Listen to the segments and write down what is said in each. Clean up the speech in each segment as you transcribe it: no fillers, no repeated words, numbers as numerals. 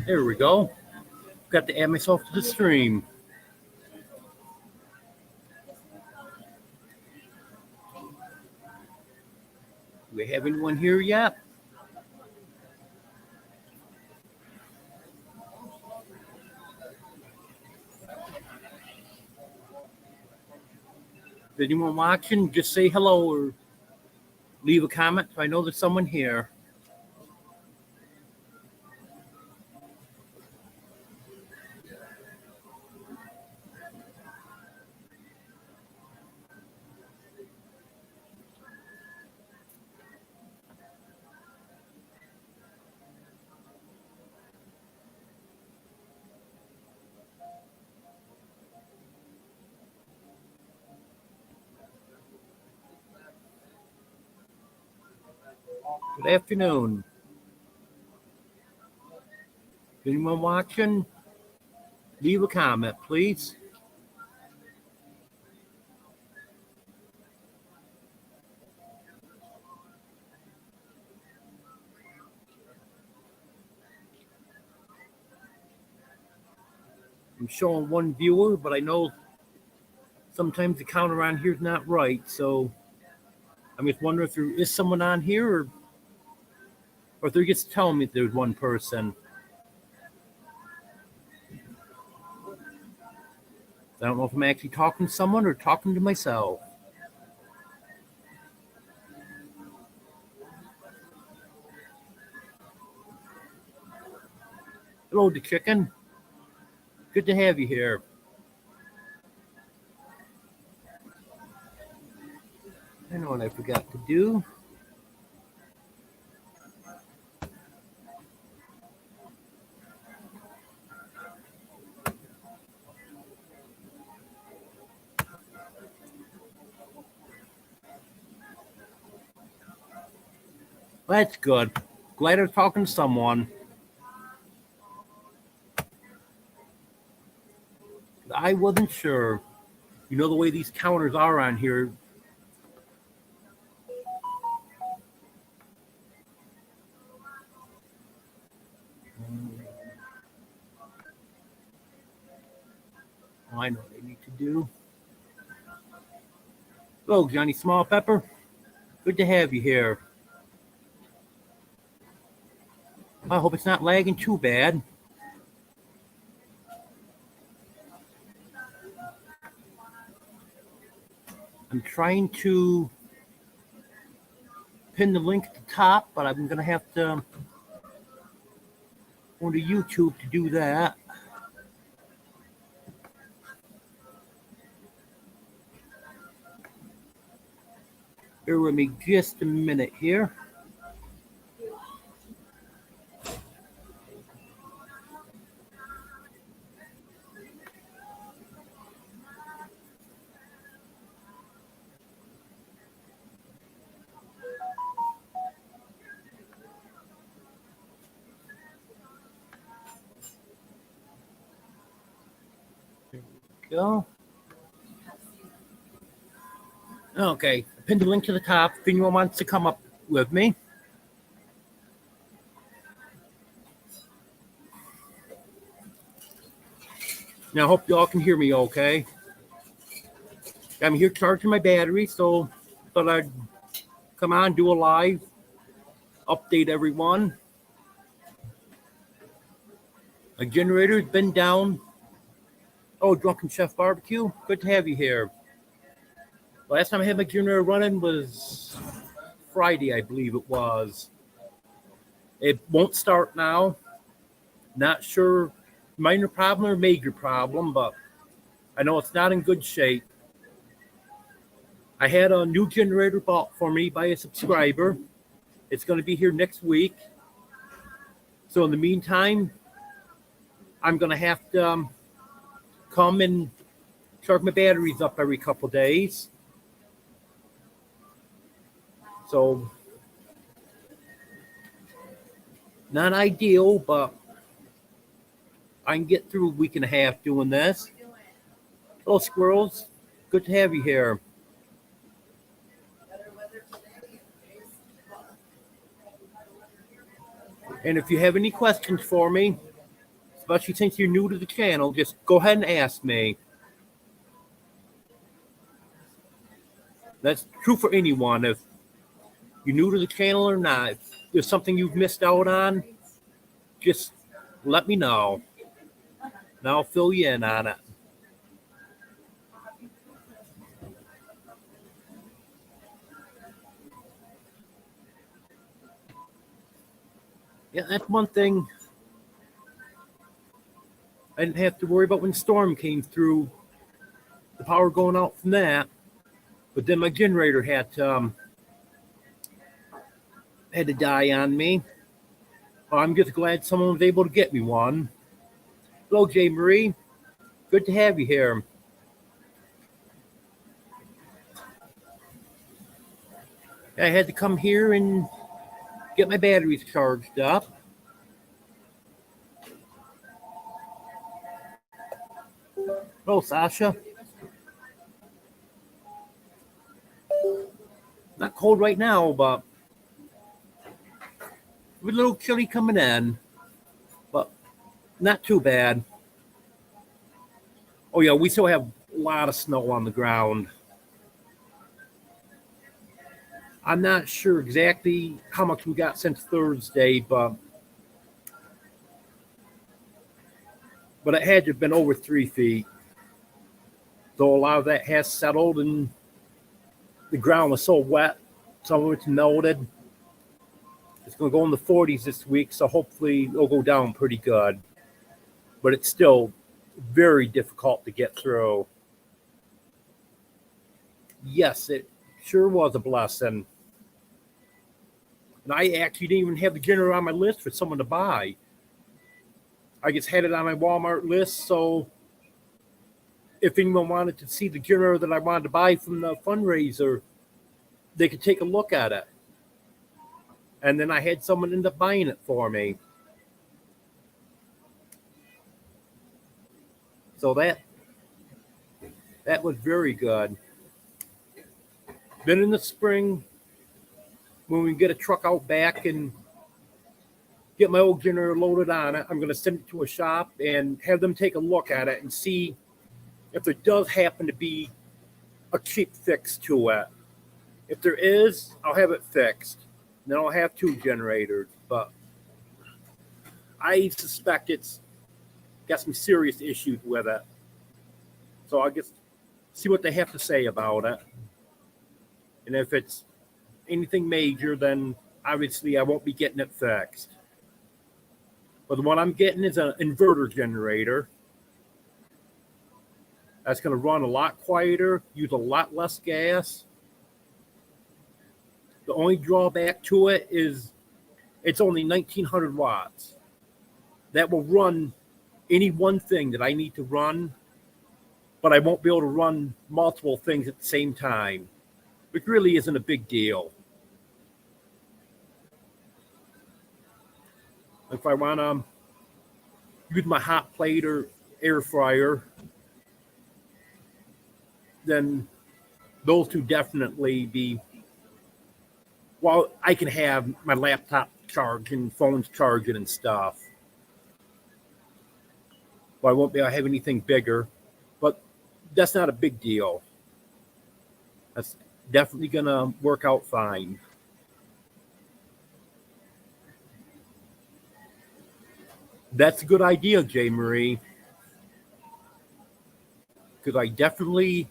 There we go. Got to add myself to the stream. Do we have anyone here yet? If anyone watching, just say hello or leave a comment so I know there's someone here. Good afternoon. Anyone watching? Leave a comment, please. I'm showing one viewer, but I know sometimes the count around here is not right, so I'm just wondering if there is someone on here or if they're just telling me that there's one person. I don't know if I'm actually talking to someone or talking to myself. Hello, the chicken. Good to have you here. I know what I forgot to do. That's good. Glad I'm talking to someone. I wasn't sure. You know the way these counters are on here. I know what I need to do. Hello, Johnny Small Pepper. Good to have you here. I hope it's not lagging too bad. I'm trying to pin the link at the top, but I'm going to have to go to YouTube to do that. Bear with me just a minute here. There we go. Okay, pin the link to the top if anyone wants to come up with me. Now, I hope you all can hear me okay. I'm here charging my battery, so I thought I'd come on, do a live, update everyone. A generator's been down. Oh, Drunken Chef Barbecue, good to have you here. Last time I had my generator running was Friday, I believe it was. It won't start now. Not sure, minor problem or major problem, but I know it's not in good shape. I had a new generator bought for me by a subscriber. It's going to be here next week. So in the meantime, I'm going to have to come and charge my batteries up every couple days. So, not ideal, but I can get through a week and a half doing this. Hello, squirrels. Good to have you here. And if you have any questions for me, especially since you're new to the channel, just go ahead and ask me. That's true for anyone. If you're new to the channel or not, if there's something you've missed out on, just let me know, and I'll fill you in on it. Yeah, that's one thing I didn't have to worry about when storm came through, the power going out from that. But then my generator had to die on me. Well, I'm just glad someone was able to get me one. Hello, J. Marie. Good to have you here. I had to come here and get my batteries charged up. Hello, Sasha. Not cold right now, but a little chilly coming in, but not too bad. Oh yeah, we still have a lot of snow on the ground. I'm not sure exactly how much we got since Thursday, but it had to have been over 3 feet. So a lot of that has settled, and the ground was so wet, some of it's melted. It's going to go in the 40s this week, so hopefully it'll go down pretty good. But it's still very difficult to get through. Yes, it sure was a blessing. And I actually didn't even have the generator on my list for someone to buy. I just had it on my Walmart list, so if anyone wanted to see the generator that I wanted to buy from the fundraiser, they could take a look at it. And then I had someone end up buying it for me. So that was very good. Then in the spring, when we get a truck out back and get my old generator loaded on it, I'm going to send it to a shop and have them take a look at it and see if there does happen to be a cheap fix to it. If there is, I'll have it fixed. And then I'll have 2 generators. But I suspect it's got some serious issues with it. So I'll just see what they have to say about it. And if it's anything major, then obviously I won't be getting it fixed. But the one I'm getting is an inverter generator. That's going to run a lot quieter, use a lot less gas. The only drawback to it is it's only 1900 watts. That will run any one thing that I need to run, but I won't be able to run multiple things at the same time, which really isn't a big deal. If I want to use my hot plate or air fryer, then those 2 definitely be, well, I can have my laptop charging, phones charging and stuff. Well, I won't be able to have anything bigger, but that's not a big deal. That's definitely going to work out fine. That's a good idea, J. Marie. Because I definitely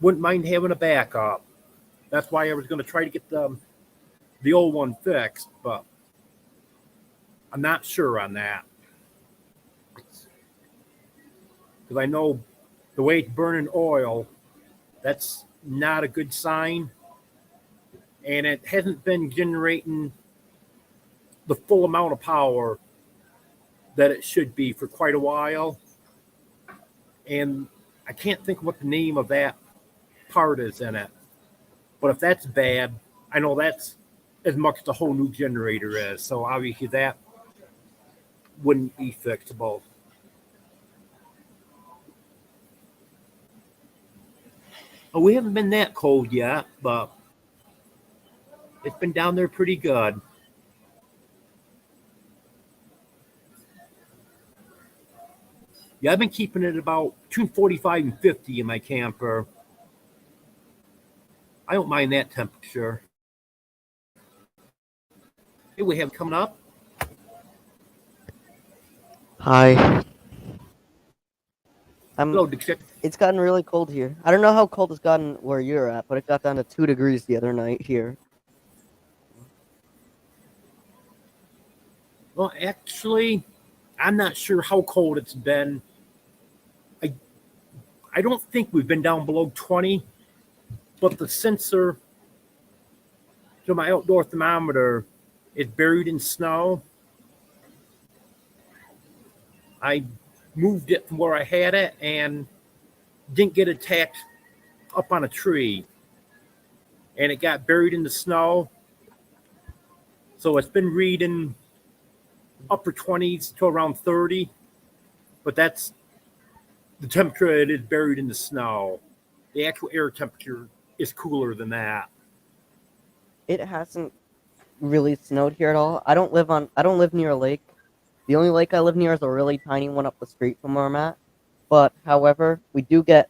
wouldn't mind having a backup. That's why I was going to try to get the old one fixed, but I'm not sure on that. Because I know the way it's burning oil, that's not a good sign. And it hasn't been generating the full amount of power that it should be for quite a while. And I can't think of what the name of that part is in it. But if that's bad, I know that's as much as the whole new generator is. So obviously that wouldn't be fixable. Oh, we haven't been that cold yet, but it's been down there pretty good. Yeah, I've been keeping it about between 45 and 50 in my camper. I don't mind that temperature. Hey, we have coming up. Hi. I'm. Hello, Dick. It's gotten really cold here. I don't know how cold it's gotten where you're at, but it got down to 2 degrees the other night here. Well, actually, I'm not sure how cold it's been. I I don't think we've been down below 20, but the sensor to my outdoor thermometer is buried in snow. I moved it from where I had it and didn't get attacked up on a tree, and it got buried in the snow. So it's been reading upper 20s to around 30, but that's the temperature it is buried in the snow. The actual air temperature is cooler than that. It hasn't really snowed here at all. I don't live near a lake. The only lake I live near is a really tiny one up the street from where I'm at. But however, we do get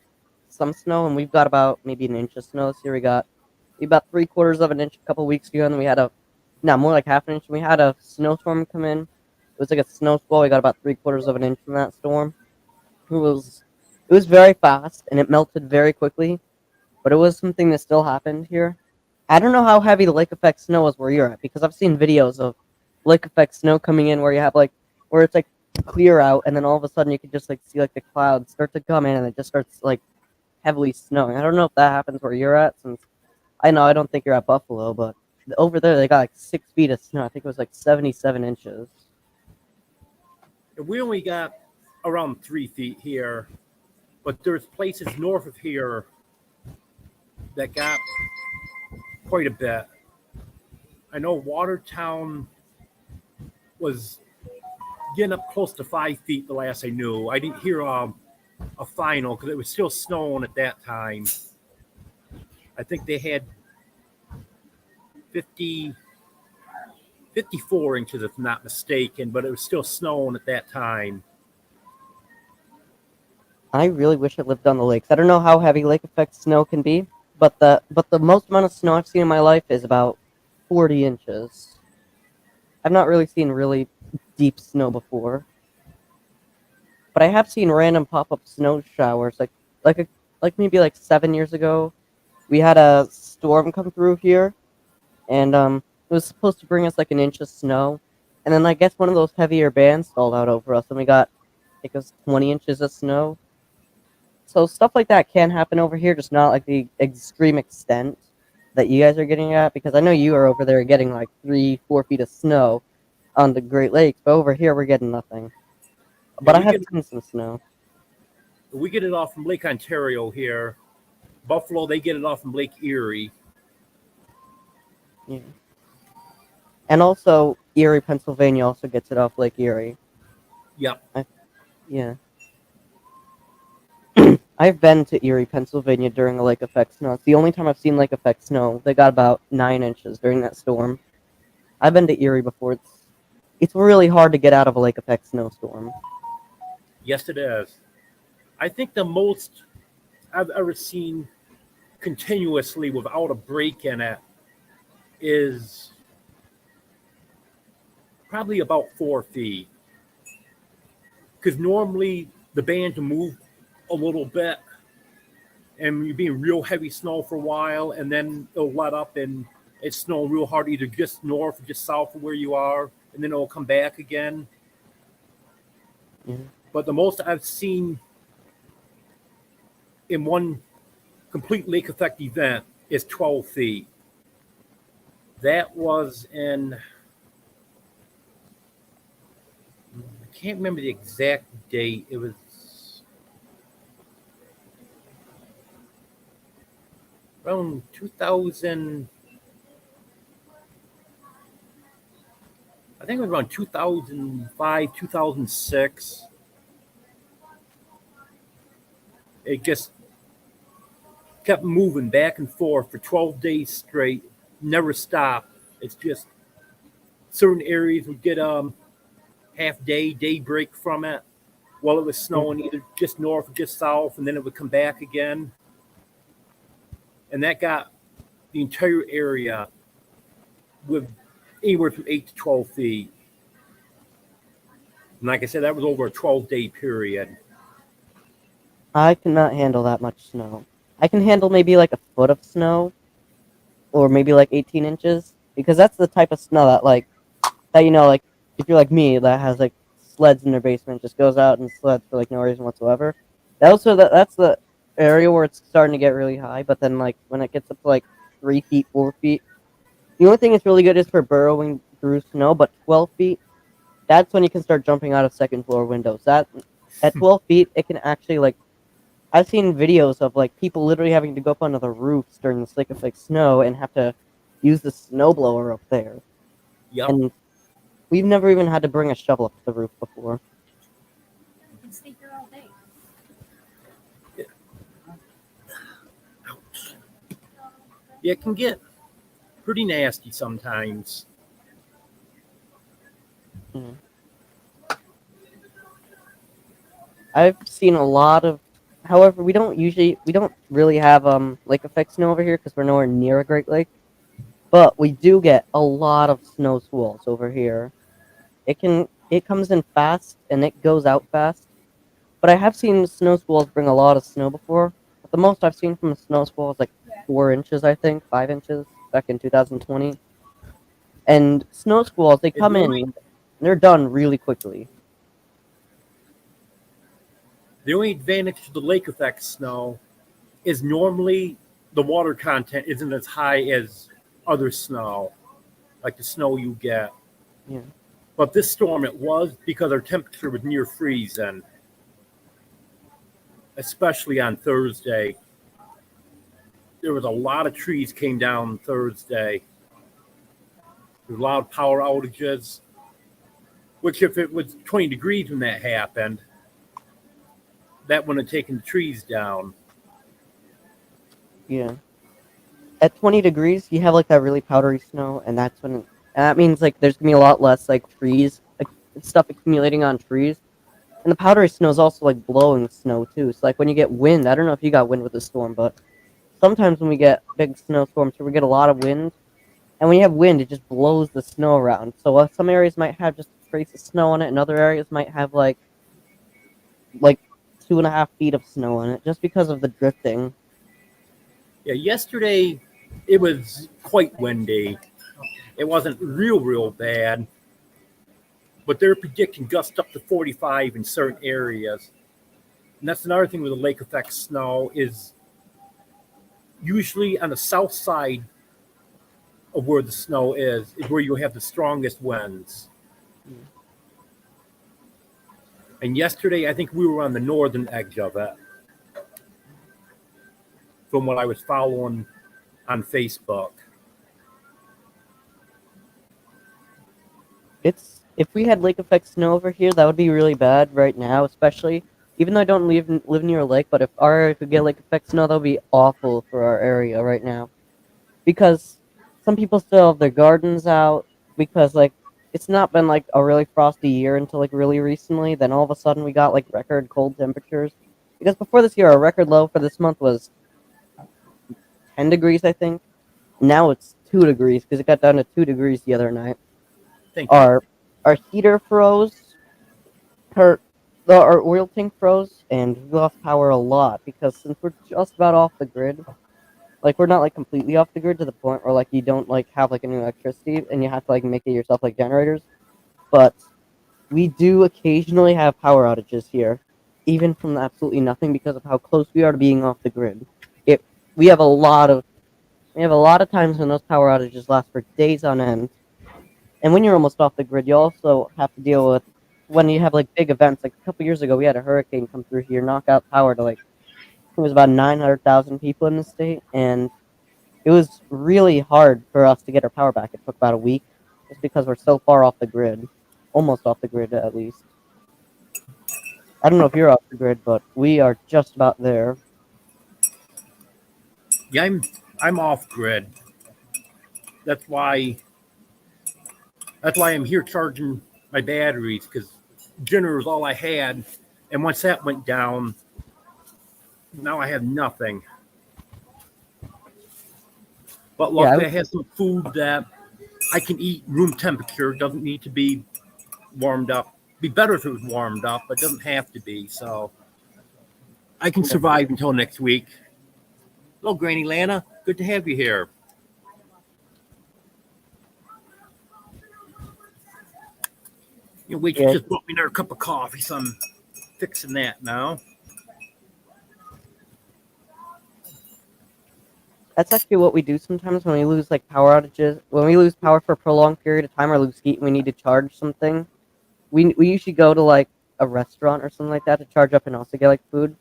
some snow, and we've got about maybe an inch of snow this year. We about 3/4 of an inch a couple weeks ago, and then we had a no more like half an inch. We had a snowstorm come in. It was like a snow squall. We got about 3/4 of an inch from that storm. It was it was very fast and it melted very quickly, but it was something that still happened here. I don't know how heavy the lake effect snow is where you're at because I've seen videos of lake effect snow coming in where you have like where it's like clear out and then all of a sudden you can just like see like the clouds start to come in and it just starts like heavily snowing. I don't know if that happens where you're at since I know I don't think you're at Buffalo, but over there they got like 6 feet of snow. I think it was like 77 inches. We only got around 3 feet here, but there's places north of here that got quite a bit. I know Watertown was getting up close to 5 feet the last I knew. I didn't hear a final because it was still snowing at that time. I think they had 50, 54 inches, if I'm not mistaken, but it was still snowing at that time. I really wish I lived on the lakes. I don't know how heavy lake effect snow can be, but the most amount of snow I've seen in my life is about 40 inches. I've not really seen really deep snow before, but I have seen random pop-up snow showers like a like maybe like 7 years ago. We had a storm come through here, and it was supposed to bring us like an inch of snow, and then I guess one of those heavier bands stalled out over us, and we got I think it was 20 inches of snow. So stuff like that can happen over here, just not like the extreme extent that you guys are getting at. Because I know you are over there getting like 3, 4 feet of snow on the Great Lakes, but over here we're getting nothing. Yeah, But I have seen some snow. we get it off from Lake Ontario here. Buffalo, they get it off from Lake Erie. Yeah. And also Erie, Pennsylvania also gets it off Lake Erie. Yep. Yeah. I've been to Erie, Pennsylvania during a lake effect snow. It's the only time I've seen lake effect snow. They got about 9 inches during that storm. I've been to Erie before. It's really hard to get out of a lake effect snowstorm. Yes, it is. I think the most I've ever seen continuously without a break in it is probably about 4 feet. Because normally the band will move a little bit and you're being real heavy snow for a while, and then it'll let up and it's snowing real hard, either just north or just south of where you are, and then it'll come back again. Yeah. But the most I've seen in one complete lake effect event is 12 feet. That was in, I can't remember the exact date. It was around 2000, I think it was around 2005, 2006. It just kept moving back and forth for 12 days straight, never stopped. It's just certain areas would get half day, day break from it. while it was snowing either just north or just south, and then it would come back again. And that got the entire area with anywhere from 8 to 12 feet. And like I said, that was over a 12-day period. I cannot handle that much snow. I can handle maybe like a foot of snow, or maybe like 18 inches, because that's the type of snow that like like if you're like me that has like sleds in their basement, just goes out and sleds for like no reason whatsoever. That's the area where it's starting to get really high, but then like when it gets up to like 3 feet, 4 feet, the only thing that's really good is for burrowing through snow, but 12 feet, that's when you can start jumping out of second floor windows. That at 12 feet, it can actually like I've seen videos of like people literally having to go up onto the roofs during the slick of like snow and have to use the snowblower up there. Yep. And we've never even had to bring a shovel up to the roof before. You can stay here all day. Ouch. Yeah, it can get pretty nasty sometimes. Mhm. I've seen a lot of. However, we don't really have lake effect snow over here because we're nowhere near a Great Lake. But we do get a lot of snow squalls over here. It comes in fast and it goes out fast. But I have seen snow squalls bring a lot of snow before. But the most I've seen from a snow squall is like 4 inches, I think, 5 inches back in 2020. And snow squalls, they come in, and they're done really quickly. The only advantage to the lake effect snow is normally the water content isn't as high as other snow, like the snow you get. Yeah. But this storm it was because our temperature was near freezing, especially on Thursday. There was a lot of trees came down Thursday. There was a lot of power outages, which if it was 20 degrees when that happened, that wouldn't have taken the trees down. Yeah. At 20 degrees, you have like that really powdery snow, and that means like there's gonna be a lot less like trees, like stuff accumulating on trees. And the powdery snow is also like blowing snow too. So like when you get wind, I don't know if you got wind with the storm, but sometimes when we get big snowstorms, we get a lot of wind. And when you have wind, it just blows the snow around. So some areas might have just trace of snow on it, and other areas might have like 2.5 feet of snow on it, just because of the drifting. Yeah, yesterday it was quite windy. It wasn't real bad, but they're predicting gusts up to 45 in certain areas. And that's another thing with the lake effect snow is usually on the south side of where the snow is where you have the strongest winds. And yesterday, I think we were on the northern edge of it, from what I was following on Facebook. If we had lake effect snow over here, that would be really bad right now, especially even though I don't live near a lake. But if our area could get lake effect snow, that would be awful for our area right now, because some people still have their gardens out because like it's not been like a really frosty year until like really recently. Then all of a sudden we got like record cold temperatures. Because before this year, our record low for this month was 10 degrees, I think. Now it's 2 degrees because it got down to 2 degrees the other night. Thank you. Our heater froze. Our oil tank froze, and we lost power a lot because since we're just about off the grid, like we're not like completely off the grid to the point where like you don't like have like any electricity and you have to like make it yourself like generators, but we do occasionally have power outages here, even from absolutely nothing because of how close we are to being off the grid. It we have a lot of times when those power outages last for days on end. And when you're almost off the grid, you also have to deal with when you have like big events. Like a couple years ago, we had a hurricane come through here, knock out power to like it was about 900,000 people in the state, and it was really hard for us to get our power back. It took about a week, just because we're so far off the grid, almost off the grid at least. I don't know if you're off the grid, but we are just about there. Yeah, I'm off grid. That's why I'm here charging my batteries because generator was all I had, And once that went down, now I have nothing. But Yeah, luckily, I have some food that I can eat room temperature. Doesn't need to be warmed up. Be better if it was warmed up, but doesn't have to be. So I can survive until next week. Hello, Granny Lana. Good to have you here. You know, waitress yeah. just brought me another cup of coffee, so I'm fixing that now. That's actually what we do sometimes when we lose like power outages. When we lose power for a prolonged period of time or lose heat and we need to charge something, we usually go to like a restaurant or something like that to charge up and also get like food.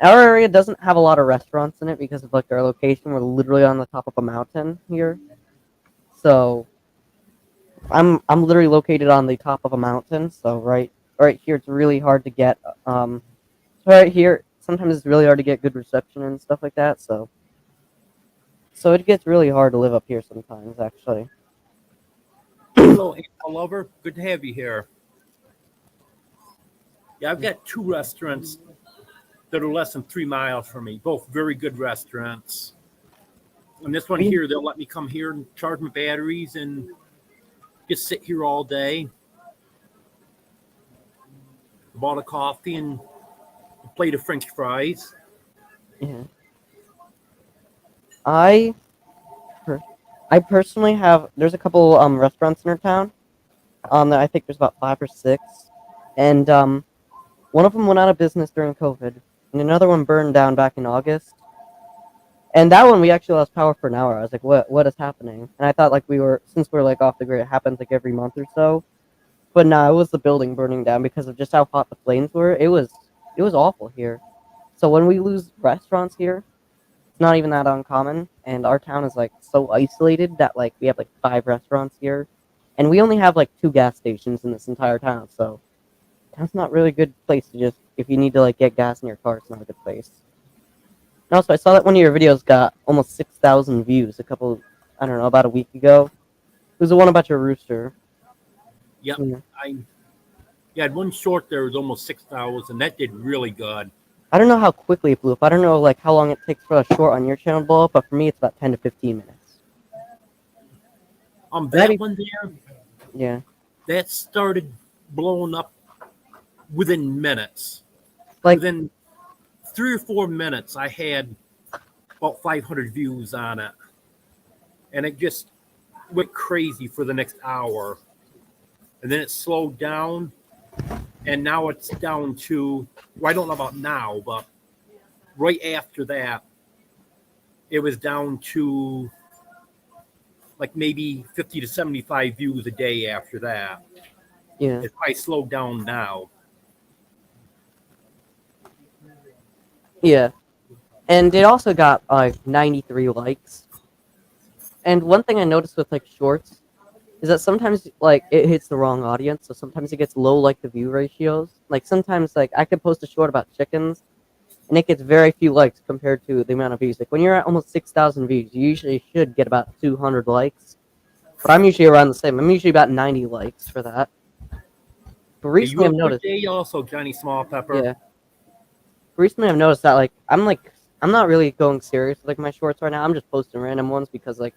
Our area doesn't have a lot of restaurants in it because of like our location. We're literally on the top of a mountain here. So I'm literally located on the top of a mountain, so right here it's really hard to get so right here sometimes it's really hard to get good reception and stuff like that, so it gets really hard to live up here sometimes actually. Hello, Animal Lover. Good to have you here. Yeah, I've got two restaurants that are less than 3 miles from me, both very good restaurants. And this one We- here, they'll let me come here and charge my batteries and just sit here all day. Bought a coffee and a plate of French fries. Yeah. I per- I personally have there's a couple restaurants in our town. That I think there's about 5 or 6. And one of them went out of business during COVID, and another one burned down back in August. And that one we actually lost power for an hour. I was like, what is happening? And I thought like since we're like off the grid, it happens like every month or so. But no, it was the building burning down because of just how hot the flames were. It was awful here. So when we lose restaurants here, it's not even that uncommon. And our town is like so isolated that like we have like 5 restaurants here, and we only have like 2 gas stations in this entire town. So that's not really a good place to just if you need to like get gas in your car. It's not a good place. And also, I saw that one of your videos got almost 6,000 views I don't know, about a week ago. It was the one about your rooster. Yep. Yeah. I had one short there was almost 6,000. That did really good. I don't know how quickly it blew up. I don't know like how long it takes for a short on your channel to blow up, but for me, it's about 10 to 15 minutes. That Maybe- one there, Yeah. that started blowing up within minutes. Like- within 3 or 4 minutes, I had about 500 views on it, and it just went crazy for the next hour, and then it slowed down, and now it's down to, well, I don't know about now, but right after that, it was down to like maybe 50 to 75 views a day after that. Yeah. It's probably slowed down now. Yeah. And it also got like 93 likes. And one thing I noticed with like shorts is that sometimes like it hits the wrong audience, so sometimes it gets low like the view ratios. Like sometimes like I could post a short about chickens and it gets very few likes compared to the amount of views. Like when you're at almost 6,000 views, you usually should get about 200 likes. But I'm usually around the same. I'm usually about 90 likes for that. But recently You I've have a noticed good day also, Johnny Small Pepper. yeah. Recently I've noticed that like I'm not really going serious with like my shorts right now. I'm just posting random ones because like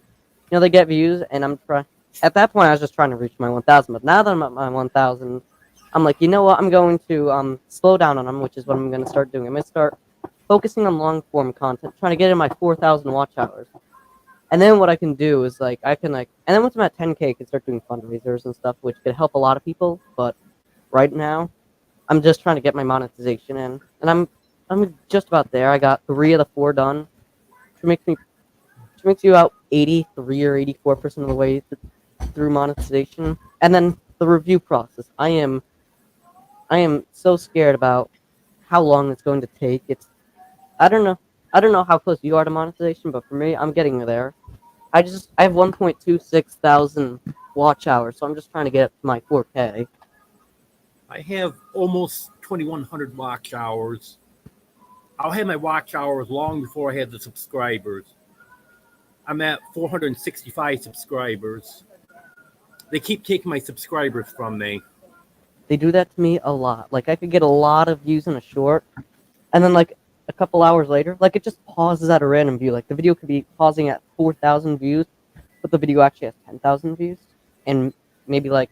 they get views and I'm trying at that point I was just trying to reach my 1,000, but now that I'm at my 1,000, I'm like, you know what? I'm going to slow down on them, which is what I'm going to start doing. I'm going to start focusing on long form content, trying to get in my 4,000 watch hours. And then what I can do is like I can like and then once I'm at 10K I can start doing fundraisers and stuff which could help a lot of people, but right now I'm just trying to get my monetization in, and I'm just about there. I got 3 of the 4 done, which makes you about 83 or 84% of the way through monetization. And then the review process. I am so scared about how long it's going to take. I don't know how close you are to monetization, but for me, I'm getting there. I have 1.26 thousand watch hours, so I'm just trying to get my 4K. I have almost 2,100 watch hours. I'll have my watch hours long before I have the subscribers. I'm at 465 subscribers. They keep taking my subscribers from me. They do that to me a lot. Like I could get a lot of views in a short, and then like a couple hours later, like it just pauses at a random view. Like the video could be pausing at 4,000 views, but the video actually has 10,000 views, and maybe like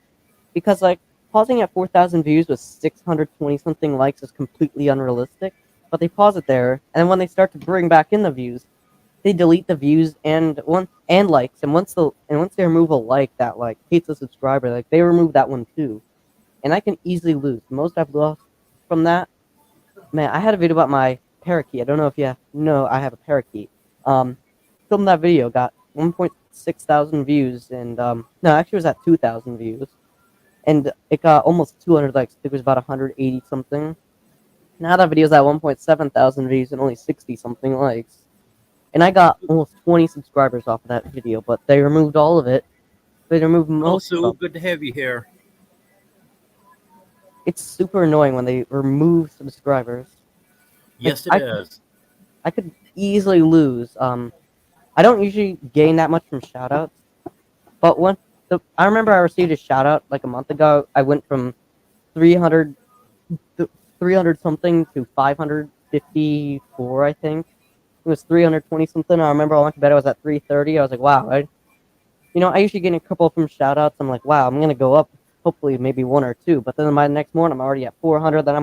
because like pausing at 4,000 views with 620 something likes is completely unrealistic. But they pause it there, and then when they start to bring back in the views, they delete the views and likes, and once they remove a like that like hates a subscriber, like they remove that one too, and I can easily lose. The most I've lost from that, man, I had a video about my parakeet. I don't know if you know I have a parakeet. Filmed that video, got 1.6 thousand views, and no, actually it was at 2,000 views, and it got almost 200 likes. I think it was about 180 something. Now that video's at 1.7 thousand views and only 60 something likes. And I got almost 20 subscribers off of that video, but they removed all of it. They removed Oh, most of Sue, them. good to have you here. It's super annoying when they remove subscribers. Yes, Like, it is. I could easily lose. I don't usually gain that much from shoutouts, but I remember I received a shoutout like a month ago. I went from 300, 300 something to 554, I think. It was 320 something. I remember I went to bed. I was at 330. I was like, wow. I usually get a couple from shoutouts. I'm like, wow, I'm gonna go up. Hopefully, maybe one or two. But then by the next morning, I'm already at 400. Then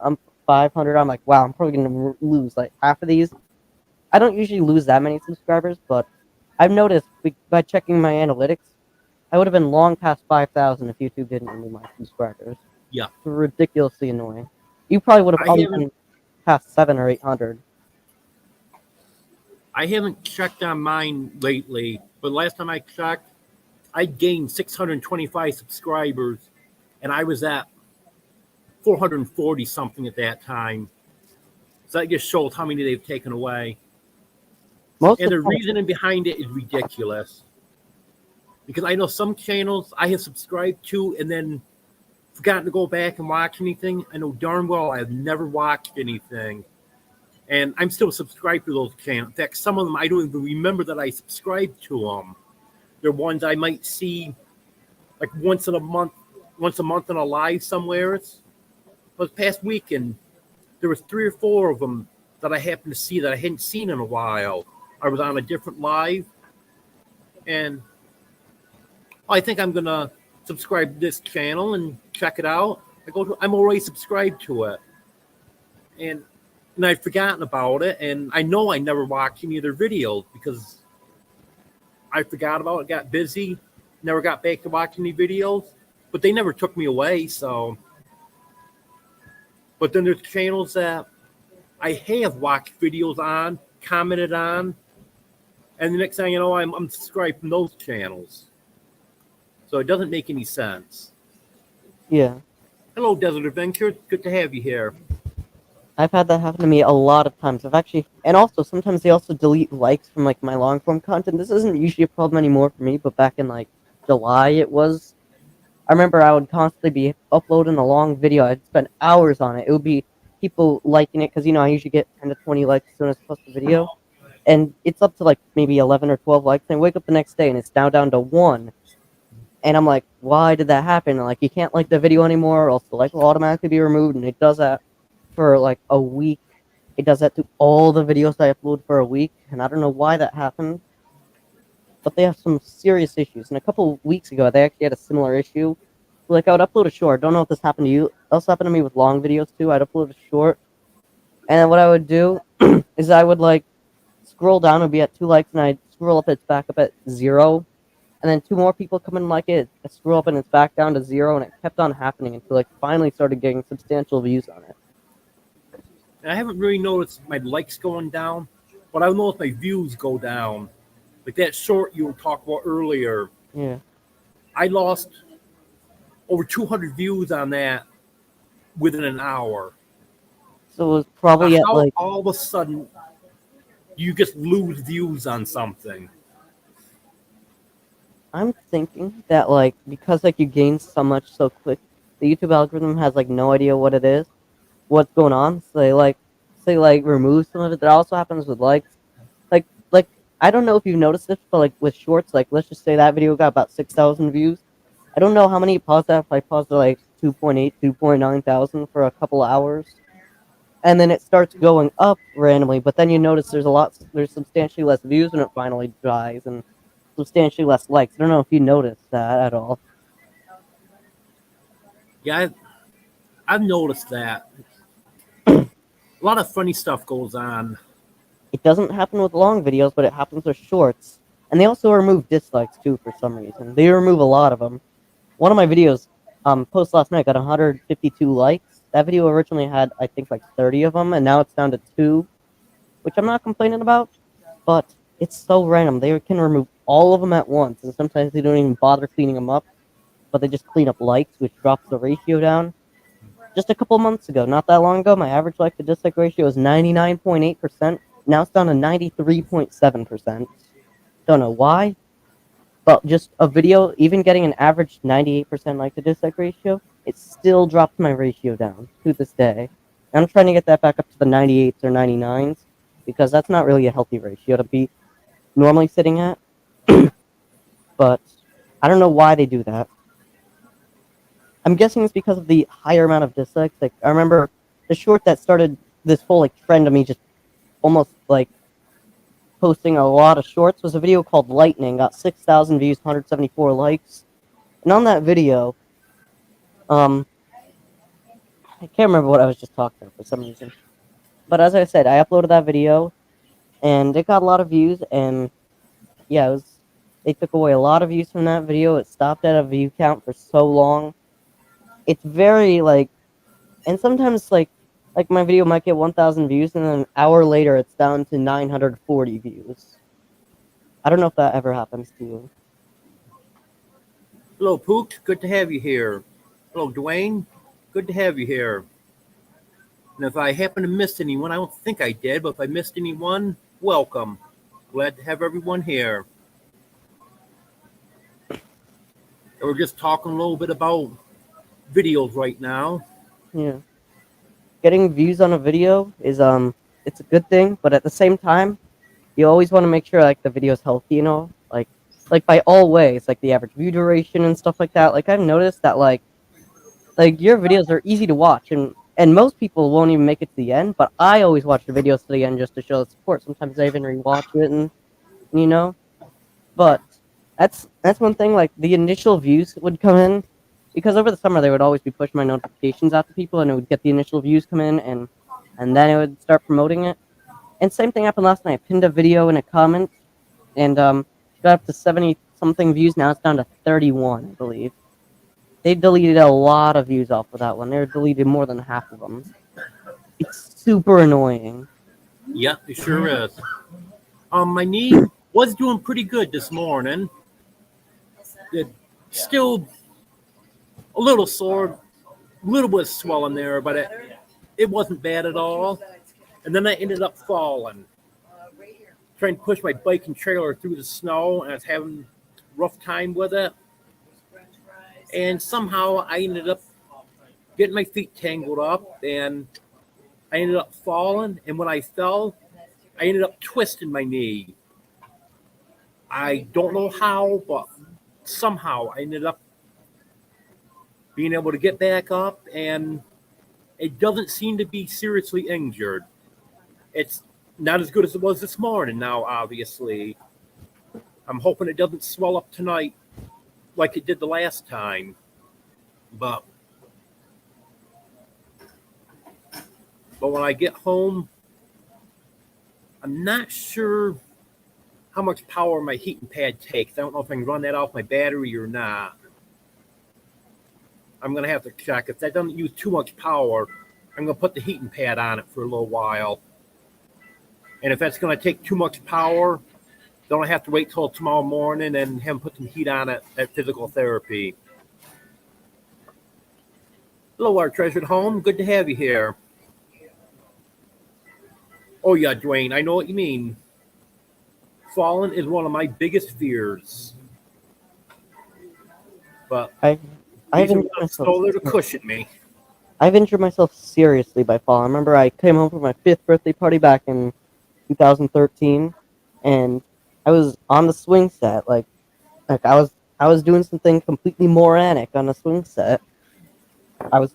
I'm 500. I'm like, wow, I'm probably gonna lose like half of these. I don't usually lose that many subscribers, but I've noticed by checking my analytics, I would have been long past 5,000 if YouTube didn't remove my subscribers. Yeah. It's ridiculously annoying. You probably would have I probably haven't- been past 700 or 800. I haven't checked on mine lately, but last time I checked, I gained 625 subscribers, and I was at 440 something at that time. So that just shows how many they've taken away. Most And of the the reasoning behind it is ridiculous. Because I know some channels I have subscribed to and then forgotten to go back and watch anything. I know darn well I've never watched anything. And I'm still subscribed to those channels. In fact, some of them I don't even remember that I subscribed to them. They're ones I might see like once a month in a live somewhere. But past weekend, there was 3 or 4 of them that I happened to see that I hadn't seen in a while. I was on a different live, and I think I'm gonna subscribe to this channel and check it out. I'm already subscribed to it, and I'd forgotten about it, and I know I never watched any of their videos because I forgot about it, got busy, never got back to watching any videos, but they never took me away. So, but then there's channels that I have watched videos on, commented on, and the next thing you know, I'm subscribed from those channels. So it doesn't make any sense. Yeah. Hello, Desert Adventure. Good to have you here. I've had that happen to me a lot of times. And also sometimes they also delete likes from like my long form content. This isn't usually a problem anymore for me, but back in like July it was. I remember I would constantly be uploading a long video. I'd spend hours on it. It would be people liking it because I usually get 10 to 20 likes as soon as I post a video, and it's up to like maybe 11 or 12 likes. And I wake up the next day and it's now down to 1. And I'm like, why did that happen? And like, you can't like the video anymore, or else the like will automatically be removed. And it does that for like a week. It does that to all the videos I upload for a week, and I don't know why that happened. But they have some serious issues. And a couple weeks ago, they actually had a similar issue. Like, I would upload a short. Don't know if this happened to you. It also happened to me with long videos too. I'd upload a short, and then what I would do is I would like scroll down, and be at 2 likes, and I'd scroll up, it's back up at 0. And then 2 more people come in and like it. I scroll up and it's back down to 0, and it kept on happening until I finally started getting substantial views on it. And I haven't really noticed my likes going down, but I noticed my views go down. Like that short you were talking about earlier, Yeah. I lost over 200 views on that within an hour. So it was probably Now, at how like all of a sudden you just lose views on something? I'm thinking that like because like you gain so much so quick, the YouTube algorithm has like no idea what it is, what's going on. So they remove some of it. That also happens with likes. Like I don't know if you've noticed this, but like with shorts, like let's just say that video got about 6,000 views. I don't know how many paused that if I paused it like 2.8, 2.9 thousand for a couple hours, and then it starts going up randomly. But then you notice there's substantially less views when it finally dies, and substantially less likes. I don't know if you noticed that at all. Yeah, I've noticed that. A lot of funny stuff goes on. It doesn't happen with long videos, but it happens with shorts. And they also remove dislikes too for some reason. They remove a lot of them. One of my videos, post last night, got 152 likes. That video originally had, I think, like 30 of them, and now it's down to 2, which I'm not complaining about. But it's so random. They can remove all of them at once, and sometimes they don't even bother cleaning them up, but they just clean up likes, which drops the ratio down. Just a couple months ago, not that long ago, my average like to dislike ratio was 99.8%. Now it's down to 93.7%. Don't know why, but just a video, even getting an average 98% like to dislike ratio, it still dropped my ratio down to this day. I'm trying to get that back up to the 98s or 99s because that's not really a healthy ratio to be normally sitting at. But I don't know why they do that. I'm guessing it's because of the higher amount of dislikes. Like I remember the short that started this whole like trend of me just almost like posting a lot of shorts was a video called Lightning. Got 6,000 views, 174 likes, and on that video, I can't remember what I was just talking about for some reason. But as I said, I uploaded that video, and it got a lot of views. And yeah, they took away a lot of views from that video. It stopped at a view count for so long. It's very like, and sometimes like my video might get 1,000 views, and then an hour later it's down to 940 views. I don't know if that ever happens to you. Hello, Poot. Good to have you here. Hello, Dwayne. Good to have you here. And if I happen to miss anyone, I don't think I did, but if I missed anyone, welcome. Glad to have everyone here. And we're just talking a little bit about videos right now. Yeah. Getting views on a video is it's a good thing, but at the same time, you always want to make sure like the video's healthy, like by all ways, like the average view duration and stuff like that. Like I've noticed that like your videos are easy to watch, and most people won't even make it to the end, but I always watch the videos to the end just to show the support. Sometimes I even rewatch it and you know. But that's one thing, like the initial views would come in because over the summer they would always be pushing my notifications out to people and it would get the initial views come in and then it would start promoting it. And same thing happened last night. I pinned a video in a comment and got up to 70 something views. Now it's down to 31, I believe. They deleted a lot of views off of that one. They deleted more than half of them. It's super annoying. Yeah, it sure is. My knee was doing pretty good this morning. It still a little sore, a little bit of swelling there, but it wasn't bad at all. And then I ended up falling, trying to push my bike and trailer through the snow, and I was having a rough time with it. And somehow I ended up getting my feet tangled up, and I ended up falling. And when I fell, I ended up twisting my knee. I don't know how, but somehow I ended up being able to get back up, and it doesn't seem to be seriously injured. It's not as good as it was this morning now, obviously. I'm hoping it doesn't swell up tonight like it did the last time. But when I get home, I'm not sure how much power my heating pad takes. I don't know if I can run that off my battery or not. I'm going to have to check. If that doesn't use too much power, I'm going to put the heating pad on it for a little while. And if that's going to take too much power, then I have to wait till tomorrow morning and have them put some heat on it at physical therapy. Hello, our treasured home. Good to have you here. Oh, yeah, Dwayne, I know what you mean. Falling is one of my biggest fears. But I've these are injured myself. so there to cushion me. I've injured myself seriously by falling. I remember I came home from my 5th birthday party back in 2013, and I was on the swing set. Like I was doing something completely moronic on the swing set, I was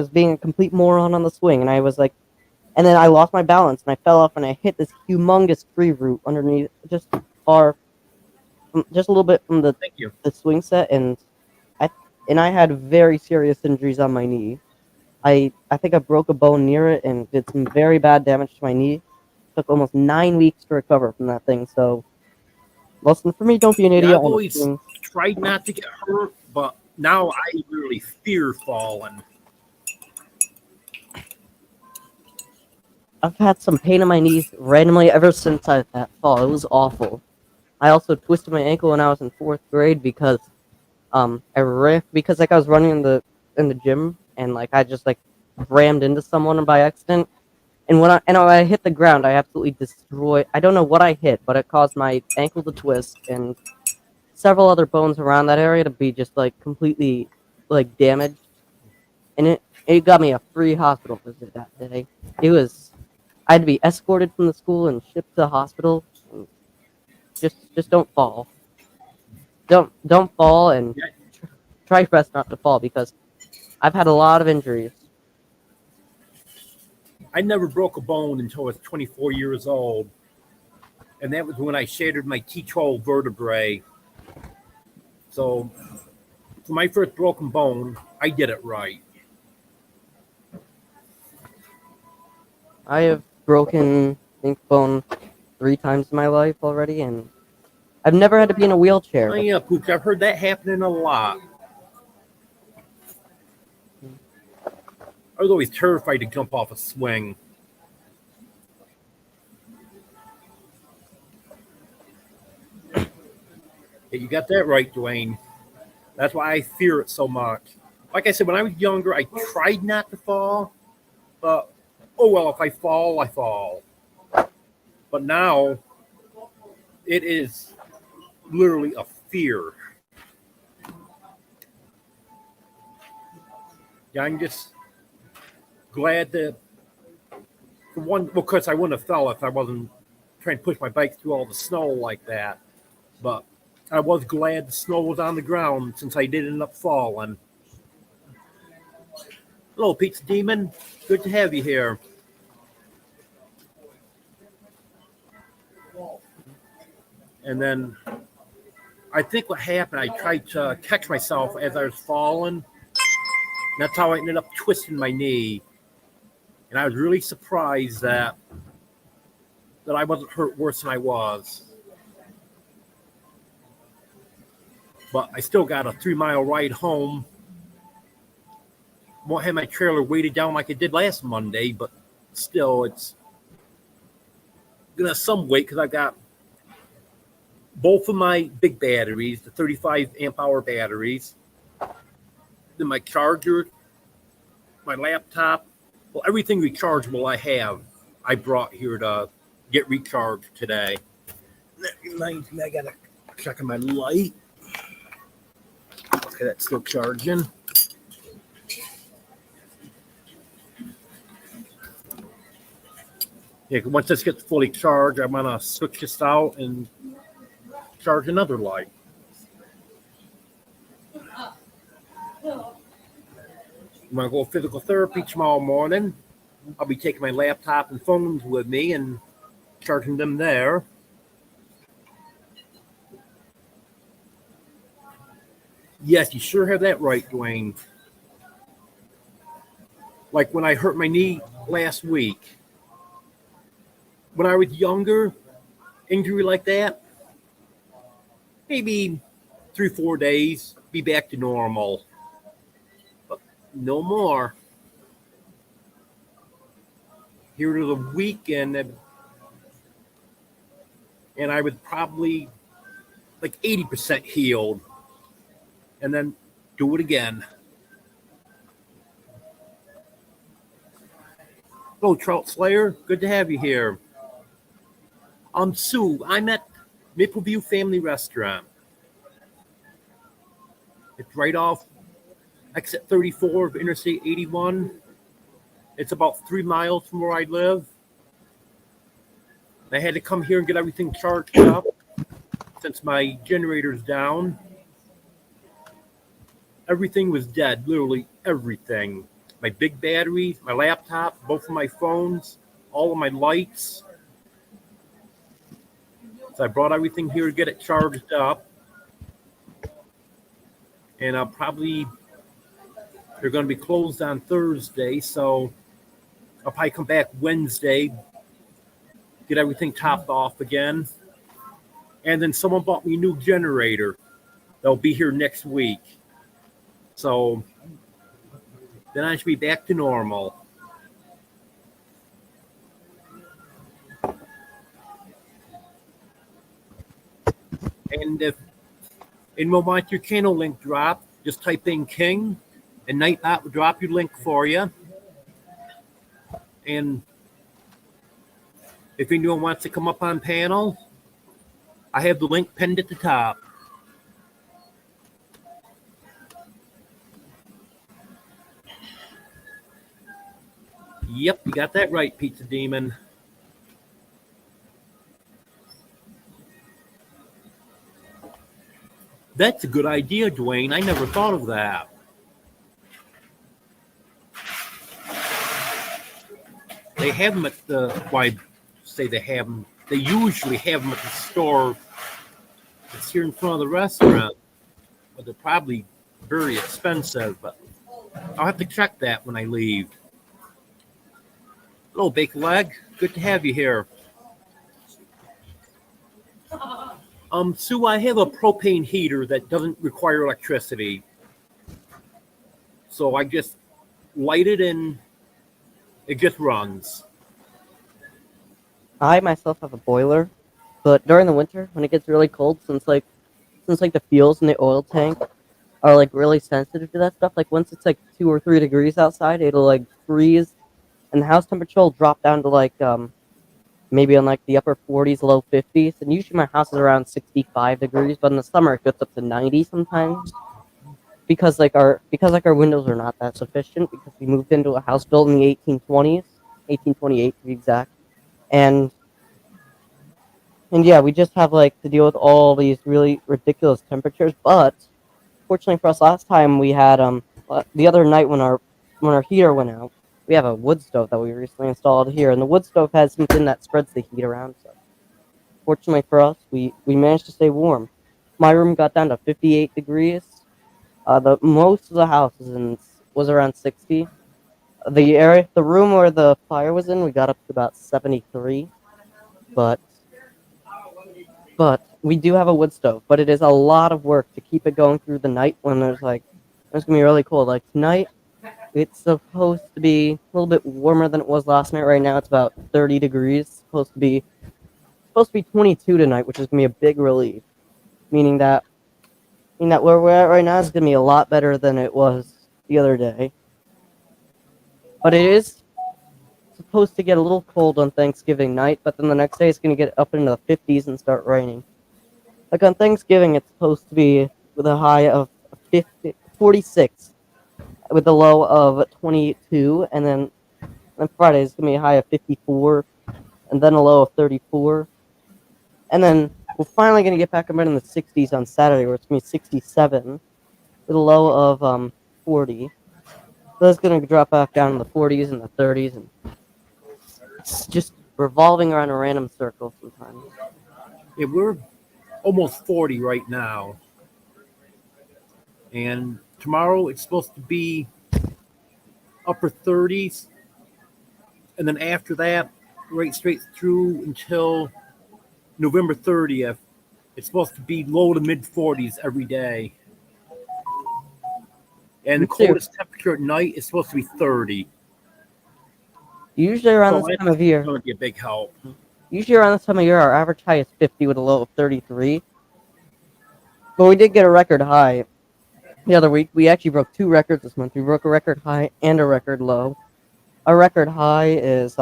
being a complete moron on the swing, and I was like, and then I lost my balance and I fell off and I hit this humongous tree root underneath, far, just a little bit from Thank you. the swing set, I I had very serious injuries on my knee. I think I broke a bone near it and did some very bad damage to my knee. Took almost 9 weeks to recover from that thing. So, listen, for me, don't be an Yeah, idiot I've on a always swing. tried not to get hurt, but now I really fear falling. I've had some pain in my knees randomly ever since that fall. It was awful. I also twisted my ankle when I was in fourth grade because I ran because like I was running in the gym and like I just like rammed into someone by accident. And when I hit the ground, I absolutely destroyed. I don't know what I hit, but it caused my ankle to twist and several other bones around that area to be just like completely like damaged. And it got me a free hospital visit that day. It was I had to be escorted from the school and shipped to the hospital. Just don't fall. Don't fall and Yeah, try your best not to fall because I've had a lot of injuries. I never broke a bone until I was 24 years old, and that was when I shattered my T12 vertebrae. So, for my first broken bone, I did it right. I have broken I think bone 3 times in my life already, and I've never had to be in a wheelchair. Oh yeah, Pooch, I've heard that happening a lot. I was always terrified to jump off a swing. Yeah, you got that right, Dwayne. That's why I fear it so much. Like I said, when I was younger, I tried not to fall, but oh well, if I fall, I fall. But now, it is literally a fear. Yeah, I'm just glad that, for one, well, of course, I wouldn't have fell if I wasn't trying to push my bike through all the snow like that. But I was glad the snow was on the ground since I did end up falling. Hello, Pizza Demon. Good to have you here. And then I think what happened, I tried to catch myself as I was falling. That's how I ended up twisting my knee. And I was really surprised that I wasn't hurt worse than I was. But I still got a 3 mile ride home. Won't have my trailer weighted down like it did last Monday, but still, it's gonna have some weight because I got both of my big batteries, the 35 amp hour batteries, then my charger, my laptop, well, everything rechargeable I brought here to get recharged today. That reminds me, I gotta check on my light. Okay, that's still charging. Yeah, once this gets fully charged, I'm gonna switch this out and charge another light. I'm gonna go physical therapy tomorrow morning. I'll be taking my laptop and phones with me and charging them there. Yes, you sure have that right, Dwayne. Like when I hurt my knee last week. When I was younger, injury like that, maybe 3-4 days, be back to normal. But no more. Here to the weekend, and I was probably like 80% healed. And then do it again. Hello, Trout Slayer. Good to have you here. I'm Sue. I'm at Mapleview Family Restaurant. It's right off exit 34 of Interstate 81. It's about 3 miles from where I live. I had to come here and get everything charged up since my generator's down. Everything was dead, literally everything. My big battery, my laptop, both of my phones, all of my lights. So I brought everything here to get it charged up. And they're going to be closed on Thursday, so I'll probably come back Wednesday, get everything topped off again. And then someone bought me a new generator. They'll be here next week. So then I should be back to normal. And if anyone wants your channel link drop, just type in King, and Nightbot will drop your link for you. And if anyone wants to come up on panel, I have the link pinned at the top. Yep, you got that right, Pizza Demon. That's a good idea, Dwayne. I never thought of that. They have them at the, well, I say they have them. They usually have them at the store that's here in front of the restaurant. But they're probably very expensive. But I'll have to check that when I leave. Hello, Baked Leg. Good to have you here. Sue, I have a propane heater that doesn't require electricity. So I just light it and it just runs. I myself have a boiler, but during the winter when it gets really cold, since the fuels in the oil tank are like really sensitive to that stuff, like once it's like 2 or 3 degrees outside, it'll like freeze, and the house temperature will drop down to like maybe on like the upper 40s, low 50s, and usually my house is around 65 degrees, but in the summer it gets up to 90 sometimes. Because our windows are not that sufficient, because we moved into a house built in the 1820s, 1828 to be exact, and yeah, we just have like to deal with all these really ridiculous temperatures. But fortunately for us, last time we had the other night when our heater went out, we have a wood stove that we recently installed here, and the wood stove has something that spreads the heat around. So fortunately for us, we managed to stay warm. My room got down to 58 degrees. The most of the house was around 60. The room where the fire was in, we got up to about 73. But we do have a wood stove. But it is a lot of work to keep it going through the night when it's gonna be really cold. Like tonight, it's supposed to be a little bit warmer than it was last night. Right now, it's about 30 degrees. It's supposed to be 22 tonight, which is gonna be a big relief. Meaning that where we're at right now is gonna be a lot better than it was the other day. But it is supposed to get a little cold on Thanksgiving night, but then the next day it's gonna get up into the 50s and start raining. Like on Thanksgiving, it's supposed to be with a high of 46, with a low of 22, and then on Friday it's gonna be a high of 54, and then a low of 34, and then we're finally gonna get back up in the 60s on Saturday, where it's gonna be 67, with a low of 40. So it's gonna drop back down in the 40s and the 30s, and it's just revolving around a random circle sometimes. Yeah, we're almost 40 right now. And tomorrow it's supposed to be upper 30s. And then after that, right straight through until November 30th, it's supposed to be low to mid 40s every day. And the coldest temperature at night is supposed to be 30. Usually around this time of year, it's going to be a big help. Usually around this time of year, our average high is 50 with a low of 33. But we did get a record high the other week. We actually broke 2 records this month. We broke a record high and a record low. Our record high is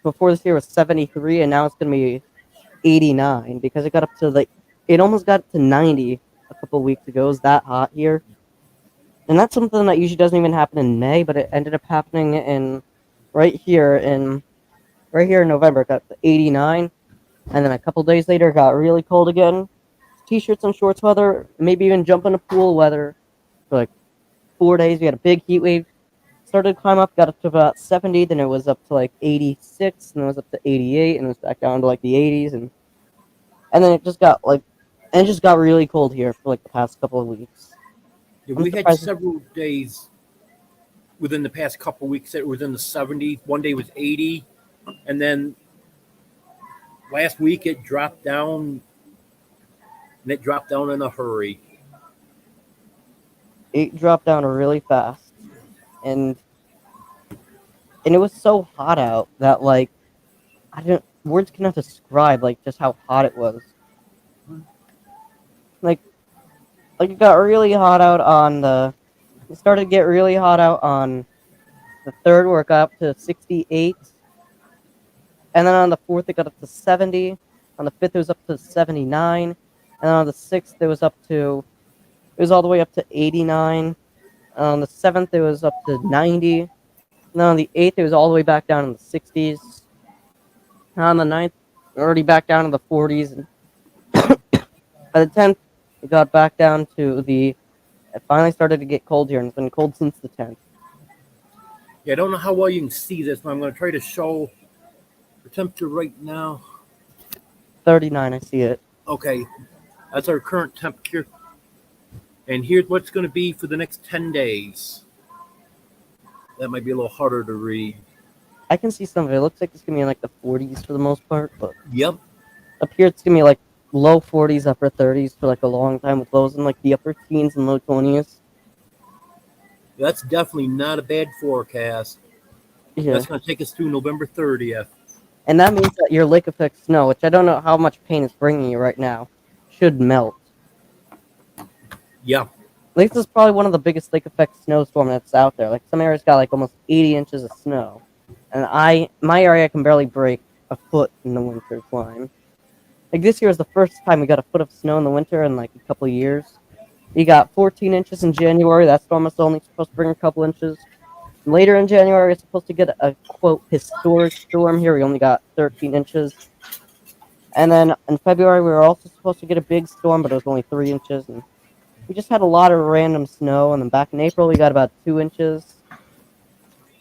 before this year was 73, and now it's gonna be 89 because it got up to it almost got to 90 a couple weeks ago. It was that hot here, and that's something that usually doesn't even happen in May, but it ended up happening right here in November. It got to 89, and then a couple days later it got really cold again. T-shirts and shorts weather, maybe even jump in a pool weather for like 4 days. We had a big heat wave. Started to climb up, got up to about 70, then it was up to like 86, and then it was up to 88, and it was back down to like the 80s, and then it just got really cold here for like the past couple of weeks. Yeah, I'm we had surprised. several days within the past couple of weeks that were in the 70s. One day was 80, and then last week it dropped down, and it dropped down in a hurry. It dropped down really fast, and it was so hot out that like I don't words cannot describe like just how hot it was. Like it got really hot out on the it started to get really hot out on the third where it got up to 68, and then on the fourth it got up to 70. On the fifth it was up to 79, and then on the sixth it was all the way up to 89. On the seventh it was up to 90. And then on the eighth it was all the way back down in the 60s. And on the ninth, already back down in the 40s, and by the 10th it got back down to the. It finally started to get cold here, and it's been cold since the 10th. Yeah, I don't know how well you can see this, but I'm going to try to show the temperature right now. 39, I see it. Okay, that's our current temperature. And here's what's going to be for the next 10 days. That might be a little harder to read. I can see some of it. It looks like it's gonna be in like the 40s for the most part, but Yep. up here it's gonna be like low 40s, upper 30s for like a long time, with lows in like the upper teens and low 20s. That's definitely not a bad forecast. Yeah, That's going to take us through November 30th. and that means that your lake effect snow, which I don't know how much pain it's bringing you right now, should melt. Yeah. At least this is probably one of the biggest lake effect snowstorm that's out there. Like some areas got like almost 80 inches of snow, and my area can barely break a foot in the winter climb. Like this year was the first time we got a foot of snow in the winter in like a couple of years. We got 14 inches in January. That storm was only supposed to bring a couple inches. Later in January, it's supposed to get a quote historic storm. Here we only got 13 inches. And then in February, we were also supposed to get a big storm, but it was only 3 inches. And we just had a lot of random snow. And then back in April, we got about 2 inches.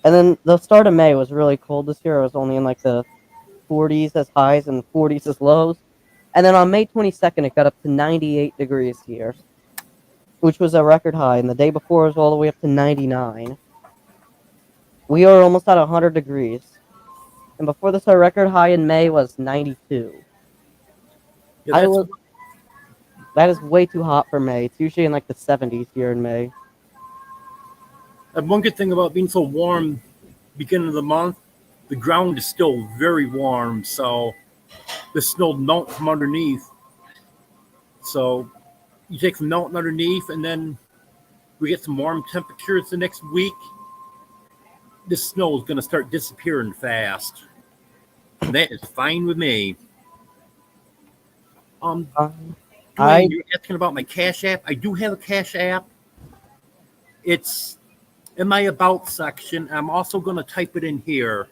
And then the start of May was really cold this year. It was only in like the 40s as highs and 40s as lows. And then on May 22nd, it got up to 98 degrees here, which was a record high. And the day before, it was all the way up to 99. We are almost at 100 degrees. And before this, our record high in May was 92. Yeah, That is way too hot for May. It's usually in like the 70s here in May. and one good thing about being so warm beginning of the month, the ground is still very warm, so the snow melt from underneath. So you take some melting underneath, and then we get some warm temperatures the next week. This snow is going to start disappearing fast. And that is fine with me. I Dwayne, you're asking about my Cash App. I do have a Cash App. It's in my About section. I'm also going to type it in here.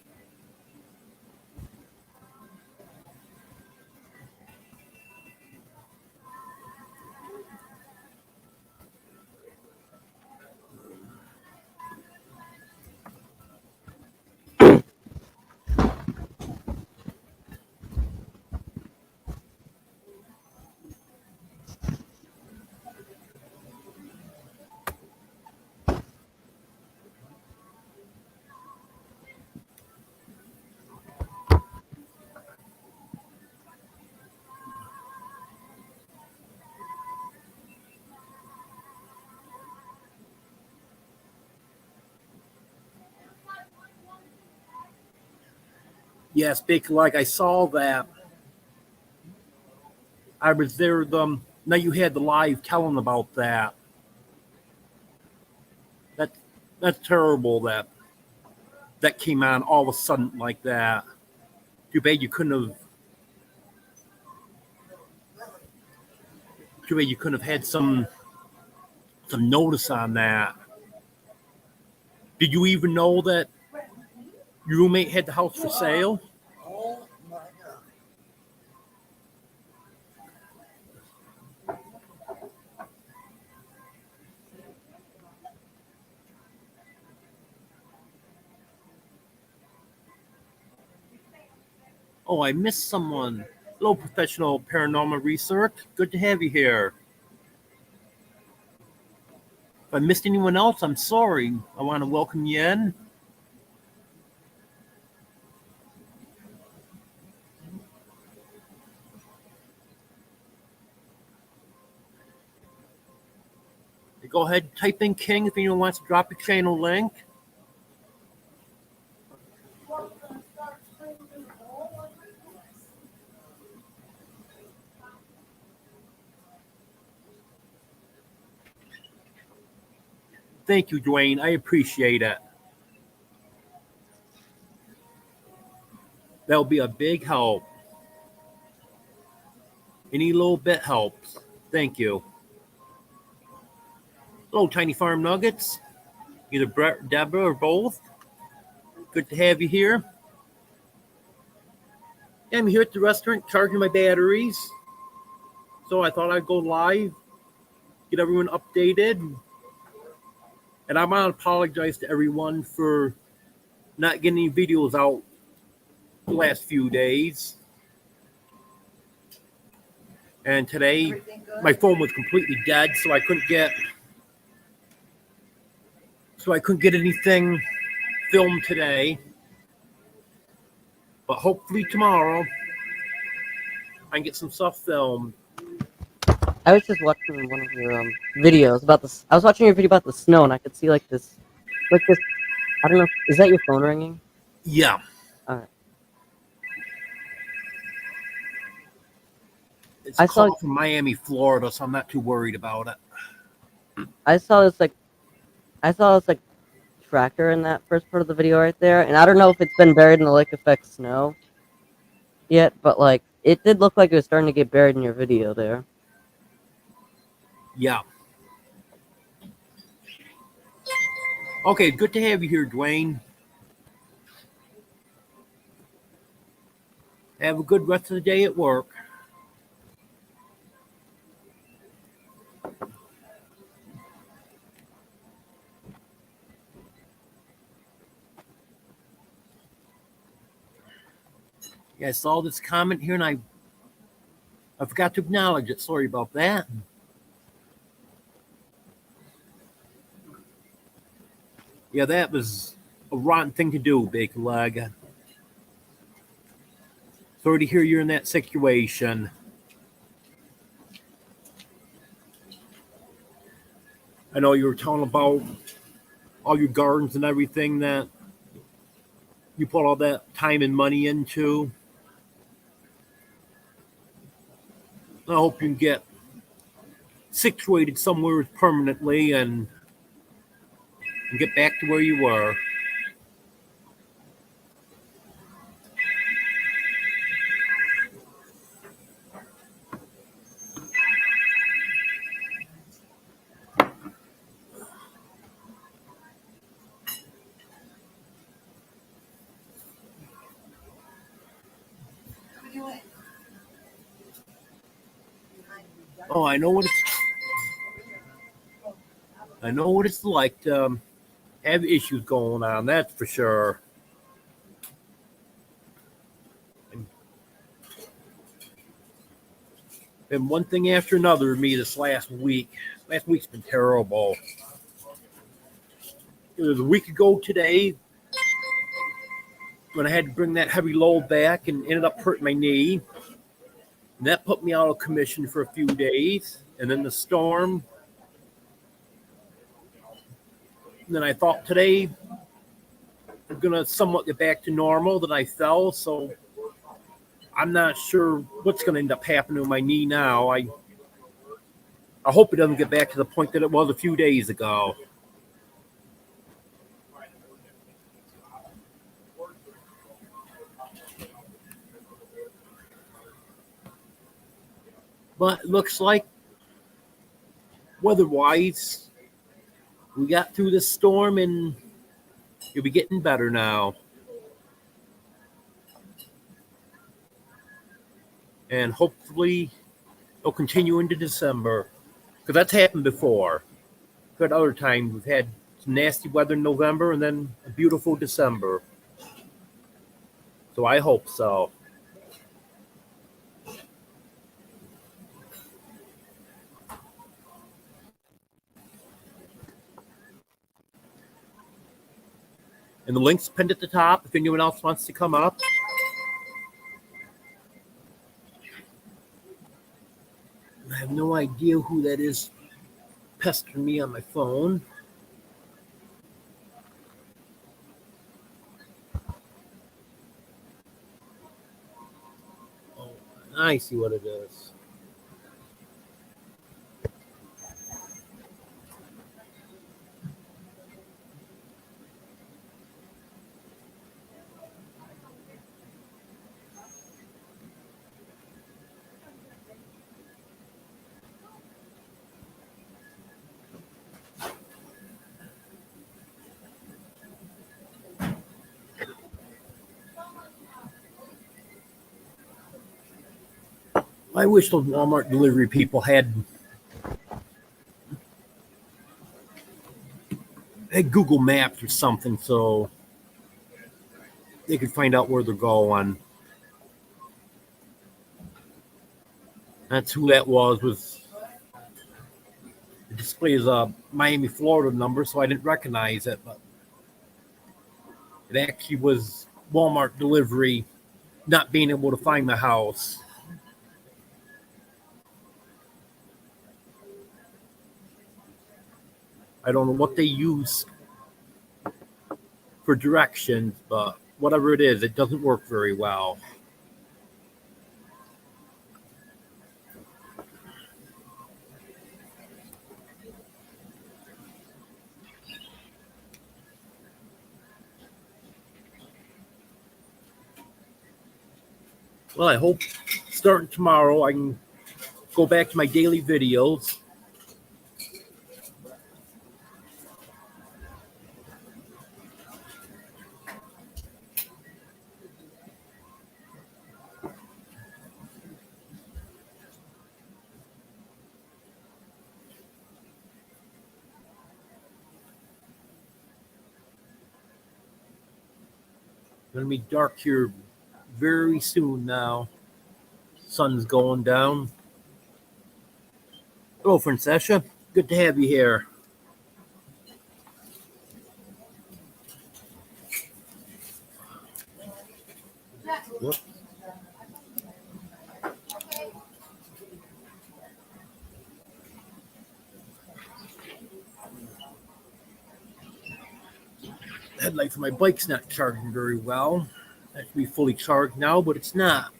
Yes, big like I saw that. I was there. Now you had the live telling about that. That that's terrible. That came on all of a sudden like that. Too bad you couldn't have. Too bad you couldn't have had some notice on that. Did you even know that your roommate had the house for sale? Oh, I missed someone. Hello, professional paranormal research. Good to have you here. If I missed anyone else, I'm sorry. I want to welcome you in. Go ahead, type in King if anyone wants to drop a channel link. Thank you, Dwayne. I appreciate it. That'll be a big help. Any little bit helps. Thank you. Hello, Tiny Farm Nuggets. Either Brett, Deborah, or both. Good to have you here. I'm here at the restaurant charging my batteries. So I thought I'd go live, get everyone updated. And I want to apologize to everyone for not getting any videos out the last few days. And today, my phone was completely dead, so I couldn't get anything filmed today. But hopefully tomorrow, I can get some stuff filmed. I was just watching one of your videos about this. I was watching your video about the snow, and I could see like this. I don't know. Is that your phone ringing? Yeah. All right. It's a call from Miami, Florida, so I'm not too worried about it. I saw this tractor in that first part of the video right there, and I don't know if it's been buried in the lake effect snow yet, but like it did look like it was starting to get buried in your video there. Yeah. Okay, good to have you here, Dwayne. Have a good rest of the day at work. Yeah, I saw this comment here and I forgot to acknowledge it. Sorry about that. Yeah, that was a rotten thing to do, Big Leg. Sorry to hear you're in that situation. I know you were telling about all your gardens and everything that you put all that time and money into. I hope you can get situated somewhere permanently and get back to where you were. Oh, I know what it's like to have issues going on. That's for sure. And one thing after another with me this last week. Last week's been terrible. It was a week ago today when I had to bring that heavy load back and ended up hurting my knee. And that put me out of commission for a few days. And then the storm. And then I thought today I'm going to somewhat get back to normal. That I fell. So I'm not sure what's going to end up happening to my knee now. I hope it doesn't get back to the point that it was a few days ago. But it looks like weather-wise, we got through the storm and you'll be getting better now. And hopefully it'll continue into December. Because that's happened before. But other times we've had some nasty weather in November and then a beautiful December. So I hope so. And the link's pinned at the top if anyone else wants to come up. I have no idea who that is pestering me on my phone. Oh, I see what it is. I wish those Walmart delivery people had Google Maps or something so they could find out where they're going. That's who that was it displays a Miami, Florida number, so I didn't recognize it, but it actually was Walmart delivery not being able to find my house. I don't know what they use for directions, but whatever it is, it doesn't work very well. Well, I hope starting tomorrow I can go back to my daily videos. It's going to be dark here very soon now. Sun's going down. Hello, Francesca. Good to have you here. Whoop. Headlight for my bike's not charging very well. That should be fully charged now, but it's not.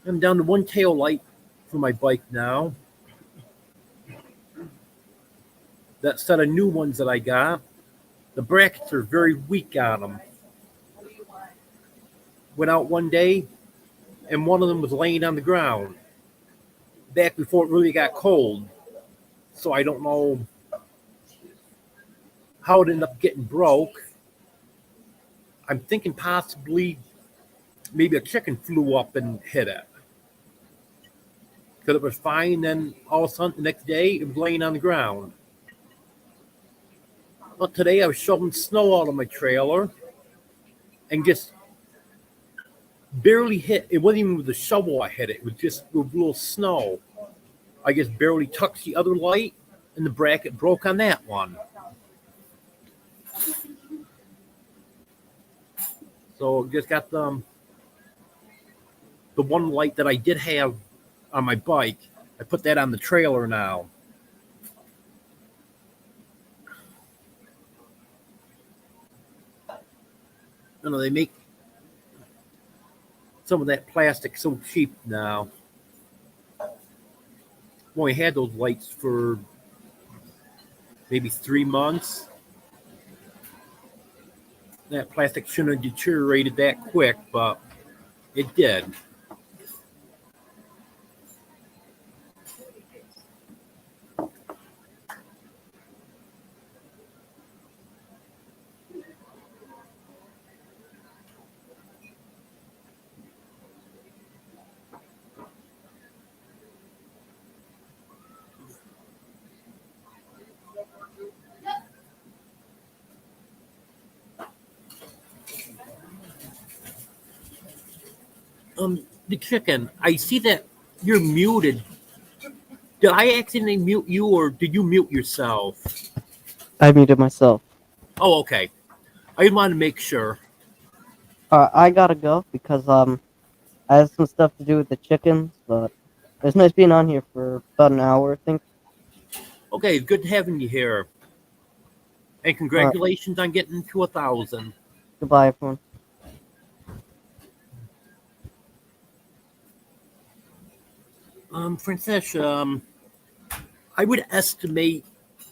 I'm down to one tail light for my bike now. That set of new ones that I got, the brackets are very weak on them. Went out one day, and one of them was laying on the ground back before it really got cold. So I don't know how it ended up getting broke. I'm thinking possibly maybe a chicken flew up and hit it. Because it was fine, then all of a sudden the next day it was laying on the ground. Well, today I was shoveling snow out of my trailer and just barely hit. It wasn't even with the shovel I hit it. It was just with a little snow. I just barely touched the other light and the bracket broke on that one. So just got the one light that I did have on my bike. I put that on the trailer now. You know, they make some of that plastic so cheap now. I've only had those lights for maybe 3 months. That plastic shouldn't have deteriorated that quick, but it did. The chicken, I see that you're muted Did I accidentally mute you, or did you mute yourself? I muted myself. Oh, okay. I want to make sure. I gotta go because I have some stuff to do with the chickens, but it's nice being on here for about an hour, I think. Okay, good having you here. And All right, congratulations on getting to 1,000. goodbye, everyone. Francesca, I would estimate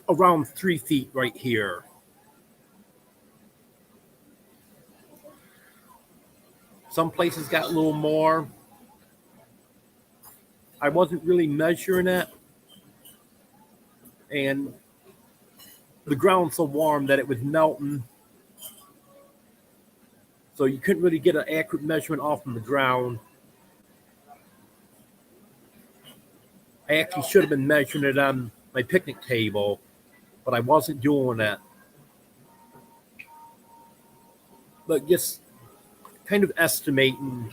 around 3 feet right here. Some places got a little more. I wasn't really measuring it, and the ground's so warm that it was melting, so you couldn't really get an accurate measurement off from the ground. I actually should have been measuring it on my picnic table, but I wasn't doing that. But just kind of estimating,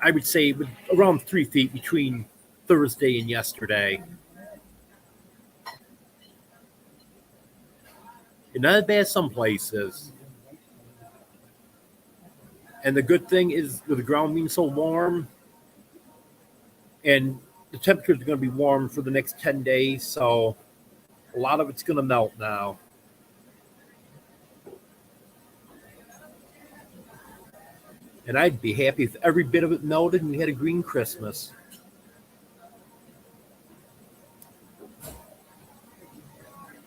I would say around 3 feet between Thursday and yesterday. And not as bad as some places. And the good thing is with the ground being so warm, and the temperatures are going to be warm for the next 10 days, so a lot of it's going to melt now. And I'd be happy if every bit of it melted and we had a green Christmas.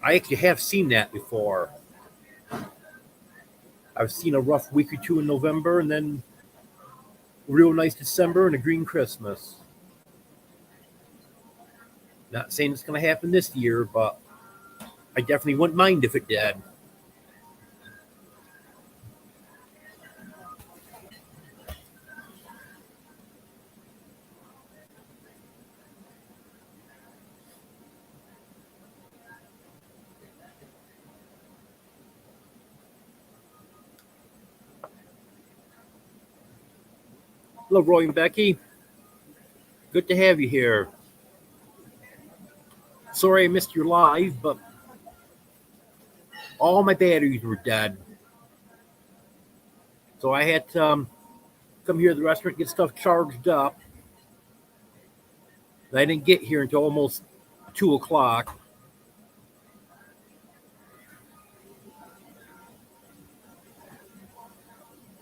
I actually have seen that before. I've seen a rough week or two in November, and then a real nice December and a green Christmas. Not saying it's going to happen this year, but I definitely wouldn't mind if it did. Hello, Roy and Becky. Good to have you here. Sorry I missed your live, but all my batteries were dead. So I had to come here to the restaurant, get stuff charged up. And I didn't get here until almost 2 o'clock.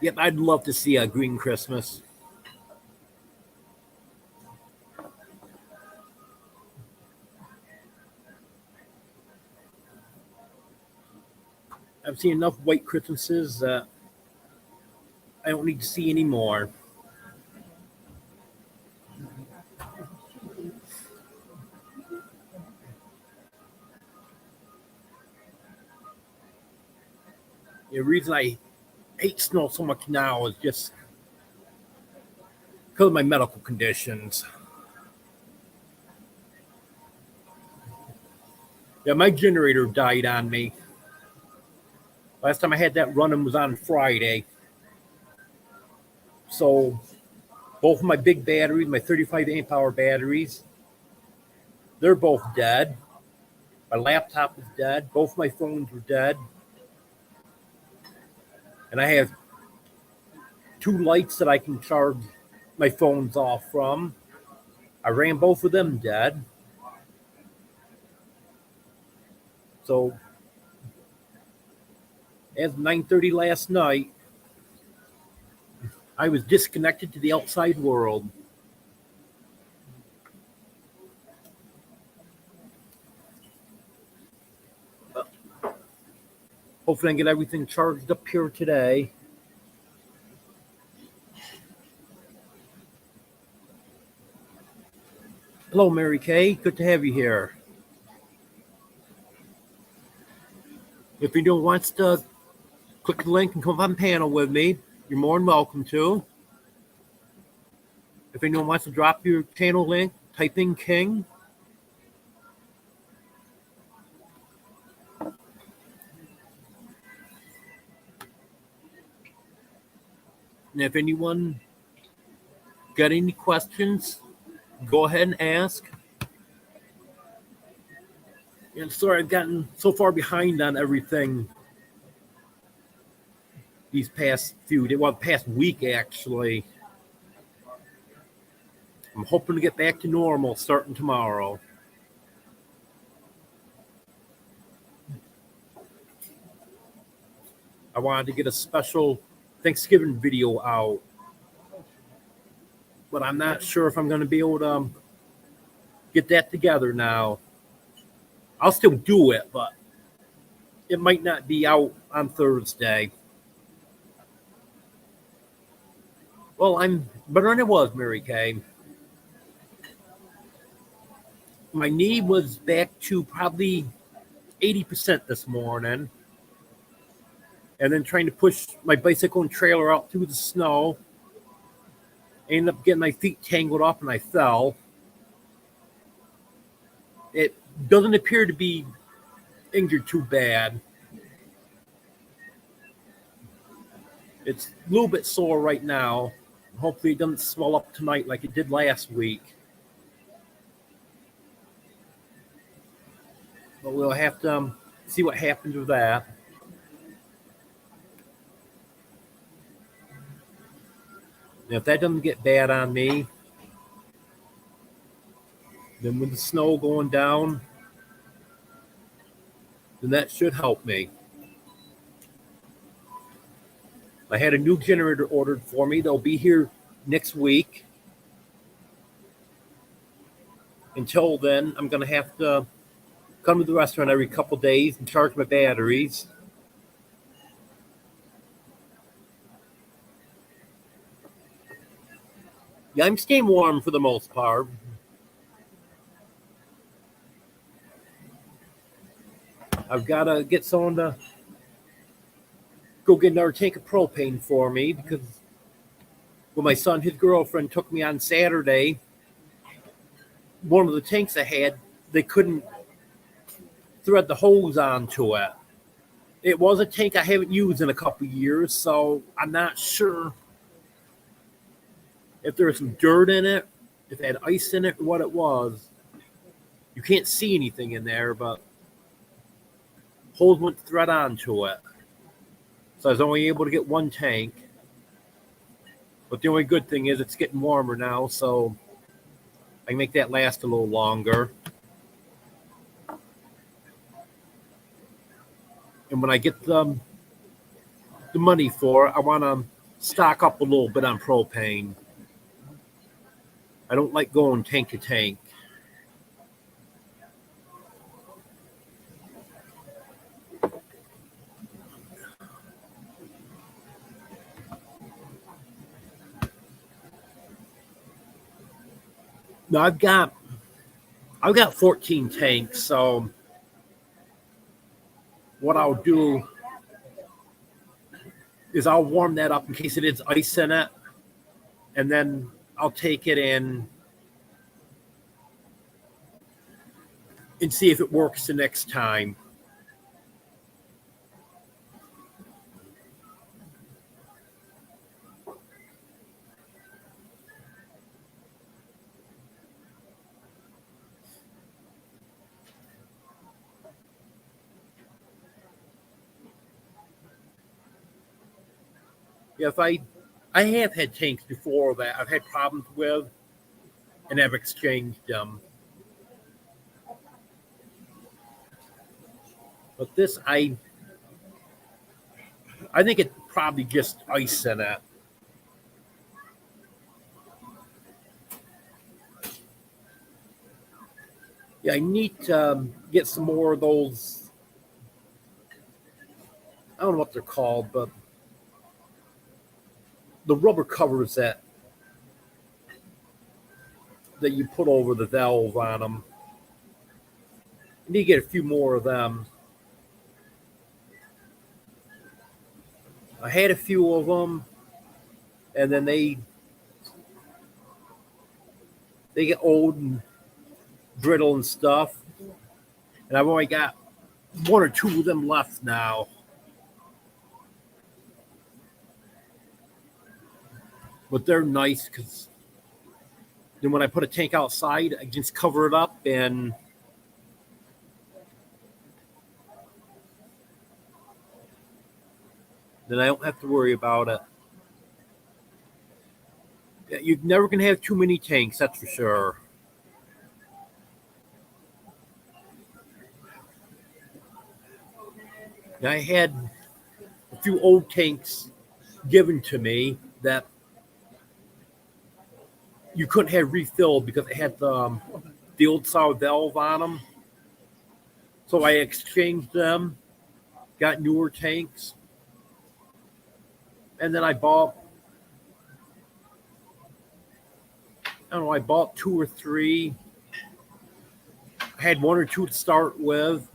Yep, I'd love to see a green Christmas. I've seen enough white Christmases that I don't need to see any more. The reason I hate snow so much now is just because of my medical conditions. Yeah, my generator died on me. Last time I had that running was on Friday. So both of my big batteries, my 35 amp hour batteries, they're both dead. My laptop is dead. Both my phones were dead. And I have 2 lights that I can charge my phones off from. I ran both of them dead. So as of 9:30 last night, I was disconnected to the outside world. Hopefully I can get everything charged up here today. Hello, Mary Kay. Good to have you here. If anyone wants to click the link and come on panel with me, you're more than welcome to. If anyone wants to drop your channel link, type in King. And if anyone got any questions, go ahead and ask. And sorry, I've gotten so far behind on everything these past past week actually. I'm hoping to get back to normal starting tomorrow. I wanted to get a special Thanksgiving video out, but I'm not sure if I'm going to be able to get that together now. I'll still do it, but it might not be out on Thursday. Well, I'm better than it was, Mary Kay. My knee was back to probably 80% this morning. And then trying to push my bicycle and trailer out through the snow. I ended up getting my feet tangled up and I fell. It doesn't appear to be injured too bad. It's a little bit sore right now. Hopefully it doesn't swell up tonight like it did last week. But we'll have to see what happens with that. And if that doesn't get bad on me, then with the snow going down, then that should help me. I had a new generator ordered for me. They'll be here next week. Until then, I'm going to have to come to the restaurant every couple days and charge my batteries. Yeah, I'm staying warm for the most part. I've got to get someone to go get another tank of propane for me because when my son, his girlfriend, took me on Saturday, one of the tanks I had, they couldn't thread the hose onto it. It was a tank I haven't used in a couple of years, so I'm not sure if there was some dirt in it, if it had ice in it, or what it was. You can't see anything in there, but hose went thread onto it. So I was only able to get one tank. But the only good thing is it's getting warmer now, so I can make that last a little longer. And when I get the money for it, I want to stock up a little bit on propane. I don't like going tank to tank. No, I've got 14 tanks, so what I'll do is I'll warm that up in case it is ice in it, and then I'll take it in and see if it works the next time. Yeah, if I have had tanks before that I've had problems with, and I've exchanged them. But this, I think it's probably just ice in it. Yeah, I need to get some more of those. I don't know what they're called, but the rubber covers that you put over the valve on them. I need to get a few more of them. I had a few of them, and then they get old and brittle and stuff. And I've only got one or two of them left now. But they're nice because Then when I put a tank outside, I just cover it up and then I don't have to worry about it. Yeah, you're never going to have too many tanks, that's for sure. Now, I had a few old tanks given to me that you couldn't have refilled because it had the old solid valve on them. So I exchanged them, got newer tanks, and then I bought, I don't know, I bought 2 or 3. I had 1 or 2 to start with.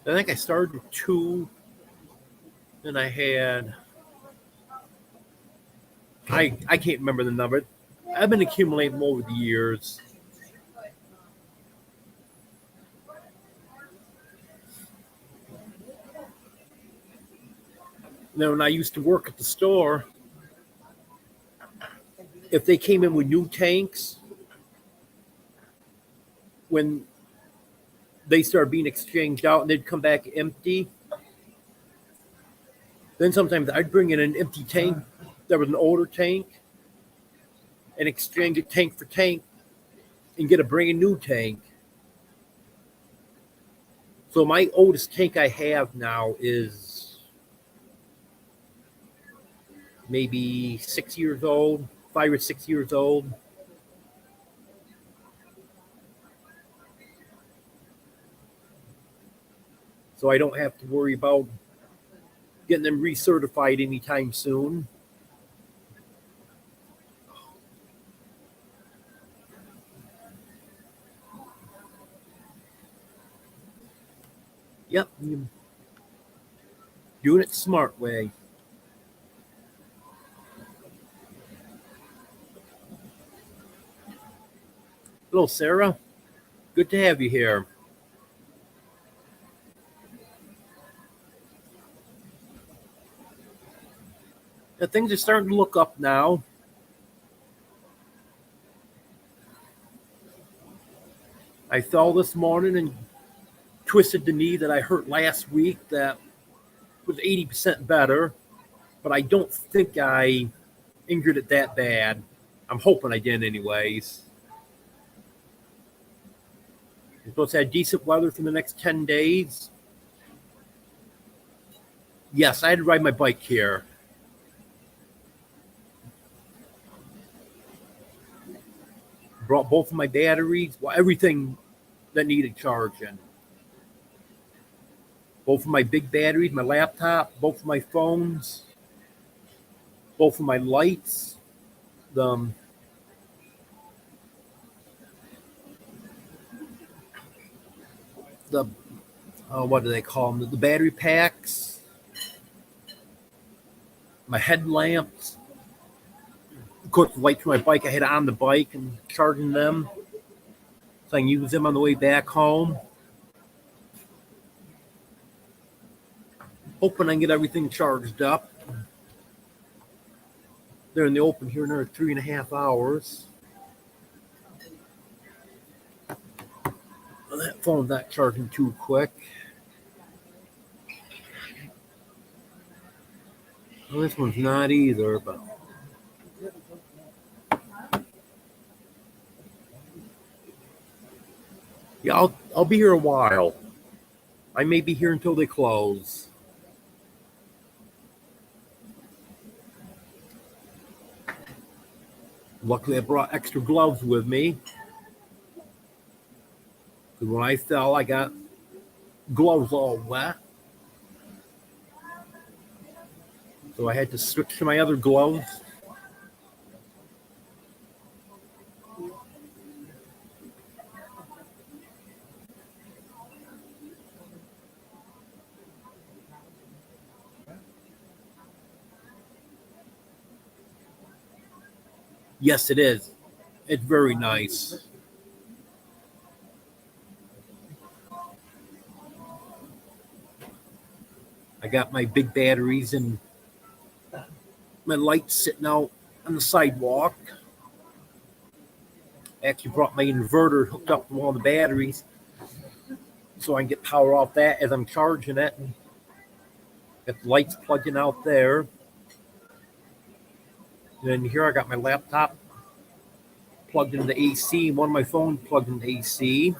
I think I started with 2. Then I had, I can't remember the number. I've been accumulating them over the years. Then when I used to work at the store, if they came in with new tanks, when they started being exchanged out and they'd come back empty, then sometimes I'd bring in an empty tank that was an older tank and exchange it tank for tank and get a brand new tank. So my oldest tank I have now is maybe 6 years old, 5 or 6 years old. So I don't have to worry about getting them recertified anytime soon. Yep, doing it the smart way. Hello, Sarah. Good to have you here. Now, things are starting to look up now. I fell this morning and twisted the knee that I hurt last week that was 80% better, but I don't think I injured it that bad. I'm hoping I did anyways. We're supposed to have decent weather for the next 10 days. Yes, I had to ride my bike here. Brought both of my batteries, well, everything that needed charging. Both of my big batteries, my laptop, both of my phones, both of my lights, the what do they call them? The battery packs, my headlamps. Of course, the lights for my bike, I had it on the bike and charging them so I can use them on the way back home. Hoping I can get everything charged up. They're in the open here in another 3.5 hours. Well, that phone's not charging too quick. Well, this one's not either, but yeah, I'll be here a while. I may be here until they close. Luckily, I brought extra gloves with me. Because when I fell, I got gloves all wet. So I had to switch to my other gloves. Yes, it is. It's very nice. I got my big batteries in My light's sitting out on the sidewalk. I actually brought my inverter hooked up to all the batteries so I can get power off that as I'm charging it. Got the lights plugging out there. Then here I got my laptop plugged into AC, one of my phones plugged into AC. And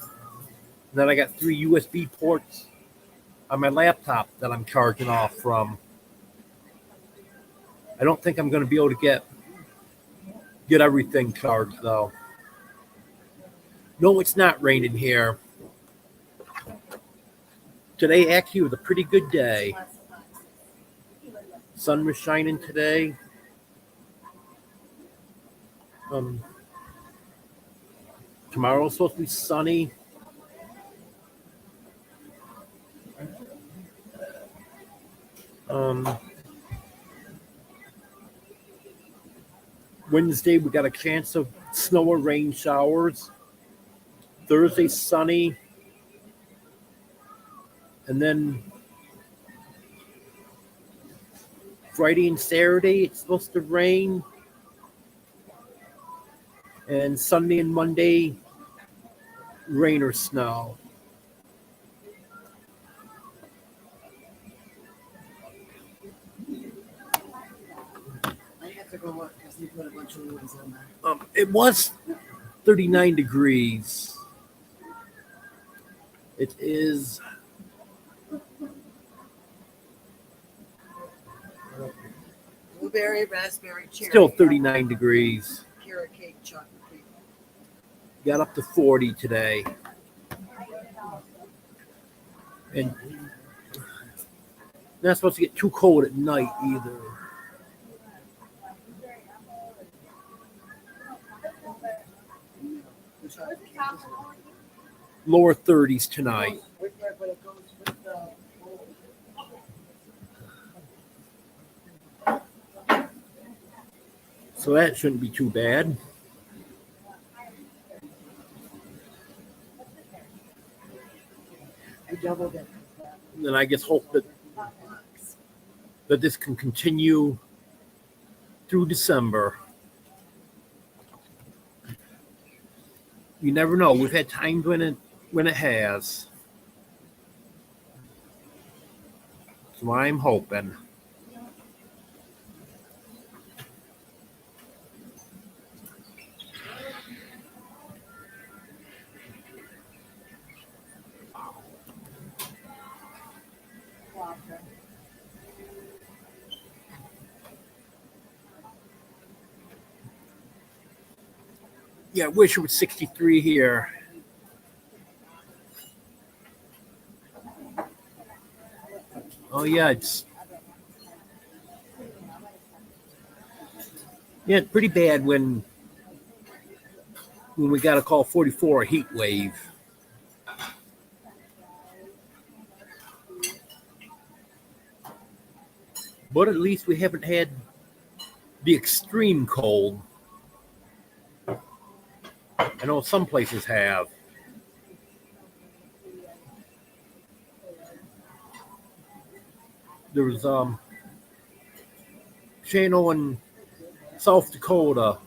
then I got 3 USB ports on my laptop that I'm charging off from. I don't think I'm going to be able to get everything charged though. No, it's not raining here. Today actually was a pretty good day. Sun was shining today. Tomorrow's supposed to be sunny. Wednesday we got a chance of snow or rain showers. Thursday sunny. And then Friday and Saturday it's supposed to rain. And Sunday and Monday, rain or snow. I have to go look because they put a bunch of movies on there. It was 39 degrees. It is Blueberry, raspberry, cherry. still 39 degrees. Carrot cake, chocolate cake. Got up to 40 today. And not supposed to get too cold at night either. The chocolate cake is Lower 30s tonight. with that, but it goes with the So that shouldn't be too bad. I doubled it. And then I just hope that this can continue through December. You never know. We've had times when it has. So I'm hoping. Yeah, I wish it was 63 here. Oh yeah, it's pretty bad when we got to call 44 a heat wave. But at least we haven't had the extreme cold. I know some places have. There was channel in South Dakota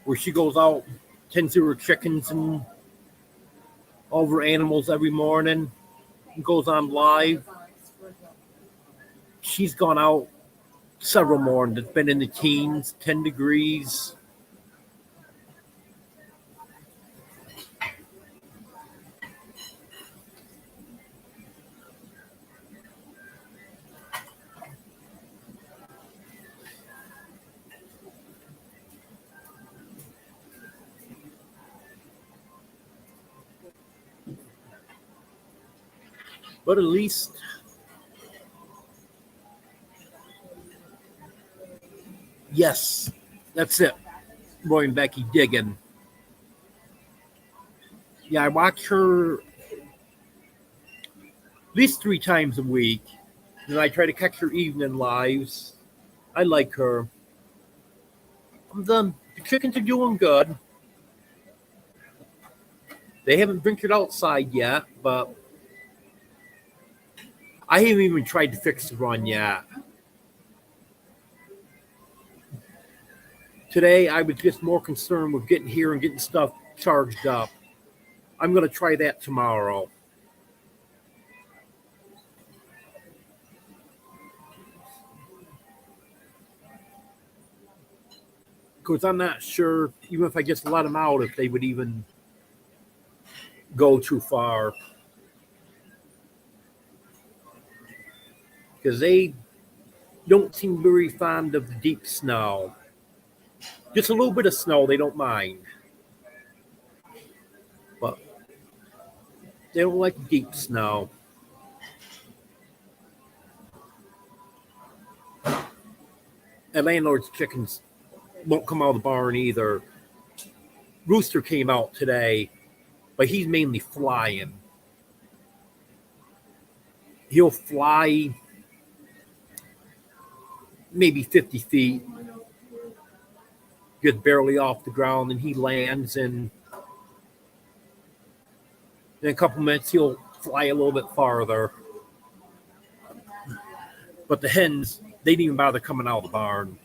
where she goes out, tends to her chickens and all of her animals every morning and goes on live. She's gone out several mornings. It's been in the teens, 10 degrees. But at least yes, that's it. Roy and Becky digging. Yeah, I watch her at least 3 times a week. And I try to catch her evening lives. I like her. The chickens are doing good. They haven't ventured outside yet, but I haven't even tried to fix the run yet. Today, I was just more concerned with getting here and getting stuff charged up. I'm going to try that tomorrow. Because I'm not sure, even if I just let them out, if they would even go too far. Because they don't seem very fond of the deep snow. Just a little bit of snow, they don't mind. But they don't like deep snow. And landlord's chickens won't come out of the barn either. Rooster came out today, but he's mainly flying. He'll fly maybe 50 feet, just barely off the ground, and he lands, and in a couple minutes he'll fly a little bit farther. But the hens, they didn't even bother coming out of the barn.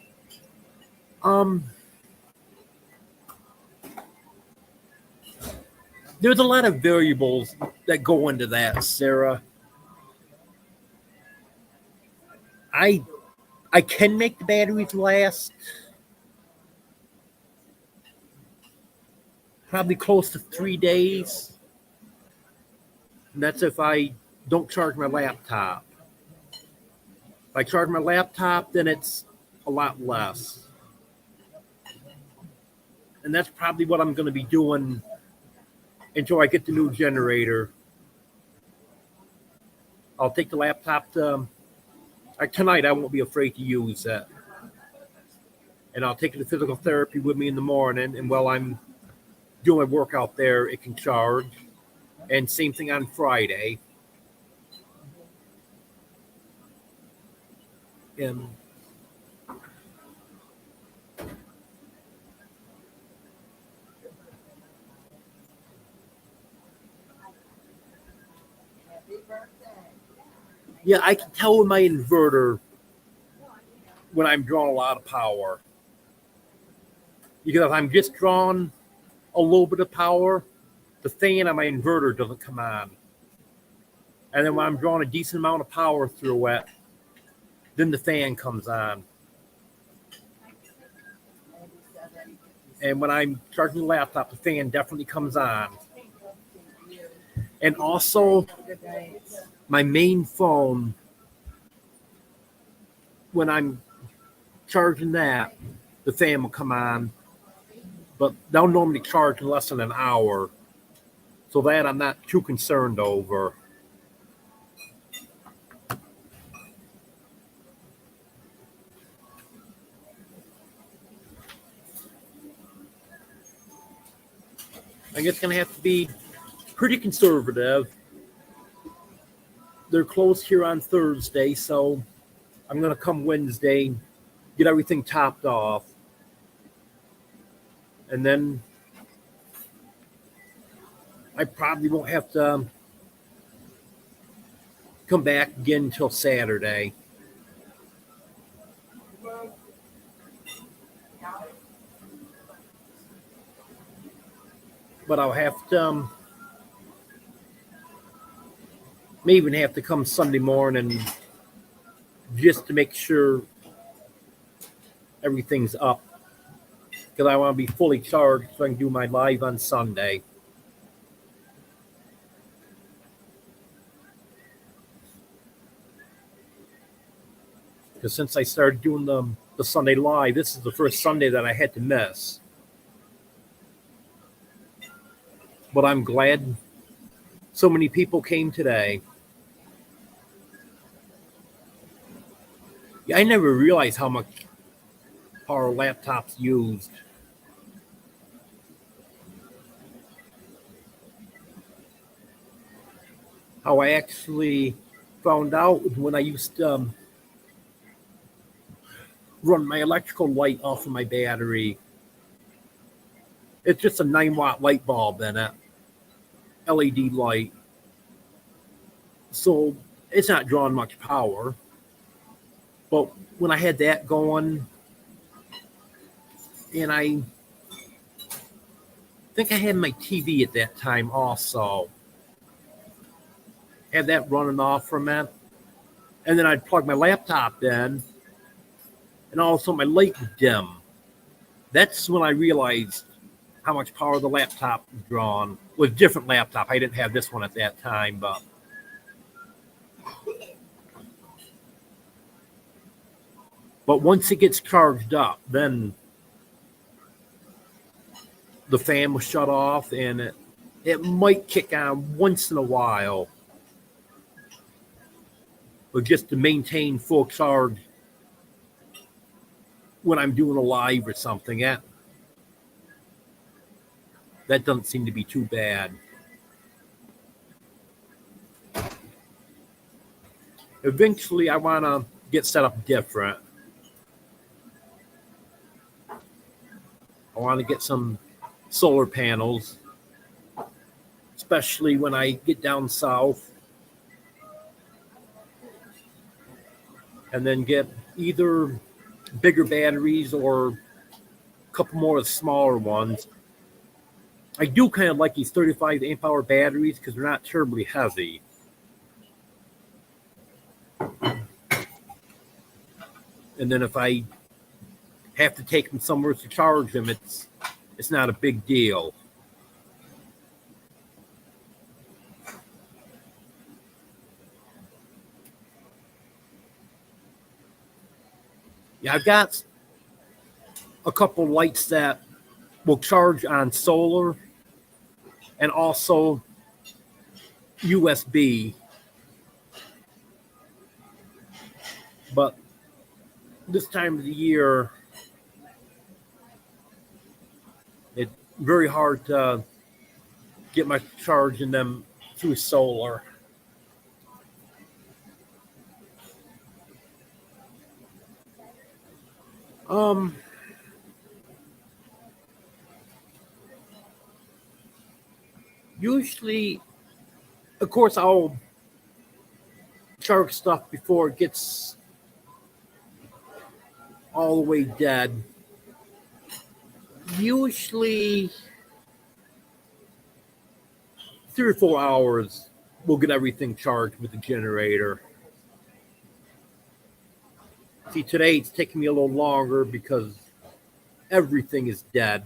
There's a lot of variables that go into that, Sarah. I can make the batteries last probably close to 3 days. And that's if I don't charge my laptop. If I charge my laptop, then it's a lot less. And that's probably what I'm going to be doing until I get the new generator. I'll take the laptop to, tonight I won't be afraid to use it. And I'll take it to physical therapy with me in the morning, and while I'm doing my work out there, it can charge. And same thing on Friday. And yeah, I can tell with my inverter when I'm drawing a lot of power. Because if I'm just drawing a little bit of power, the fan on my inverter doesn't come on. And then when I'm drawing a decent amount of power through it, then the fan comes on. And when I'm charging the laptop, the fan definitely comes on. And also, my main phone, when I'm charging that, the fan will come on. But they'll normally charge in less than an hour. So that I'm not too concerned over. I guess it's going to have to be pretty conservative. They're closed here on Thursday, so I'm going to come Wednesday, get everything topped off. And then I probably won't have to come back again until Saturday. But I'll have to, may even have to come Sunday morning just to make sure everything's up. Because I want to be fully charged so I can do my live on Sunday. Because since I started doing the Sunday live, this is the first Sunday that I had to miss. But I'm glad so many people came today. Yeah, I never realized how much power laptops used. How I actually found out when I used to run my electrical light off of my battery. It's just a 9-watt light bulb in it, LED light. So it's not drawing much power. But when I had that going, And I think I had my TV at that time also. Had that running off for a minute. And then I'd plug my laptop in, and also my light would dim. That's when I realized how much power the laptop was drawing. With a different laptop. I didn't have this one at that time, but once it gets charged up, then the fan will shut off, and it might kick on once in a while. But just to maintain full charge when I'm doing a live or something, that doesn't seem to be too bad. Eventually, I want to get set up different. I want to get some solar panels, especially when I get down south. And then get either bigger batteries or a couple more smaller ones. I do kind of like these 35 amp hour batteries because they're not terribly heavy. And then if I have to take them somewhere to charge them, it's not a big deal. Yeah, I've got a couple lights that will charge on solar and also USB. But this time of the year, it's very hard to get my charge in them through solar. Usually, of course, I'll charge stuff before it gets all the way dead. Usually 3 or 4 hours we'll get everything charged with the generator. See, today it's taking me a little longer because everything is dead.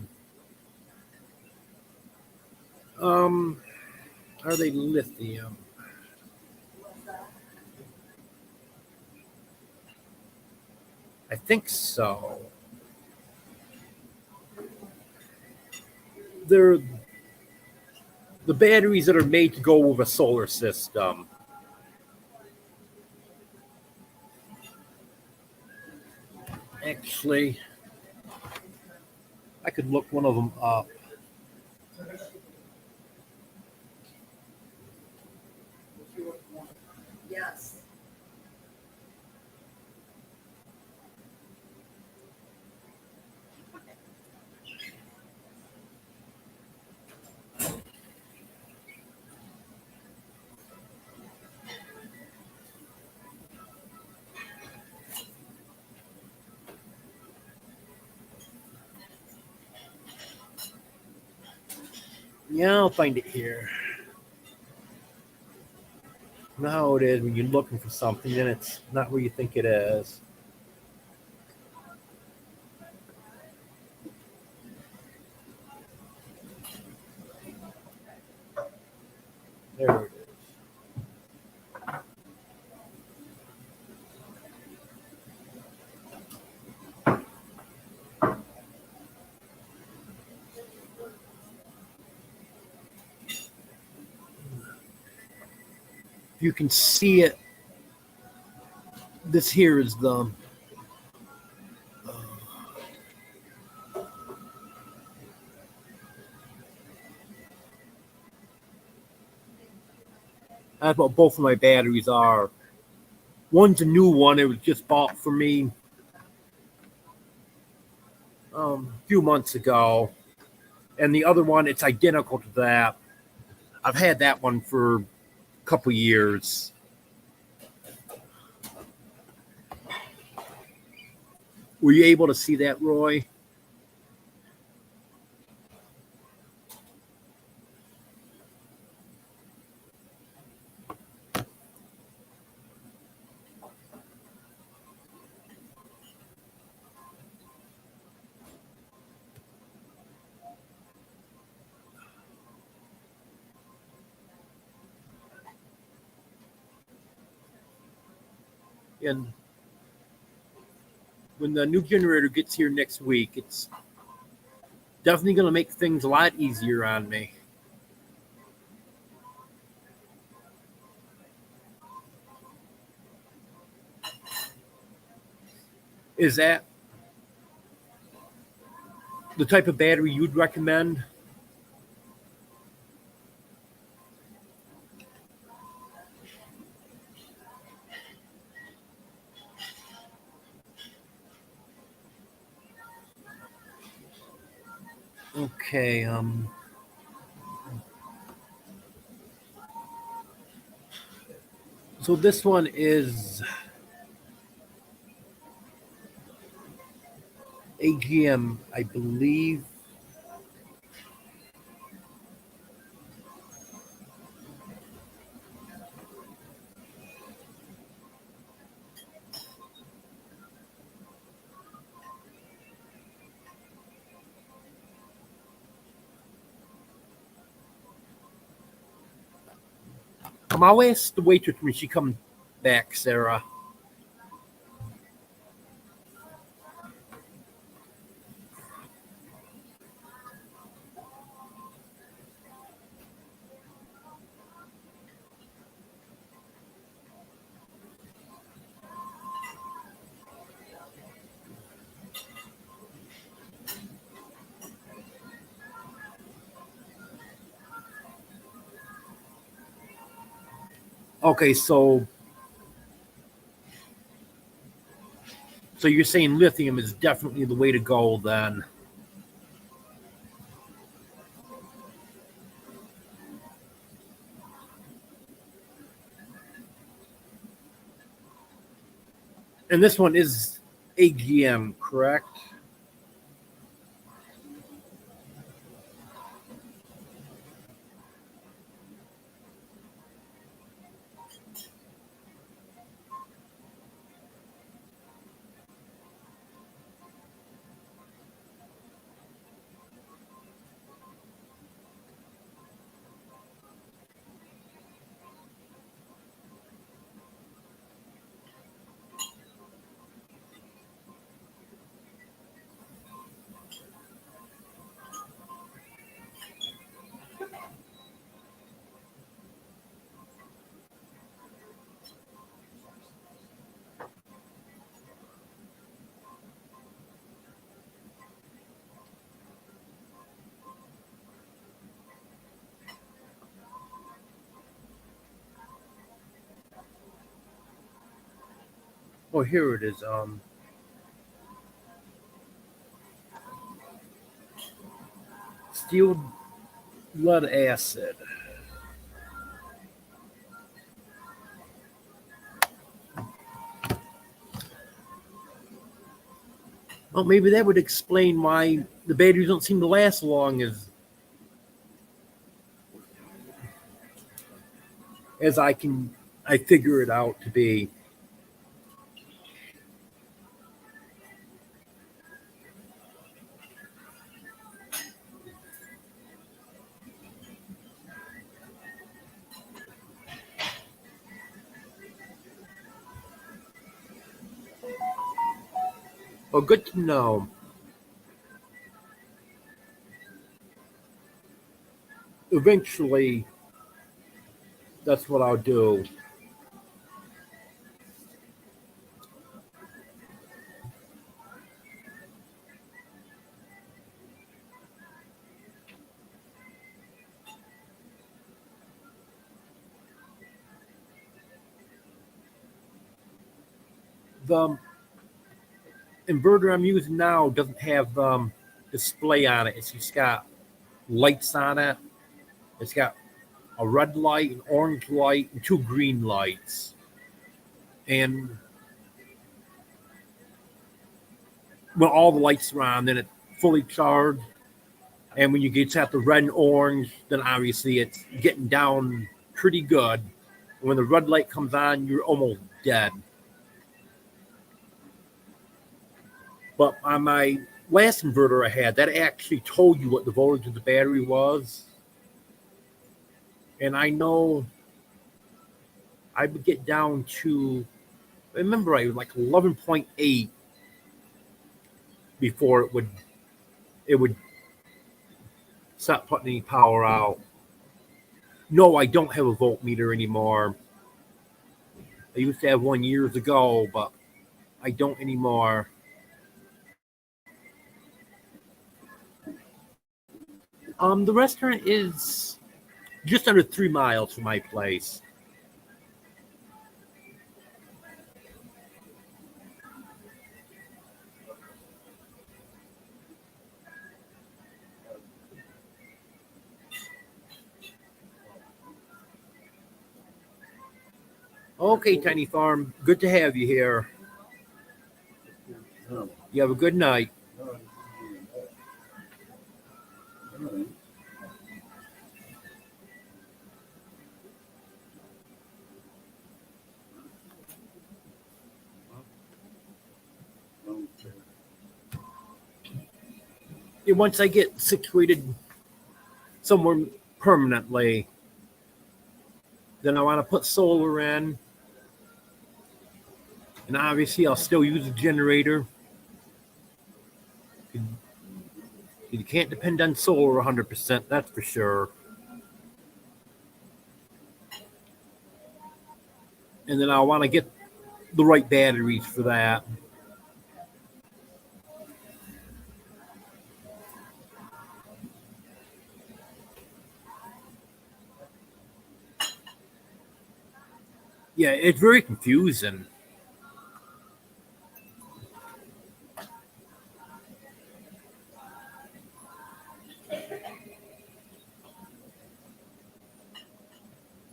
Are they lithium? I think so. They're the batteries that are made to go with a solar system. Actually, I could look one of them up. Yes. Yeah, I'll find it here. You know how it is when you're looking for something, then it's not where you think it is. There it is. You can see it. This here is the that's what both of my batteries are. One's a new one. It was just bought for me a few months ago. And the other one, it's identical to that. I've had that one for a couple years. Were you able to see that, Roy? And when the new generator gets here next week, it's definitely going to make things a lot easier on me. Is that the type of battery you'd recommend? Okay, so this one is AGM, I believe. I'll ask the waitress when she comes back, Sarah. Okay, so you're saying lithium is definitely the way to go then? And this one is AGM, correct? Oh, here it is. Steel lead acid. Well, maybe that would explain why the batteries don't seem to last long as I figure it out to be. Well, good to know. Eventually, that's what I'll do. The inverter I'm using now doesn't have display on it. It's just got lights on it. It's got a red light, an orange light, and two green lights. And when all the lights are on, then it's fully charged. And when you get to the red and orange, then obviously it's getting down pretty good. When the red light comes on, you're almost dead. But on my last inverter I had, that actually told you what the voltage of the battery was. And I know I would get down to Remember, I was like 11.8 before it would stop putting any power out. No, I don't have a voltmeter anymore. I used to have one years ago, but I don't anymore. The restaurant is just under 3 miles from my place. Okay, Tiny Farm, good to have you here. You have a good night. Yeah, once I get situated somewhere permanently, then I want to put solar in. And obviously, I'll still use a generator. You can't depend on solar 100%, that's for sure. And then I'll want to get the right batteries for that. Yeah, it's very confusing.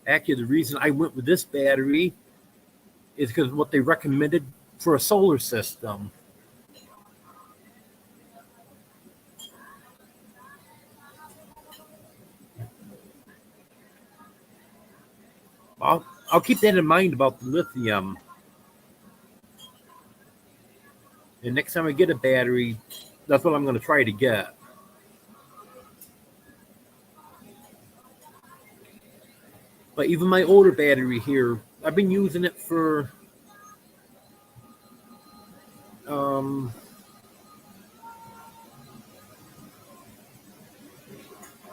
Actually, the reason I went with this battery is because what they recommended for a solar system. I'll keep that in mind about the lithium. And next time I get a battery, that's what I'm going to try to get. But even my older battery here, I've been using it for um,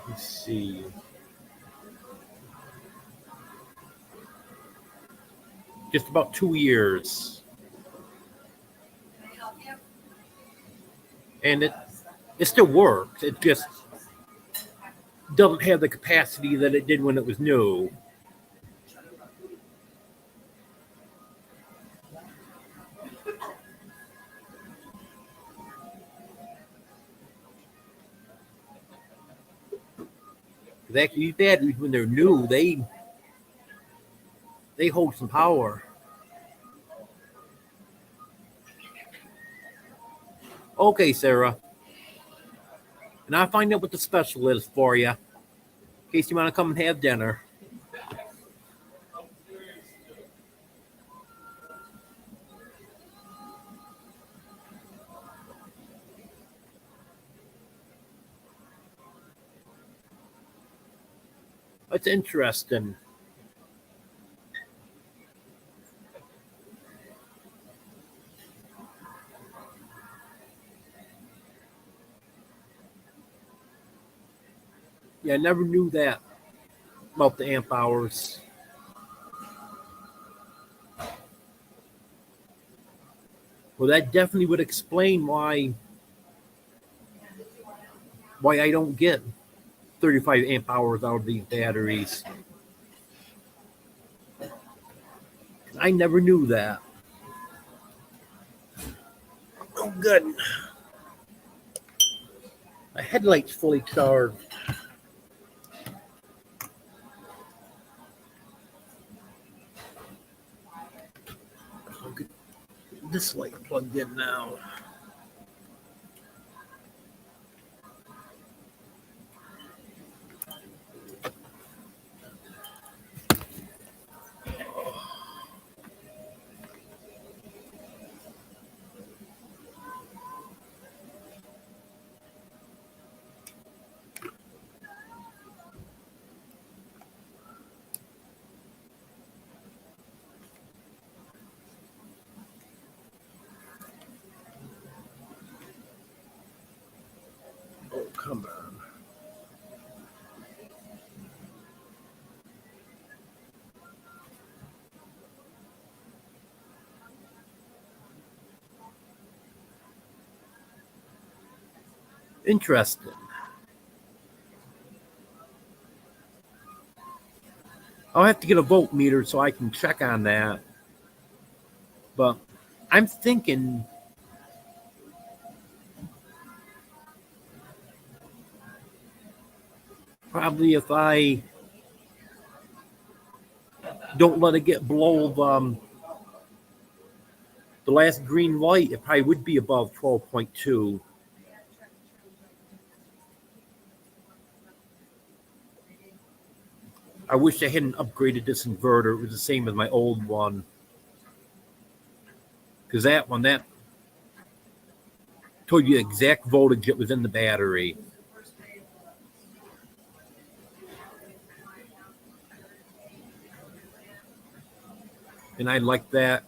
let's see, just about 2 years, and it still works. It just doesn't have the capacity that it did when it was new. Because actually, these batteries, when they're new, they hold some power. Okay, Sarah, and I'll find out what the special is for you, in case you want to come and have dinner. It's interesting. Yeah, I never knew that about the amp hours. Well, that definitely would explain why I don't get 35 amp hours out of these batteries. I never knew that. Oh, good. My headlight's fully charged. I'll get this light plugged in now. Interesting. I'll have to get a voltmeter so I can check on that. But I'm thinking probably if I don't let it get below the last green light, it probably would be above 12.2. I wish I hadn't upgraded this inverter. It was the same as my old one. Because that one, that told you the exact voltage that was in the battery. And I like that.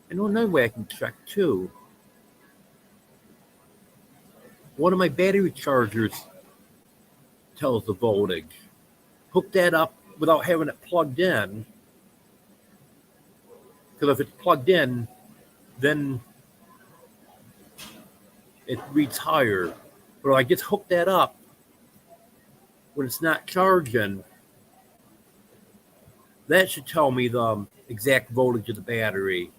I know another way I can check too. One of my battery chargers tells the voltage. Hook that up without having it plugged in. Because if it's plugged in, then it reads higher. But if I just hook that up when it's not charging, that should tell me the exact voltage of the battery.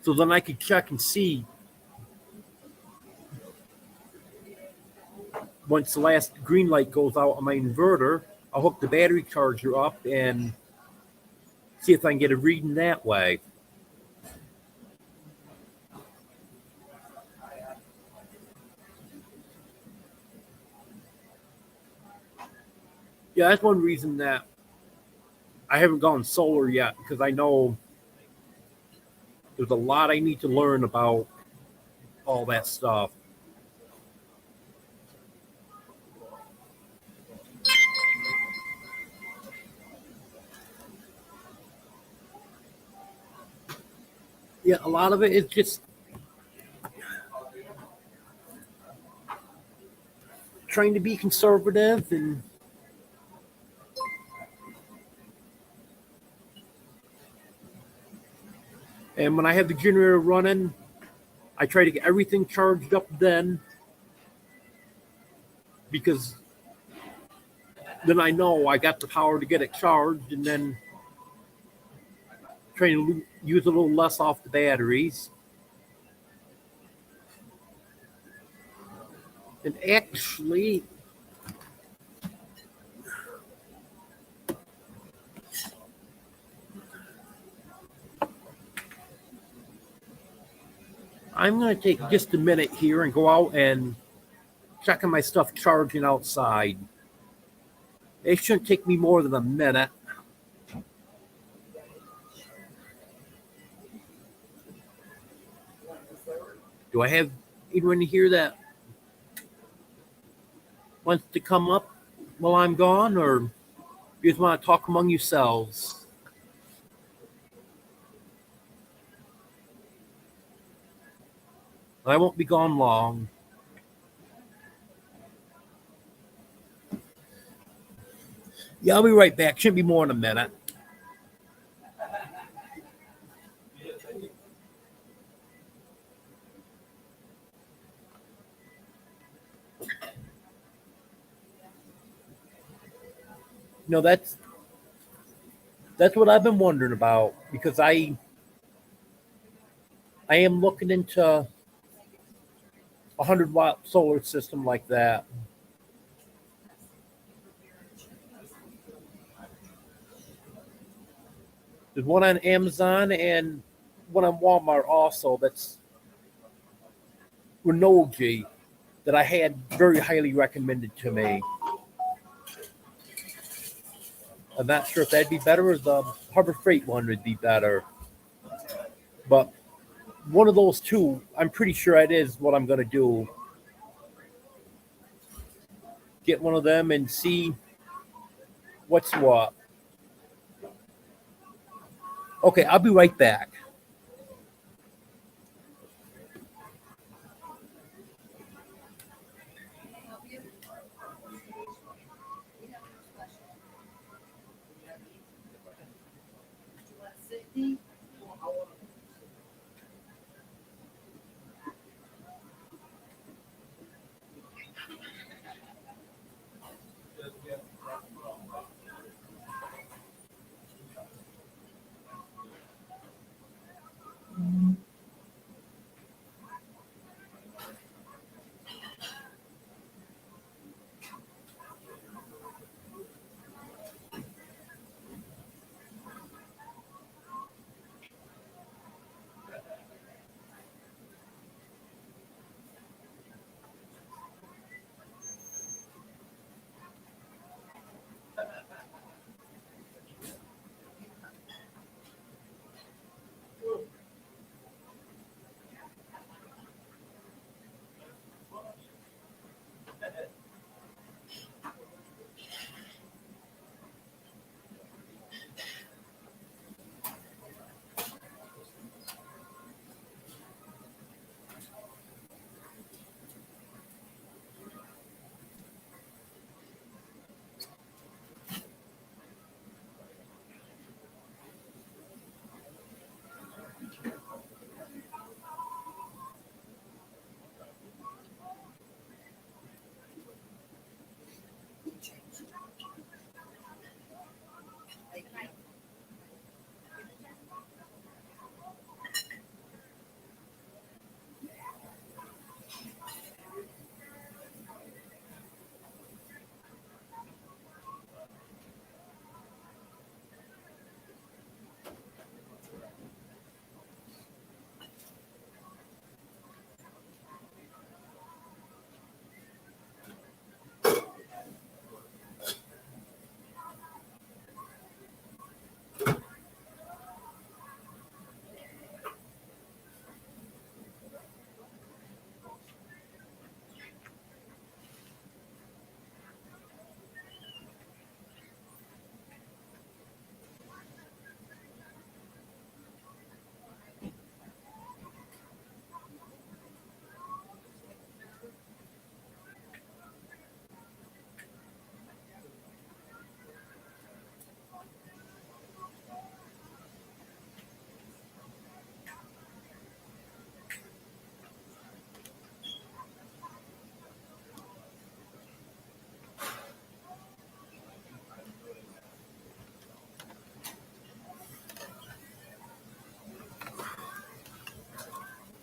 So then I could check and see once the last green light goes out on my inverter, I'll hook the battery charger up and see if I can get a reading that way. Yeah, that's one reason that I haven't gone solar yet, because I know there's a lot I need to learn about all that stuff. Yeah, a lot of it is just trying to be conservative and when I have the generator running, I try to get everything charged up then, because then I know I got the power to get it charged, and then trying to use a little less off the batteries. And actually, I'm going to take just a minute here and go out and check on my stuff charging outside. It shouldn't take me more than a minute. Do I have anyone here that wants to come up while I'm gone, or you just want to talk among yourselves? I won't be gone long. Yeah, I'll be right back. Shouldn't be more than a minute. No, that's what I've been wondering about, because I am looking into a 100-watt solar system like that. There's one on Amazon and one on Walmart also that's Renogy that I had very highly recommended to me. I'm not sure if that'd be better or the Harbor Freight one would be better. But one of those two, I'm pretty sure it is what I'm going to do. Get one of them and see what's what. Okay, I'll be right back.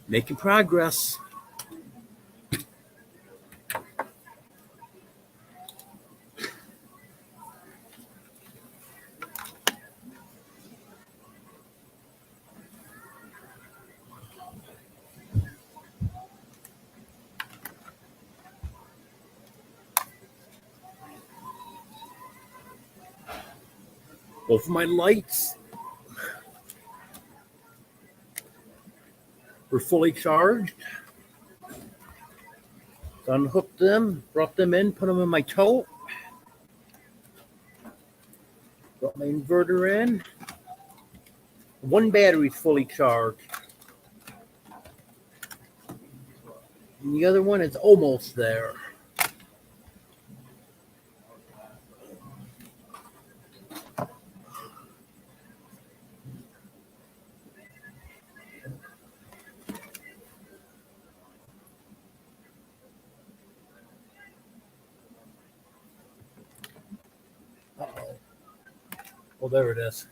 Making progress. Both of my lights were fully charged. So unhooked them, brought them in, put them in my tote. Brought my inverter in. One battery's fully charged. And the other one is almost there. Uh-oh. Oh, there it is.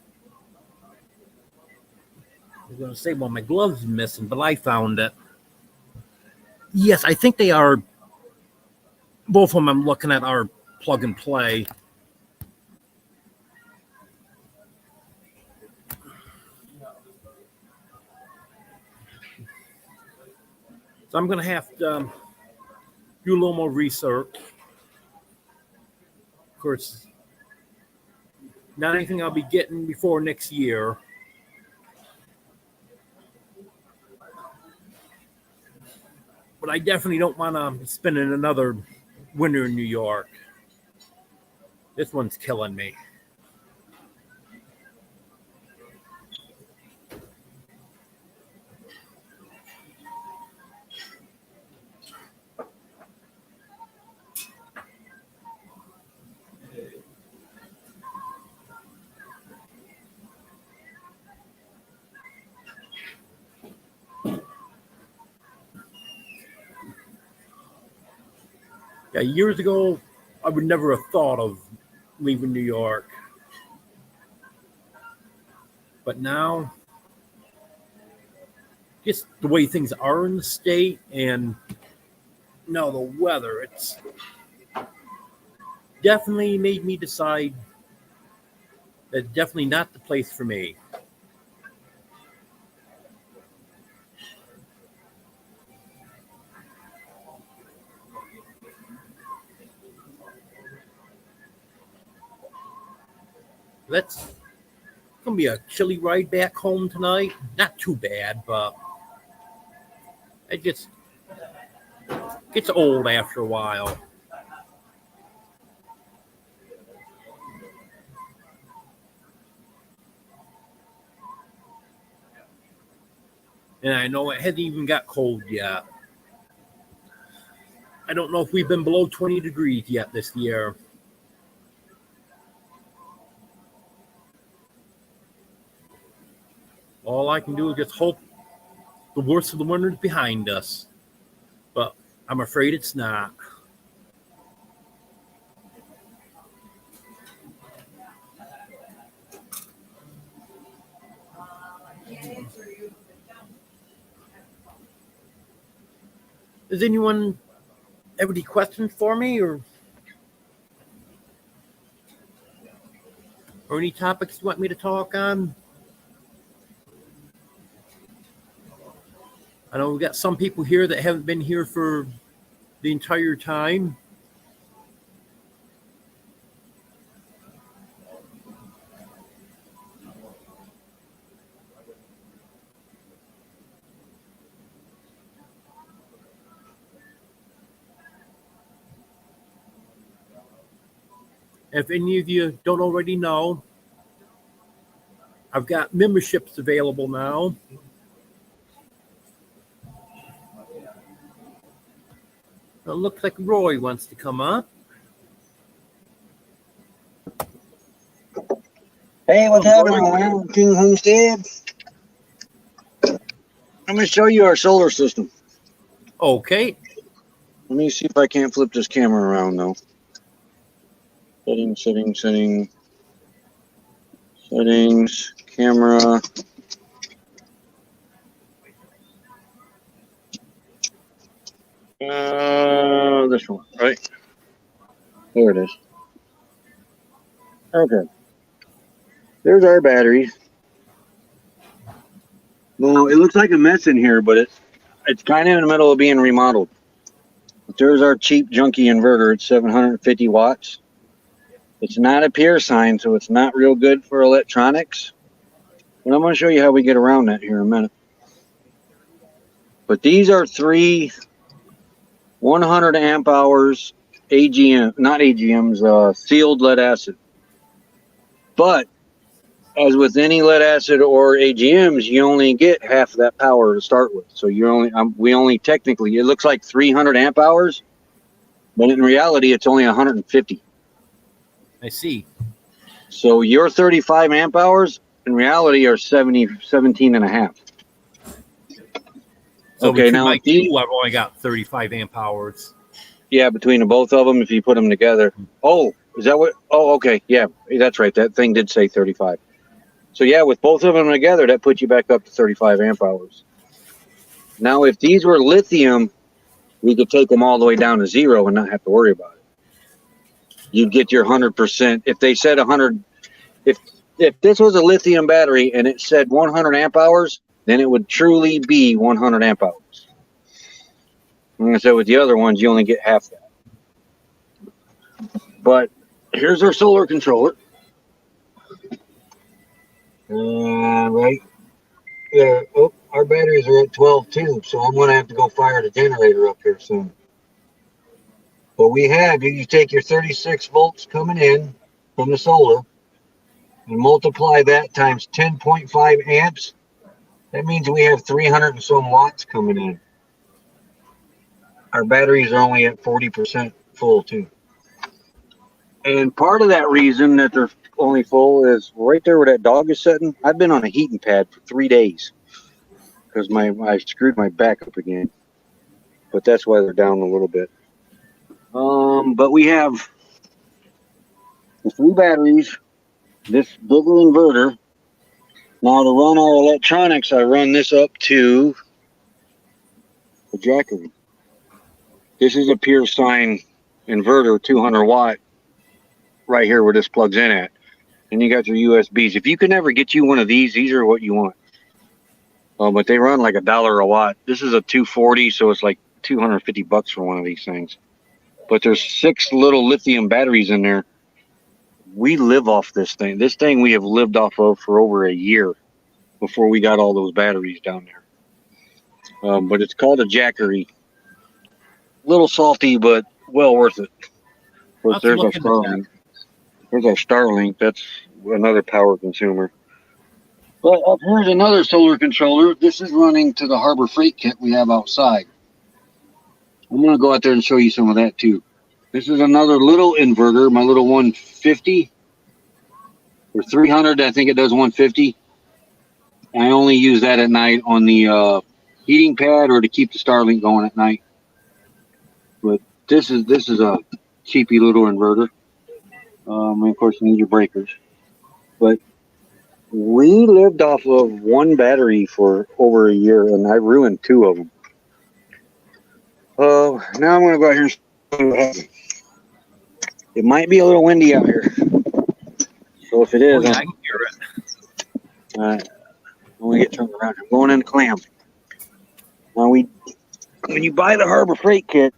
I was going to say, well, my gloves are missing, but I found it. Yes, I think they are. Both of them I'm looking at are plug and play. So I'm going to have to do a little more research. Of course, not anything I'll be getting before next year. But I definitely don't want to be spending another winter in New York. This one's killing me. Yeah, years ago, I would never have thought of leaving New York. But now, just the way things are in the state and now the weather, it's definitely made me decide that it's definitely not the place for me. That's gonna be a chilly ride back home tonight. Not too bad, but it just gets old after a while. And I know it hasn't even got cold yet. I don't know if we've been below 20 degrees yet this year. All I can do is just hope the worst of the winter is behind us. But I'm afraid it's not. Does anyone have any questions for me or any topics you want me to talk on? I know we've got some people here that haven't been here for the entire time. If any of you don't already know, I've got memberships available now. It looks like Roy wants to come up. Hey, what's happening, man? King Homestead. I'm going to show you our solar system. Okay. Let me see if I can't flip this camera around, though. Settings, camera. This one, right? There it is. Okay. There's our batteries. Well, it looks like a mess in here, but it's kind of in the middle of being remodeled. But there's our cheap junky inverter. It's 750 watts. It's not a peer sign, so it's not real good for electronics. But I'm going to show you how we get around that here in a minute. But these are three 100 amp hours AGM, not AGMs, sealed lead acid. But as with any lead acid or AGMs, you only get half of that power to start with. So we only technically, it looks like 300 amp hours, but in reality, it's only 150. I see. So your 35 amp hours in reality are 17 and a half. So Okay, between now my two, I've only got 35 amp hours. yeah, between the both of them, if you put them together. Oh, is that what? Oh, okay. Yeah, that's right. That thing did say 35. So yeah, with both of them together, that puts you back up to 35 amp hours. Now, if these were lithium, we could take them all the way down to 0 and not have to worry about it. You'd get your 100%. If they said 100, if this was a lithium battery and it said 100 amp hours, then it would truly be 100 amp hours. Like I said, with the other ones, you only get half that. But here's our solar controller. Right there. Oh, our batteries are at 12 too, so I'm going to have to go fire the generator up here soon. But we have, you take your 36 volts coming in from the solar and multiply that times 10.5 amps. That means we have 300 and some watts coming in. Our batteries are only at 40% full too. And part of that reason that they're only full is right there where that dog is sitting. I've been on a heating pad for 3 days because I screwed my back up again. But that's why they're down a little bit. But we have the 3 batteries, this bigger inverter. Now to run our electronics, I run this up to the Jackery. This is a pure sine inverter, 200 watt, right here where this plugs in at. And you got your USBs. If you can ever get you one of these are what you want. But they run like $1 a watt. This is a 240, so it's like $250 for one of these things. But there's 6 little lithium batteries in there. We live off this thing. This thing we have lived off of for over a year before we got all those batteries down there. But it's called a Jackery. A little salty, but well worth it. Of course, there's our Starlink. There's our Starlink. That's another power consumer. But up here's another solar controller. This is running to the Harbor Freight kit we have outside. I'm going to go out there and show you some of that too. This is another little inverter, my little 150 or 300. I think it does 150. I only use that at night on the heating pad or to keep the Starlink going at night. But this is a cheapy little inverter. And of course, you need your breakers. But we lived off of one battery for over a year, and I ruined 2 of them. Now I'm going to go out here and see what happens. It might be a little windy out here. So if it is, I can hear it. I'm going to get turned around. I'm going in the clam. Now, when you buy the Harbor Freight kit,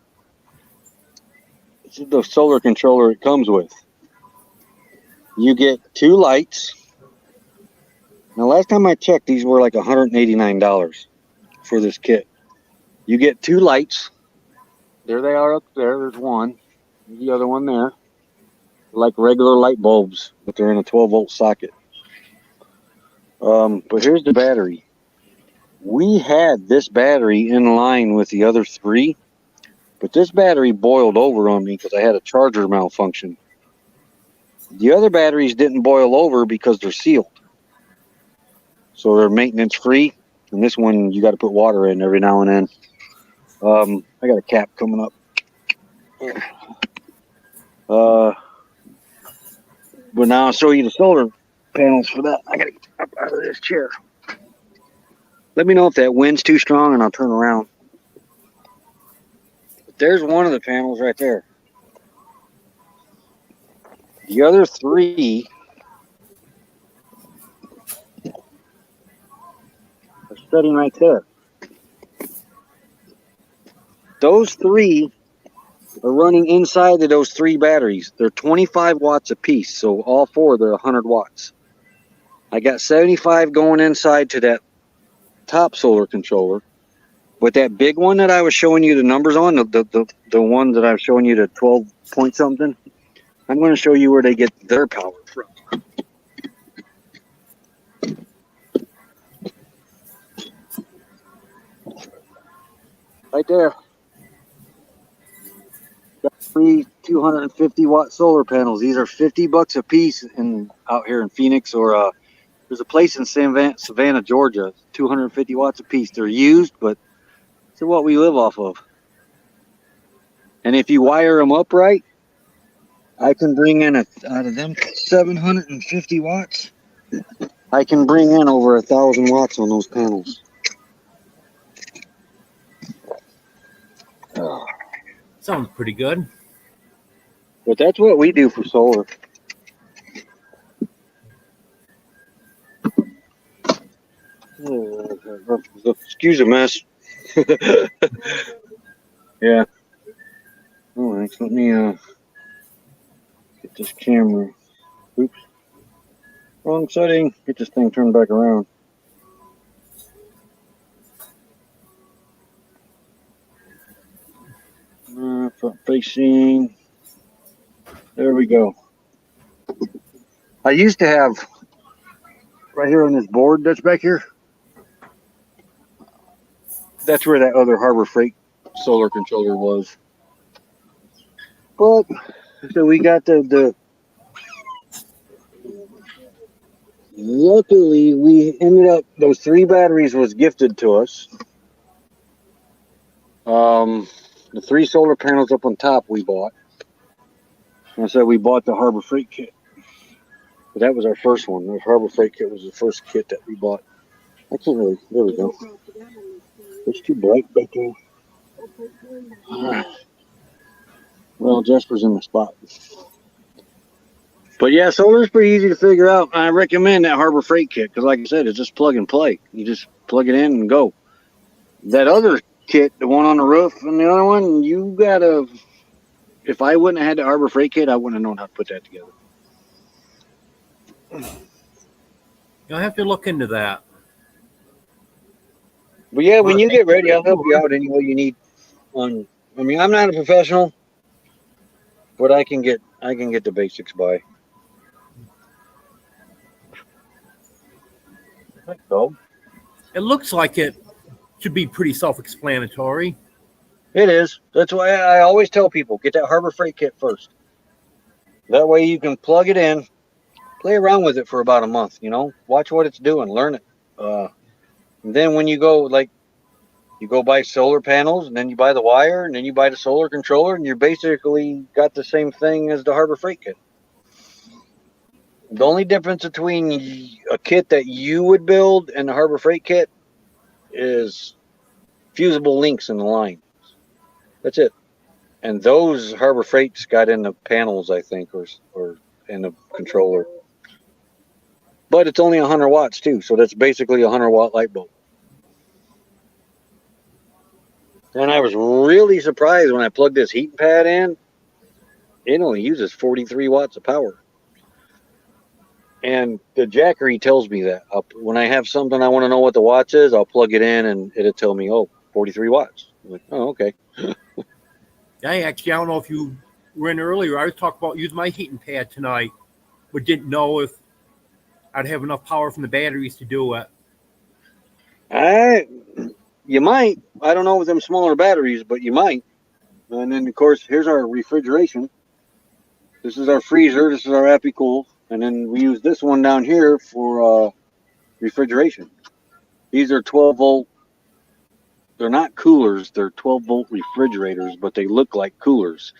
this is the solar controller it comes with. You get 2 lights. Now, last time I checked, these were like $189 for this kit. You get 2 lights. There they are up there. There's one. There's the other one there. They're like regular light bulbs, but they're in a 12-volt socket. But here's the battery. We had this battery in line with the other 3, but this battery boiled over on me because I had a charger malfunction. The other batteries didn't boil over because they're sealed. So they're maintenance free. And this one, you got to put water in every now and then. I got a cap coming up. But now I'll show you the solar panels for that. I got to get up out of this chair. Let me know if that wind's too strong and I'll turn around. There's one of the panels right there. The other three are sitting right there. Those three are running inside of those three batteries. They're 25 watts apiece, so all four they're 100 watts. I got 75 going inside to that top solar controller. But that big one that I was showing you the numbers on, the one that I was showing you the 12 point something, I'm going to show you where they get their power from. Right there. Got three 250 watt solar panels. These are $50 a piece out here in Phoenix, or there's a place in Savannah, Georgia, 250 watts a piece. They're used, but it's what we live off of. And if you wire them up right, I can bring in out of them 750 watts. I can bring in over 1,000 watts on those panels. Sounds pretty good. But that's what we do for solar. Excuse a mess. Yeah. All right, so let me get this camera. Oops. Wrong setting. Get this thing turned back around. Front facing. There we go. I used to have right here on this board that's back here. That's where that other Harbor Freight solar controller was. But so we got the luckily we ended up, those three batteries was gifted to us. The three solar panels up on top we bought. And I said we bought the Harbor Freight kit. But that was our first one. The Harbor Freight kit was the first kit that we bought. I can't really, there we go. It's too bright back there. Well, Jasper's in the spot. But yeah, solar's pretty easy to figure out. I recommend that Harbor Freight kit because, like I said, it's just plug and play. You just plug it in and go. That other kit, the one on the roof and the other one, you gotta. If I wouldn't have had the Harbor Freight kit, I wouldn't have known how to put that together. You'll have to look into that. But yeah, when you get ready, I'll help you out any way you need. I mean, I'm not a professional, but I can get the basics by. So It looks like it should be pretty self-explanatory. it is. That's why I always tell people get that Harbor Freight kit first. That way you can plug it in, play around with it for about a month. Watch what it's doing, learn it. And then when you go buy solar panels, and then you buy the wire, and then you buy the solar controller, and you're basically got the same thing as the Harbor Freight kit. The only difference between a kit that you would build and the Harbor Freight kit is fusible links in the line. That's it. And those Harbor Freights got in the panels, I think, or in the controller. But it's only 100 watts too, so that's basically a 100-watt light bulb. And I was really surprised when I plugged this heating pad in. It only uses 43 watts of power. And the Jackery tells me that. When I have something I want to know what the watts is, I'll plug it in and it'll tell me, 43 watts. I'm like, oh, okay. I don't know if you were in earlier. I was talking about using my heating pad tonight, but didn't know if I'd have enough power from the batteries to do it. You might. I don't know with them smaller batteries, but you might. And then, of course, here's our refrigeration. This is our freezer. This is our Epicool. And then we use this one down here for refrigeration. These are 12-volt. They're not coolers. They're 12-volt refrigerators, but they look like coolers.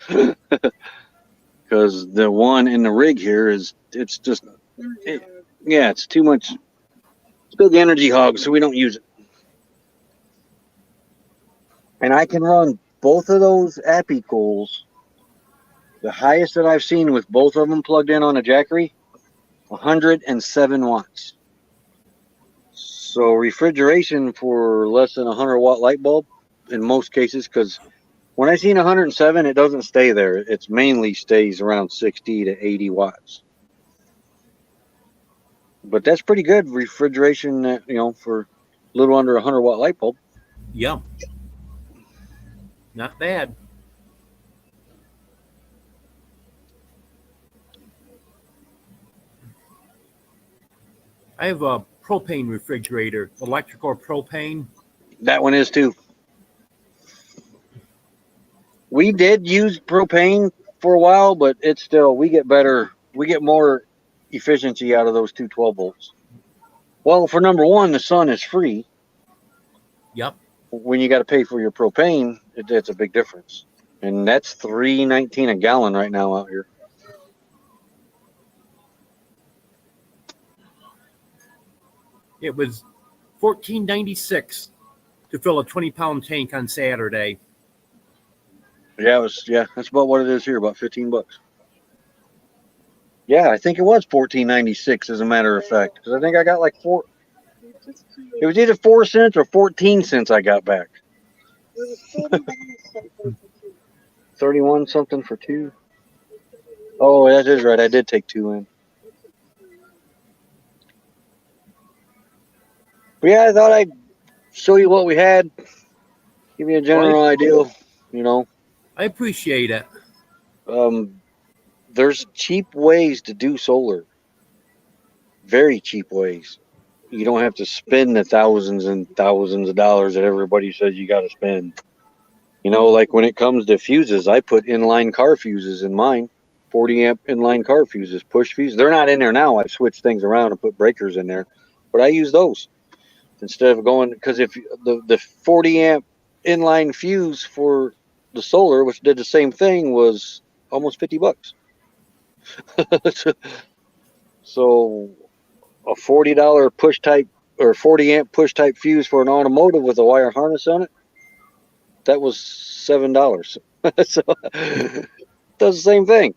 Because the one in the rig here it's too much. It's a big energy hog, so we don't use it. And I can run both of those apicools, the highest that I've seen with both of them plugged in on a Jackery, 107 watts. So refrigeration for less than a 100-watt light bulb in most cases, because when I seen 107, it doesn't stay there. It's mainly stays around 60 to 80 watts. But that's pretty good refrigeration, for a little under a 100-watt light bulb. Yeah. Not bad. I have a propane refrigerator, electric or propane. That one is too. We did use propane for a while, but it's still, we get more efficiency out of those two 12 volts. Well, for number one, the sun is free. Yep. When you got to pay for your propane, it's a big difference. And that's $3.19 a gallon right now out here. It was $14.96 to fill a 20-pound tank on Saturday. Yeah, that's about what it is here, about $15. Yeah, I think it was $14.96 as a matter of fact, because I think I got like four. It was either 4 cents or 14 cents I got back. 31 something for two. Oh, that is right. I did take two in. But yeah, I thought I'd show you what we had, give you a general idea. I appreciate it. There's cheap ways to do solar. Very cheap ways. You don't have to spend the thousands and thousands of dollars that everybody says you got to spend. Like when it comes to fuses, I put inline car fuses in mine, 40 amp inline car fuses, push fuses. They're not in there now. I've switched things around and put breakers in there, but I use those instead of going, because if the 40 amp inline fuse for the solar, which did the same thing, was almost $50. So a $40 push type or 40 amp push type fuse for an automotive with a wire harness on it, that was $7. So it does the same thing.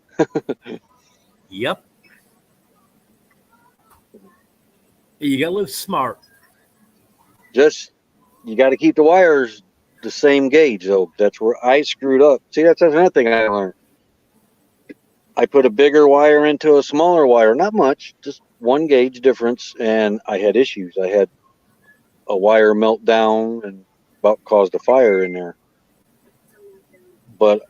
Yep. You gotta live smart. Just, you got to keep the wires the same gauge, though. That's where I screwed up. See, that's another thing I learned. I put a bigger wire into a smaller wire. Not much, just 1 gauge difference, and I had issues. I had a wire melt down and about caused a fire in there. But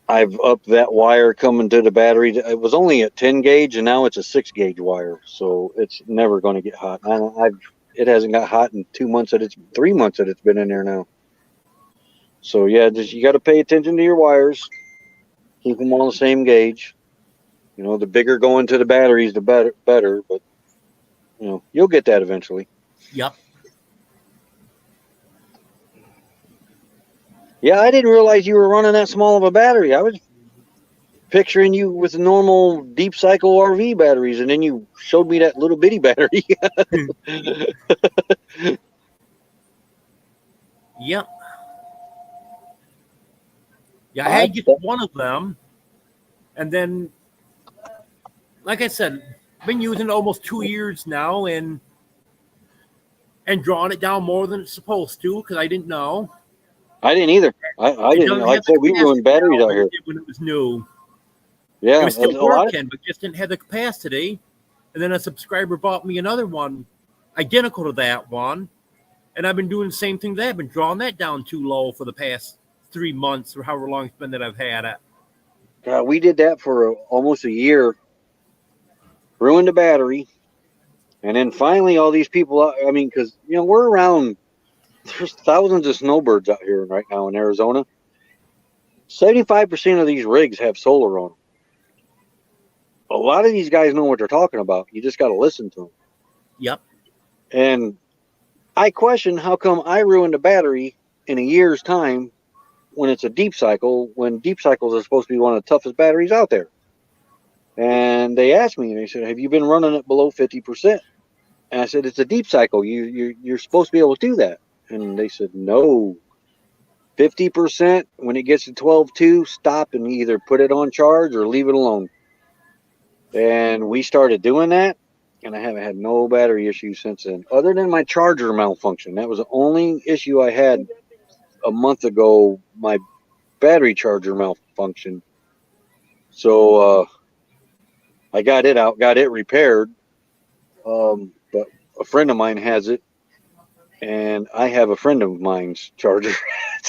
I've upped that wire coming to the battery. It was only at 10 gauge, and now it's a 6 gauge wire, so it's never going to get hot. It hasn't got hot in 2 months. 3 months that it's been in there now. So yeah, you got to pay attention to your wires. Keep them all the same gauge. The bigger going to the batteries, the better. But you'll get that eventually. Yep. Yeah, I didn't realize you were running that small of a battery. I was picturing you with normal deep cycle RV batteries, and then you showed me that little bitty battery. Yep. Yeah, I had just one of them, and then, like I said, I've been using it almost 2 years now, and drawing it down more than it's supposed to because I didn't know. I didn't either. I didn't. Like I said, we ruined batteries out here when it was new. Yeah, it was still working, but just didn't have the capacity. And then a subscriber bought me another one, identical to that one, and I've been doing the same thing. I've been drawing that down too low for the past 3 months or however long it's been that I've had it. God, we did that for almost a year. Ruined the battery, and then finally, all these people. I mean, because we're around. There's thousands of snowbirds out here right now in Arizona. 75% of these rigs have solar on them. A lot of these guys know what they're talking about. You just got to listen to them. Yep. And I question how come I ruined a battery in a year's time when it's a deep cycle, when deep cycles are supposed to be one of the toughest batteries out there. And they asked me, and they said, have you been running it below 50%? And I said, it's a deep cycle. You're supposed to be able to do that. And they said, no. 50%. When it gets to 12.2, stop and either put it on charge or leave it alone. And we started doing that, and I haven't had no battery issues since then, other than my charger malfunction. That was the only issue I had a month ago, my battery charger malfunction. So I got it out, got it repaired. But a friend of mine has it, and I have a friend of mine's charger.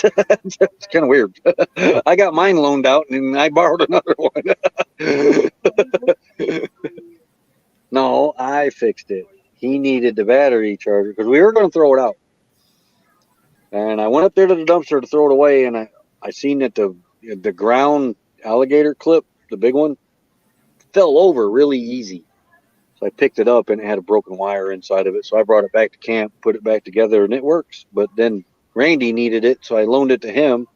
It's kind of weird. I got mine loaned out, and I borrowed another one. No, I fixed it. He needed the battery charger because we were going to throw it out. And I went up there to the dumpster to throw it away, and I seen that the ground alligator clip, the big one, fell over really easy. So I picked it up, and it had a broken wire inside of it. So I brought it back to camp, put it back together, and it works. But then Randy needed it, so I loaned it to him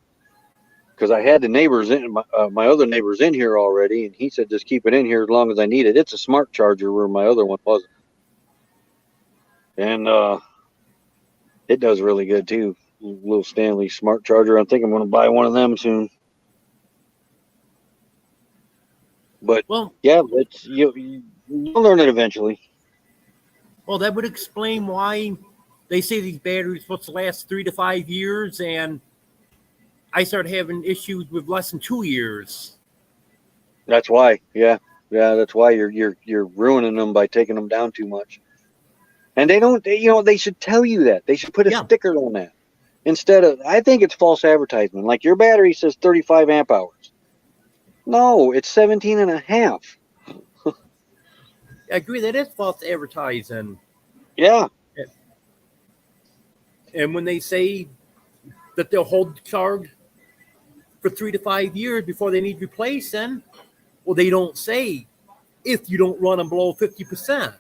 because I had the neighbors in my other neighbors in here already, and he said just keep it in here as long as I need it. It's a smart charger where my other one wasn't, and it does really good too. Little Stanley smart charger. I think I'm going to buy one of them soon. But Well, yeah, you'll learn it eventually. well, that would explain why they say these batteries supposed to last 3 to 5 years, and I started having issues with less than 2 years. That's why. Yeah. That's why you're ruining them by taking them down too much. And they should tell you that. They should put a sticker on that instead of. I think it's false advertisement. Like your battery says 35 amp hours. No, it's 17 and a half. I agree that is false advertising. Yeah. And when they say that they'll hold the charge for 3 to 5 years before they need replacing, well, they don't say if you don't run them below 50%.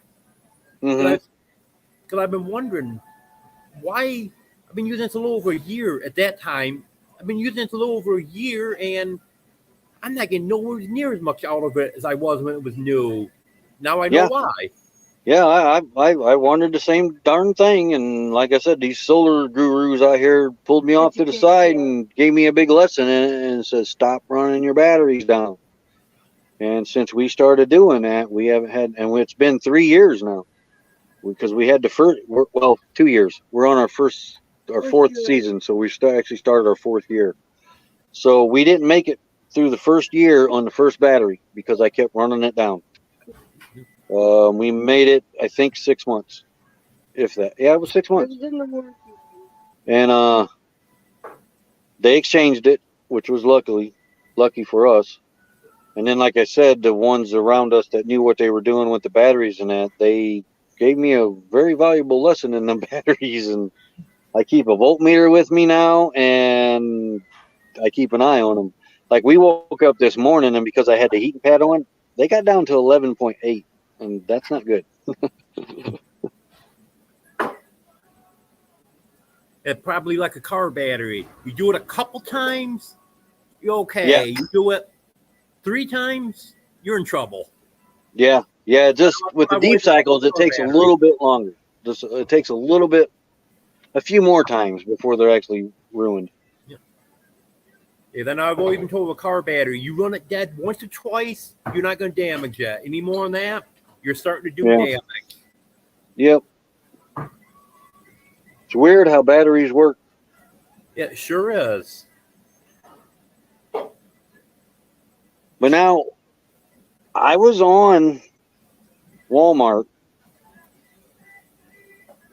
Mm-hmm. Because I've been wondering why. I've been using it a little over a year at that time. I've been using it a little over a year, and I'm not getting nowhere near as much out of it as I was when it was new. Now I know why. Yeah, I wondered the same darn thing, and like I said, these solar gurus out here pulled me off to the side and gave me a big lesson and says stop running your batteries down. And since we started doing that, we haven't had, and it's been 3 years now, because we had the first, 2 years. We're on our fourth season, so we actually started our 4th year. So we didn't make it through the first year on the first battery because I kept running it down. We made it, I think, 6 months, if that. Yeah, it was 6 months. And they exchanged it, which was lucky for us. And then, like I said, the ones around us that knew what they were doing with the batteries and that, they gave me a very valuable lesson in the batteries. And I keep a voltmeter with me now, and I keep an eye on them. Like we woke up this morning, and because I had the heating pad on, they got down to 11.8, and that's not good. It's probably like a car battery. You do it a couple times, you're okay. Yeah. You do it 3 times, you're in trouble. Yeah. Just with the deep cycles, it takes a little bit longer. It takes a few more times before they're actually ruined. Yeah, then I've always been told with a car battery, you run it dead once or twice, you're not going to damage it. Any more than that, you're starting to do damage. Yep. It's weird how batteries work. Yeah, it sure is. But now, I was on Walmart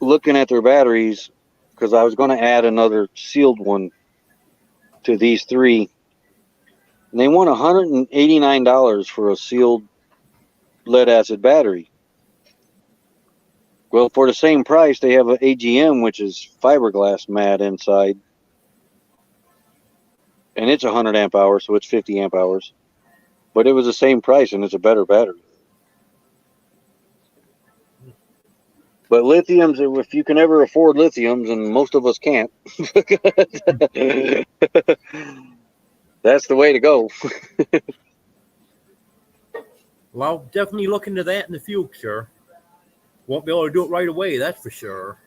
looking at their batteries because I was going to add another sealed one to these 3. And they want $189 for a sealed lead acid battery. Well, for the same price, they have an AGM, which is fiberglass mat inside. And it's 100 amp hours, so it's 50 amp hours. But it was the same price, and it's a better battery. But lithiums, if you can ever afford lithiums, and most of us can't, that's the way to go. Well, I'll definitely look into that in the future. Won't be able to do it right away, that's for sure.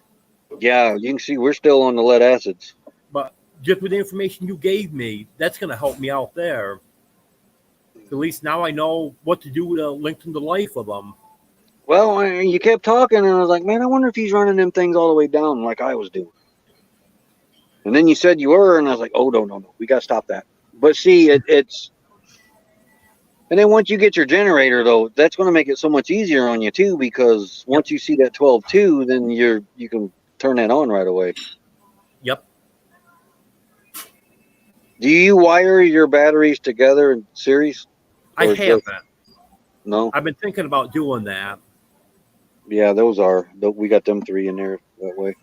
Yeah, you can see we're still on the lead acids. But just with the information you gave me, that's going to help me out there. At least now I know what to do to lengthen the life of them. Well, you kept talking, and I was like, man, I wonder if he's running them things all the way down like I was doing. And then you said you were, and I was like, oh, no. We got to stop that. But see, it's... And then once you get your generator, though, that's going to make it so much easier on you, too, because once you see that 12.2, then you can turn that on right away. Yep. Do you wire your batteries together in series? I Or haven't. No? I've been thinking about doing that. Yeah, we got them 3 in there that way.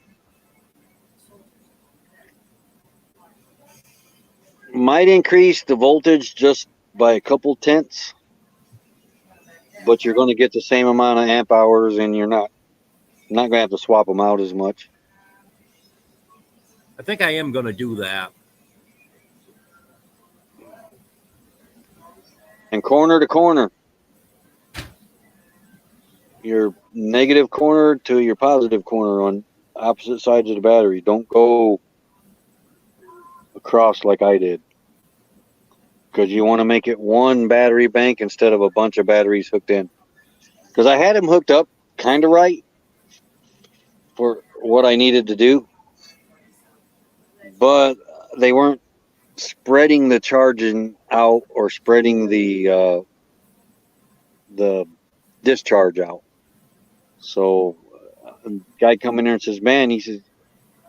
Might increase the voltage just by a couple tenths, but you're going to get the same amount of amp hours, and you're not going to have to swap them out as much. I think I am going to do that. And corner to corner, your negative corner to your positive corner on opposite sides of the battery. Don't go across like I did, because you want to make it one battery bank instead of a bunch of batteries hooked in. Because I had them hooked up kind of right for what I needed to do, but they weren't spreading the charging out or spreading the discharge out. So a guy come in there and says, man, he says,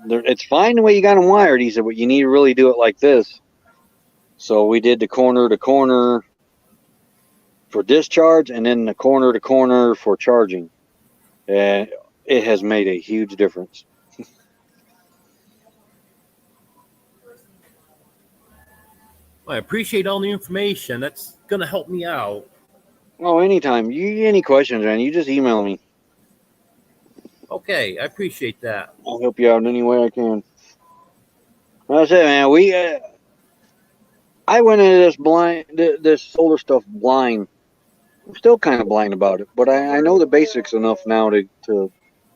it's fine the way you got them wired. He said, but you need to really do it like this. So we did the corner to corner for discharge, and then the corner to corner for charging. And it has made a huge difference. I appreciate all the information. That's going to help me out. Oh, anytime. Any questions, man, you just email me. Okay, I appreciate that. I'll help you out in any way I can. Like I said, man, I went into this solar stuff blind. I'm still kind of blind about it, but I know the basics enough now to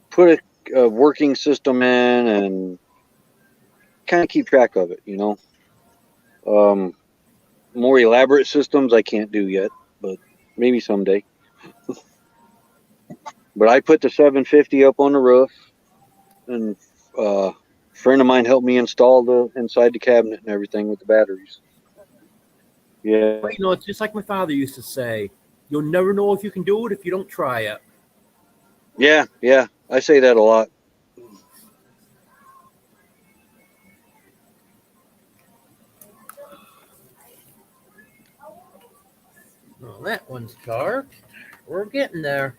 put a working system in and kind of keep track of it, you know. More elaborate systems I can't do yet, but maybe someday. But I put the 750 up on the roof, and a friend of mine helped me install the inside the cabinet and everything with the batteries. Yeah. But, you know, it's just like my father used to say, you'll never know if you can do it if you don't try it. Yeah. I say that a lot. Well, that one's charged. We're getting there.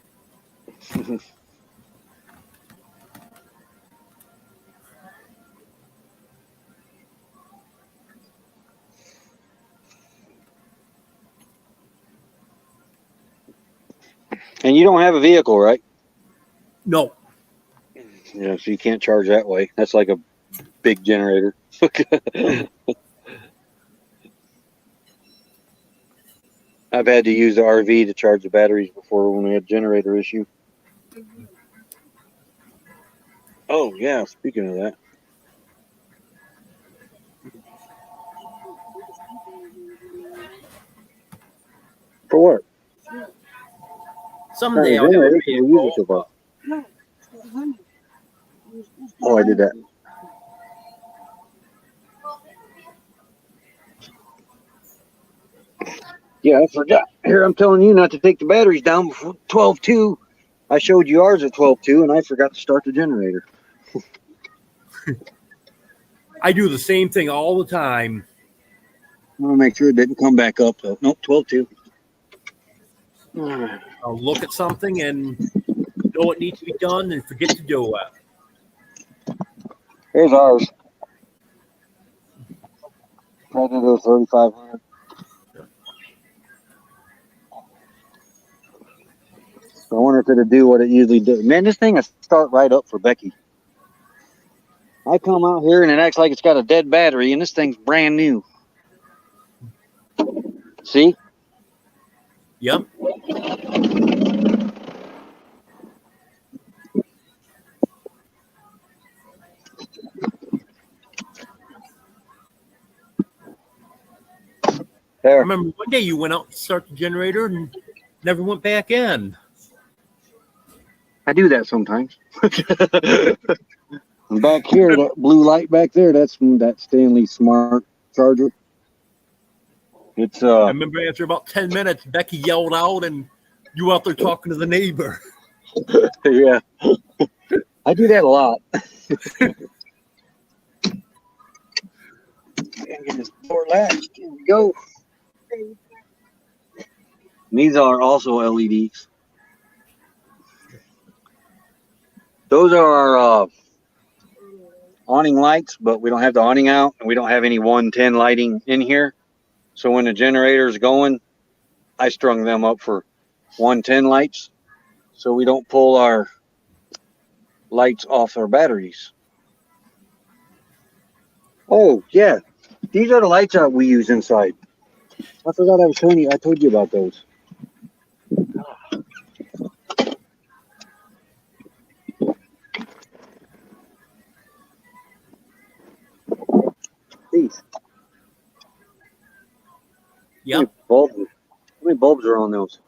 And you don't have a vehicle, right? No. Yeah, so you can't charge that way. That's like a big generator. I've had to use the RV to charge the batteries before when we had generator issue. Oh, yeah, speaking of that. For what? Someday I'll have a vehicle. Oh, I did that. Yeah, I forgot. Here, I'm telling you not to take the batteries down before 12.2. I showed you ours at 12.2, and I forgot to start the generator. I do the same thing all the time. I want to make sure it didn't come back up, though. Nope, 12.2. I'll look at something and know what needs to be done and forget to do it. Here's ours. Right into 3,500. I wonder if it'll do what it usually does. Man, this thing will start right up for Becky. I come out here and it acts like it's got a dead battery, and this thing's brand new. See? Yep. I There. remember one day you went out to start the generator and never went back in. I do that sometimes. And back here, that blue light back there, that's from that Stanley Smart charger. It's I remember after about 10 minutes, Becky yelled out and you out there talking to the neighbor. yeah. I do that a lot. And get this door latched. Here we go. And these are also LEDs. Those are our awning lights, but we don't have the awning out, and we don't have any 110 lighting in here. So when the generator's going, I strung them up for 110 lights, so we don't pull our lights off our batteries. Oh yeah, these are the lights that we use inside. I forgot I was showing you. I told you about those. These. Yep. How many bulbs are on those?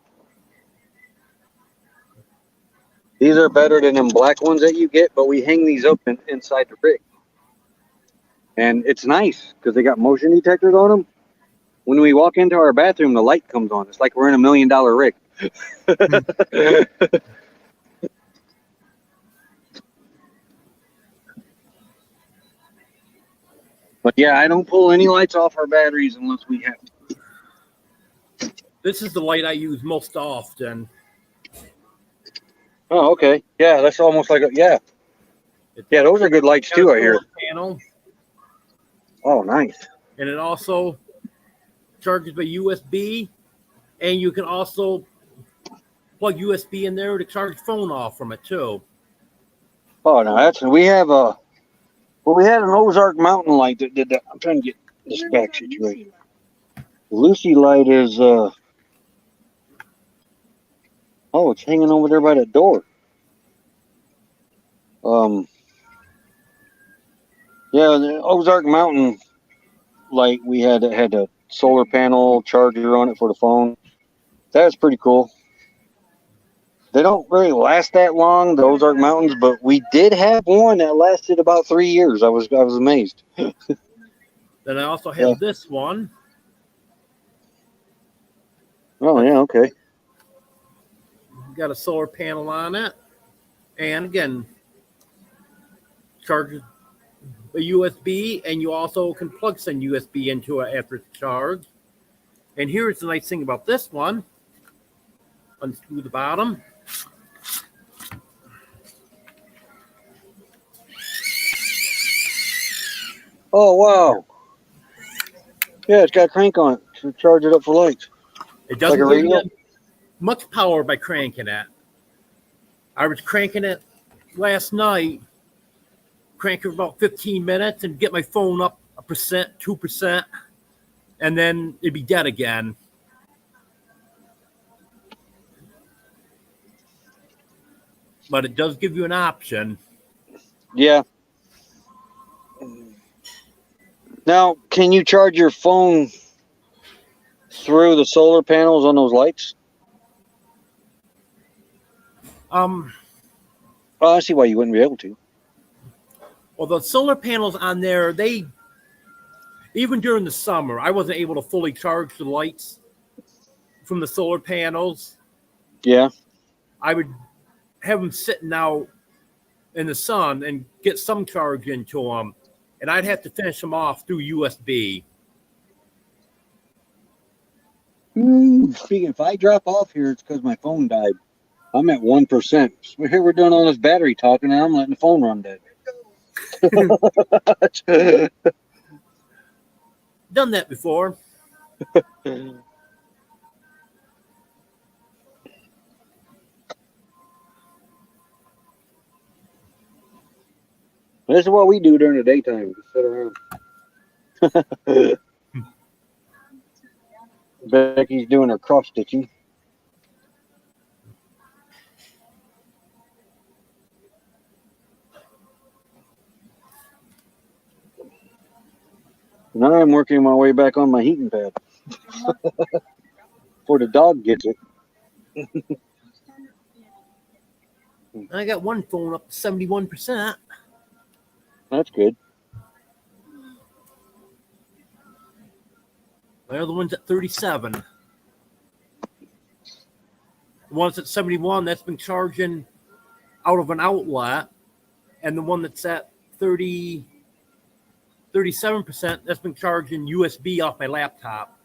These are better than them black ones that you get, but we hang these up inside the rig. And it's nice because they got motion detectors on them. When we walk into our bathroom, the light comes on. It's like we're in $1 million rig. But yeah, I don't pull any lights off our batteries unless we have to. This is the light I use most often. Oh, okay. Yeah, that's almost like yeah. Yeah, those are good lights too, I hear. Panel, Oh, nice. and it also charges by USB, and you can also plug USB in there to charge your phone off from it too. Oh, no, we have we had an Ozark Mountain light that did that. I'm trying to get this back situated. Lucy light is oh, it's hanging over there by the door. Yeah, the Ozark Mountain light we had a solar panel charger on it for the phone. That's pretty cool. They don't really last that long, the Ozark Mountains, but we did have one that lasted about 3 years. I was amazed. Then I also have this one. Oh yeah, okay. Got a solar panel on it, and again, charges a USB, and you also can plug some USB into it after it's charged. And here's the nice thing about this one. Unscrew the bottom. Oh wow. Yeah, it's got a crank on it to charge it up for lights. It doesn't Like a give radio? you much power by cranking it. I was cranking it last night, cranking for about 15 minutes and get my phone up 1%, 2%, and then it'd be dead again. But it does give you an option. Yeah. Now, can you charge your phone through the solar panels on those lights? Oh, I see why you wouldn't be able to. Well, the solar panels on there, even during the summer, I wasn't able to fully charge the lights from the solar panels. Yeah. I would have them sitting out in the sun and get some charge into them, and I'd have to finish them off through USB. Speaking, if I drop off here, it's because my phone died. I'm at 1%. Here we're doing all this battery talking, and I'm letting the phone run dead. Done that before. This is what we do during the daytime. Just sit around. Becky's doing her cross stitching. Now I'm working my way back on my heating pad. Before the dog gets it. I got one phone up to 71%. That's good. My other one's at 37. The one's at 71, that's been charging out of an outlet. And the one that's at 37%, that's been charging USB off my laptop.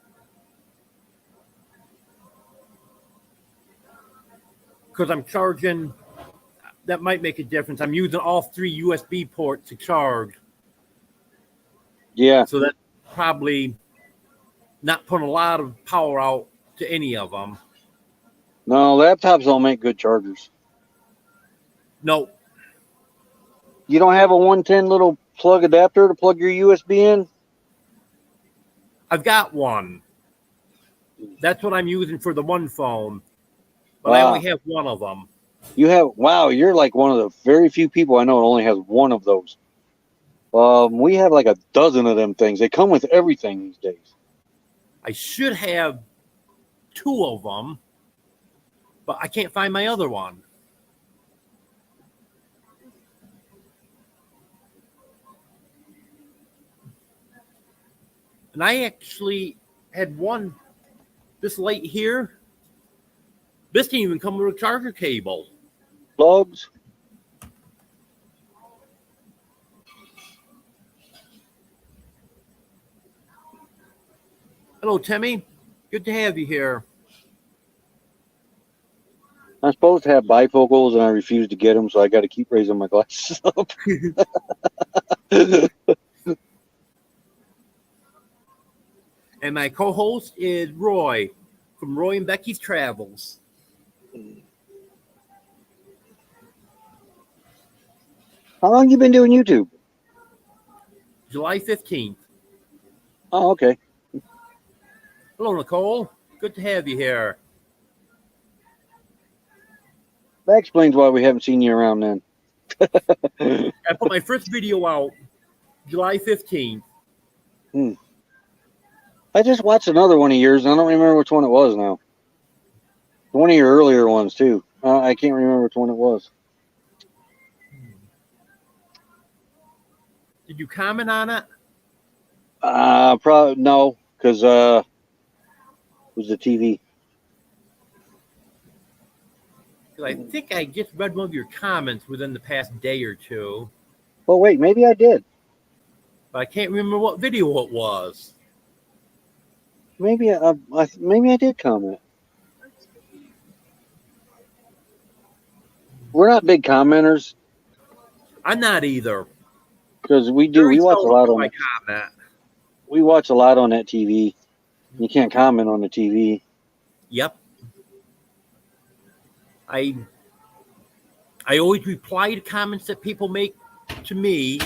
Because I'm charging, that might make a difference. I'm using all 3 USB ports to charge. Yeah. So that's probably not putting a lot of power out to any of them. No, laptops don't make good chargers. No, You don't have a 110 little plug adapter to plug your USB in? I've got one. That's what I'm using for the one phone. But I Wow. only have one of them. You have, wow, you're like one of the very few people I know that only has one of those. We have like a dozen of them things. They come with everything these days. I should have 2 of them, but I can't find my other one. And I actually had one, this light here. This didn't even come with a charger cable. Plugs? Hello, Timmy. Good to have you here. I'm supposed to have bifocals and I refuse to get them, so I got to keep raising my glasses up. And my co-host is Roy from Roy and Becky's Travels. How long you been doing YouTube? July 15th. Oh, okay. Hello, Nicole. Good to have you here. That explains why we haven't seen you around then. I put my first video out July 15th. I just watched another one of yours, and I don't remember which one it was now. One of your earlier ones, too. I can't remember which one it was. Did you comment on it? Probably no, because it was the TV. 'Cause I think I just read one of your comments within the past day or two, Well, wait, maybe I did. but I can't remember what video it was. Maybe I did comment. We're not big commenters I'm not either. because we Very watch a seldom lot do on I it. comment. We watch a lot on that TV. You can't comment on the TV. Yep. I always reply to comments that people make to me,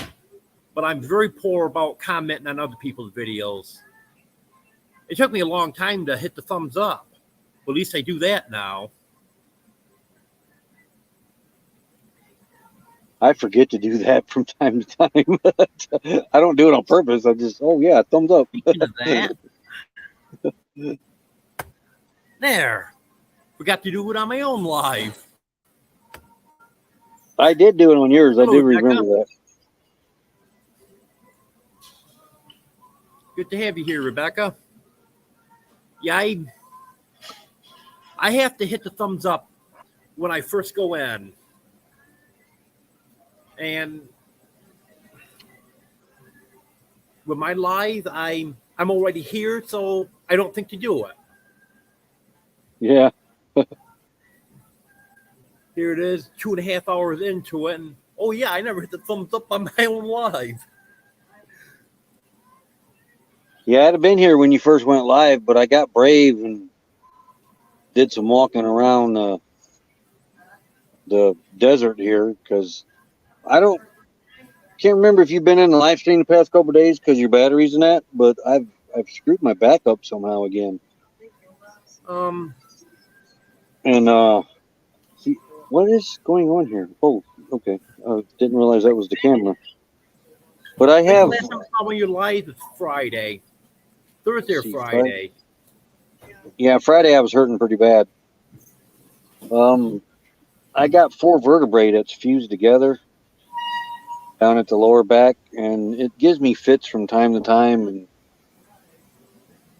but I'm very poor about commenting on other people's videos. It took me a long time to hit the thumbs up. Well, at least I do that now. I forget to do that from time to time. I don't do it on purpose. I just, oh yeah, thumbs up. Speaking of that, there. Forgot to do it on my own live. I did do it on yours. Hello, I do Rebecca. remember that. Good to have you here, Rebecca. Yeah, I have to hit the thumbs up when I first go in. And with my live, I'm already here, so I don't think to do it. Yeah. Here it is, 2.5 hours into it, and oh yeah, I never hit the thumbs up on my own live. Yeah, I'd have been here when you first went live, but I got brave and did some walking around the desert here because can't remember if you've been in the live stream the past couple of days because your batteries and that, but I've screwed my back up somehow again. See, what is going on here? Oh, okay. Didn't realize that was the camera. But I have. Last time I saw when you live was Friday, Thursday or See, Friday. Yeah, Friday I was hurting pretty bad. I got 4 vertebrae that's fused together down at the lower back, and it gives me fits from time to time. And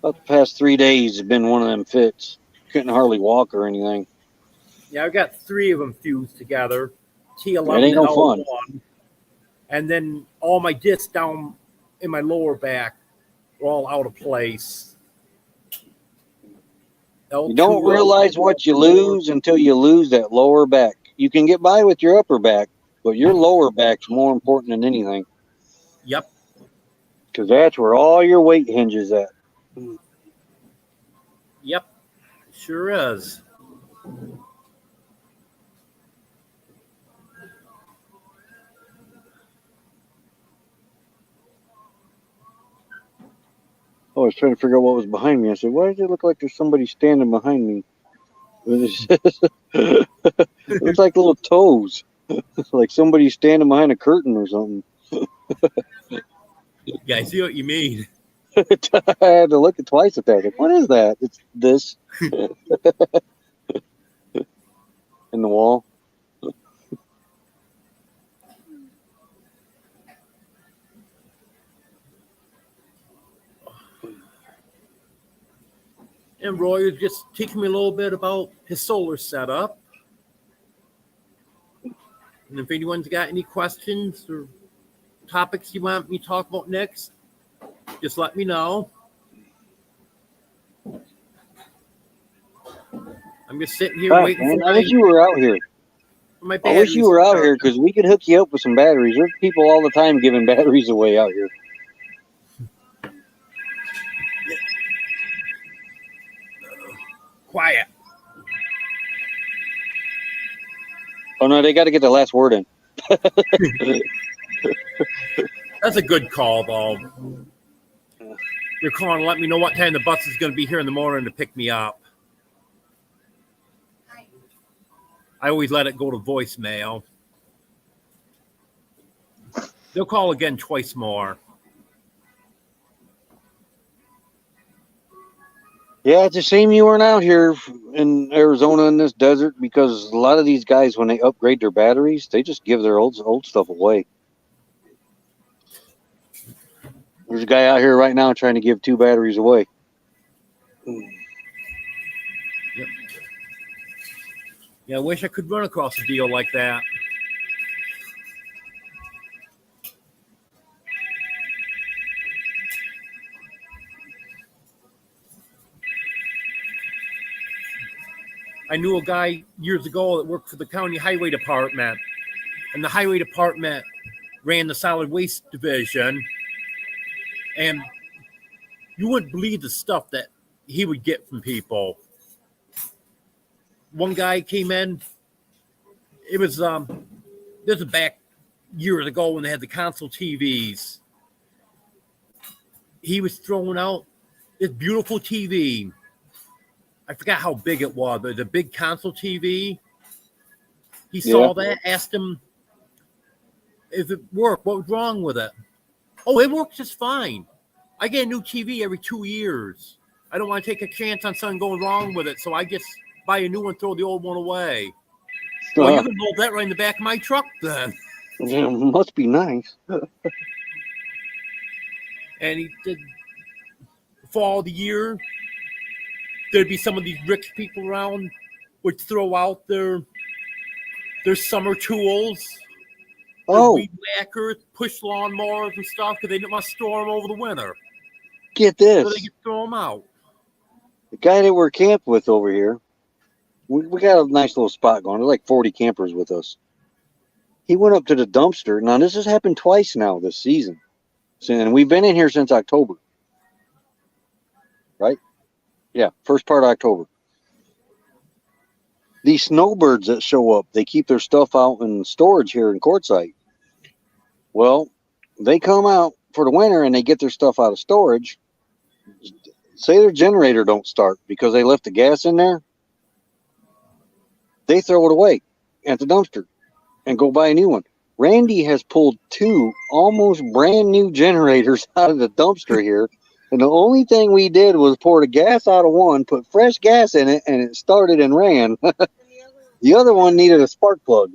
about the past 3 days has been one of them fits. Couldn't hardly walk or anything. Yeah, I've got 3 of them fused together. It ain't no fun. T11L1. And then all my discs down in my lower back were all out of place. You don't realize what you lose until you lose that lower back. You can get by with your upper back, but your lower back's more important than anything. Yep. Because that's where all your weight hinges at. Yep. Sure is. I was trying to figure out what was behind me. I said, why does it look like there's somebody standing behind me? It looks like little toes. Like somebody standing behind a curtain or something. Yeah, I see what you mean. I had to look at twice at that. Like, what is that? It's this. In the wall. And Roy was just teaching me a little bit about his solar setup. And if anyone's got any questions or topics you want me to talk about next, just let me know. I'm just sitting here waiting Man, for I wish you were out here. my I wish you were out here because we could hook you up with some batteries. There's people all the time giving batteries away out here. Quiet. Oh no, they got to get the last word in. That's a good call, though. You're calling to let me know what time the bus is going to be here in the morning to pick me up. I always let it go to voicemail. They'll call again twice more. Yeah, it's a shame you weren't out here in Arizona in this desert because a lot of these guys, when they upgrade their batteries, they just give their old stuff away. There's a guy out here right now trying to give 2 batteries away. Yep. Yeah, I wish I could run across a deal like that. I knew a guy years ago that worked for the county highway department, and the highway department ran the solid waste division, and you wouldn't believe the stuff that he would get from people. One guy came in, it was this is back years ago when they had the console TVs. He was throwing out this beautiful TV. I forgot how big it was, but the big console TV. He saw that, asked him if it worked, what was wrong with it. Oh, it works just fine. I get a new TV every 2 years. I don't want to take a chance on something going wrong with it, so I just buy a new one, throw the old one away. Well, you can load that right in the back of my truck then. Yeah, must be nice. And he did, fall of the year, there'd be some of these rich people around would throw out their summer tools, weed whackers, push lawnmowers and stuff because they didn't want to store them over the winter. Get this. So they could throw them out. The guy that we're camped with over here, we got a nice little spot going. There's like 40 campers with us. He went up to the dumpster. Now, this has happened twice now this season. And we've been in here since October. Right? Yeah, first part of October. These snowbirds that show up, they keep their stuff out in storage here in Quartzsite. Well, they come out for the winter and they get their stuff out of storage. Say their generator don't start because they left the gas in there. They throw it away at the dumpster and go buy a new one. Randy has pulled 2 almost brand new generators out of the dumpster here And the only thing we did was pour the gas out of one, put fresh gas in it, and it started and ran. The other one needed a spark plug.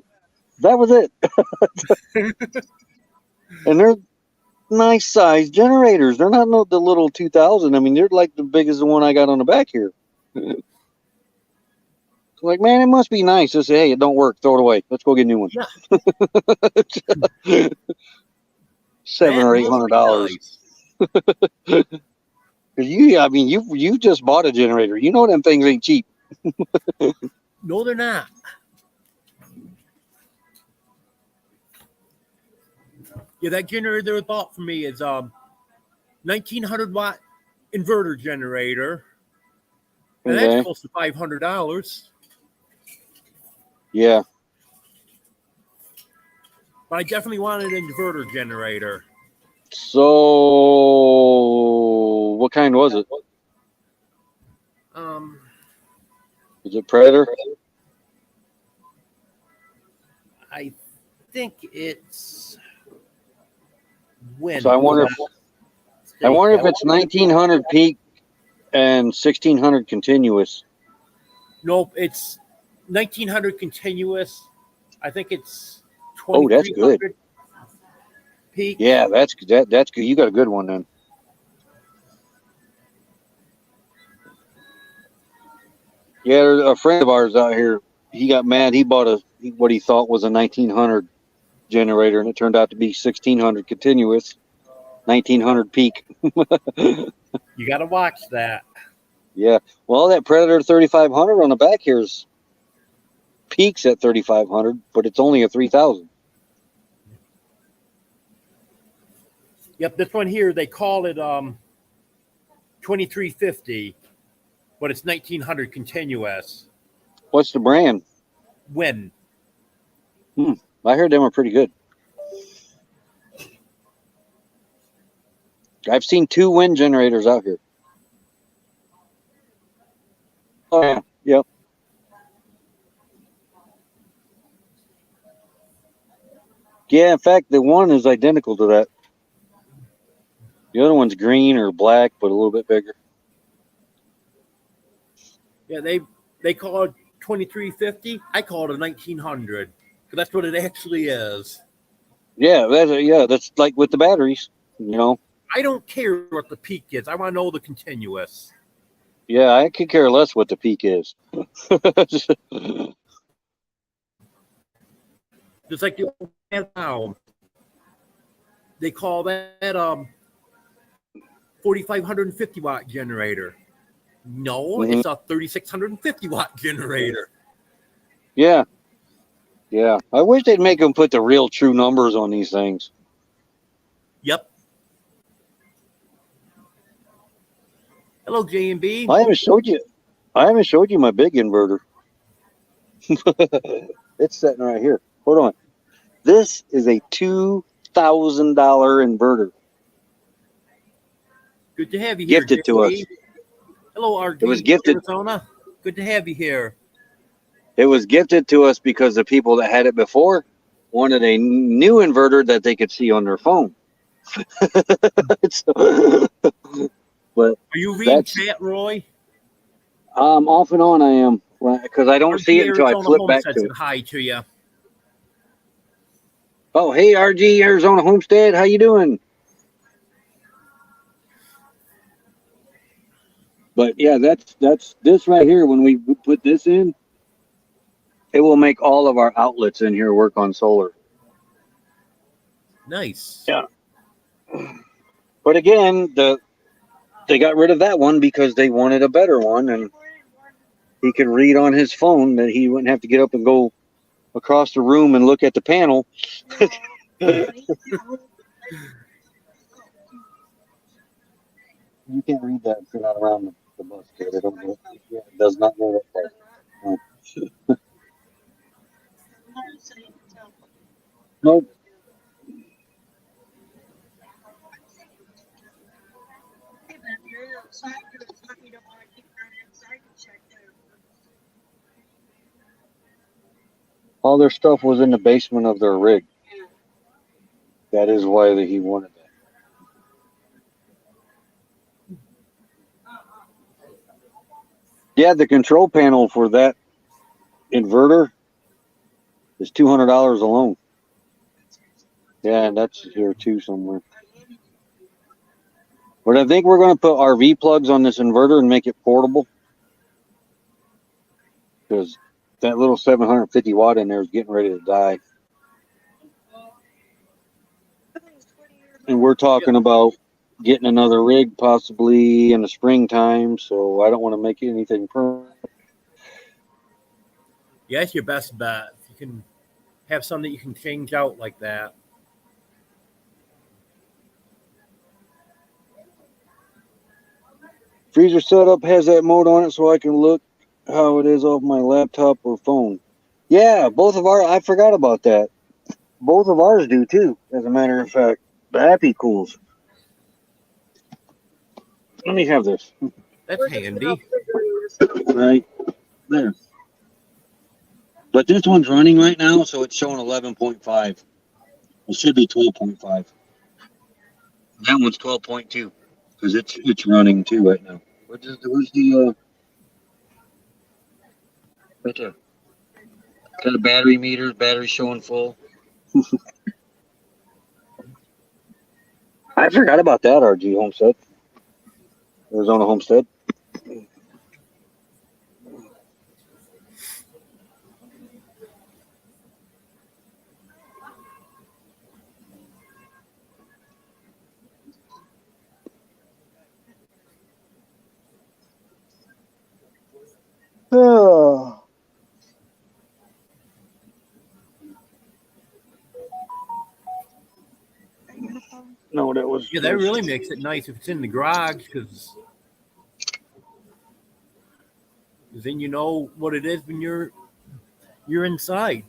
That was it. And they're nice sized generators. They're not the little 2000. I mean, they're like the biggest the one I got on the back here. Like, man, it must be nice. Just say, hey, it don't work. Throw it away. Let's go get a new one. Yeah. $700 or $800. Nice. I mean, you just bought a generator. You know them things ain't cheap. No, they're not. Yeah, that generator they bought for me is 1900 watt inverter generator, and Okay. that's close to $500. Yeah. But I definitely wanted an inverter generator. So, what kind was it? Was it Predator? I think it's Wind. So I wonder if it's 1900 peak and 1600 continuous. Nope, it's 1900 continuous. I think it's Oh, that's good. 2300 peak. Yeah, that's good. You got a good one then. Yeah, there's a friend of ours out here. He got mad. He bought what he thought was a 1900 generator, and it turned out to be 1600 continuous, 1900 peak. You got to watch that. Yeah. Well, that Predator 3500 on the back here's peaks at 3500, but it's only a 3000. Yep, this one here they call it 2350, but it's 1900 continuous. What's the brand? Wind. I heard them are pretty good. I've seen 2 wind generators out here. Oh yeah, yep. Yeah, in fact, the one is identical to that. The other one's green or black, but a little bit bigger. Yeah, they call it 2350. I call it a 1900 because that's what it actually is. Yeah, that's like with the batteries, you know. I don't care what the peak is. I want to know the continuous. Yeah, I could care less what the peak is. Just like the old now, they call that 4550 watt generator. No, it's a 3650 watt generator. Yeah. Yeah. I wish they'd make them put the real true numbers on these things. Yep. Hello, J&B. I haven't showed you my big inverter. It's sitting right here. Hold on. This is a $2,000 inverter. Good to have you here. Gifted to us. Hello, RG. It was gifted. Arizona. Good to have you here. It was gifted to us because the people that had it before wanted a new inverter that they could see on their phone. But are you reading chat, Roy? Off and on I am, because I don't see it until I flip back to it. Hi to you. Oh, hey, RG Arizona Homestead, how you doing? But yeah, that's this right here. When we put this in, it will make all of our outlets in here work on solar. Nice. Yeah. But again, they got rid of that one because they wanted a better one, and he could read on his phone that he wouldn't have to get up and go across the room and look at the panel. You can't read that if you're not around the bus, kid. It does not know that part. No. Nope. All their stuff was in the basement of their rig. That is why he wanted that. Yeah, the control panel for that inverter is $200 alone. Yeah, and that's here too somewhere. But I think we're going to put RV plugs on this inverter and make it portable, because that little 750 watt in there is getting ready to die. And we're talking about getting another rig possibly in the springtime, so I don't want to make anything permanent. Yeah, that's your best bet. If you can have something that you can change out like that. Freezer setup has that mode on it, so I can look how it is off my laptop or phone. Yeah, both of our, I forgot about that. Both of ours do too, as a matter of fact. The Happy Cools. Let me have this. That's handy. Right there. But this one's running right now, so it's showing 11.5. It should be 12.5. That one's 12.2 because it's running too right now. Where's the right there? Got a battery meter. Battery showing full. I forgot about that RG Homestead. Arizona Homestead. Oh. No, that was. Yeah, that really makes it nice if it's in the garage, because then you know what it is when you're inside.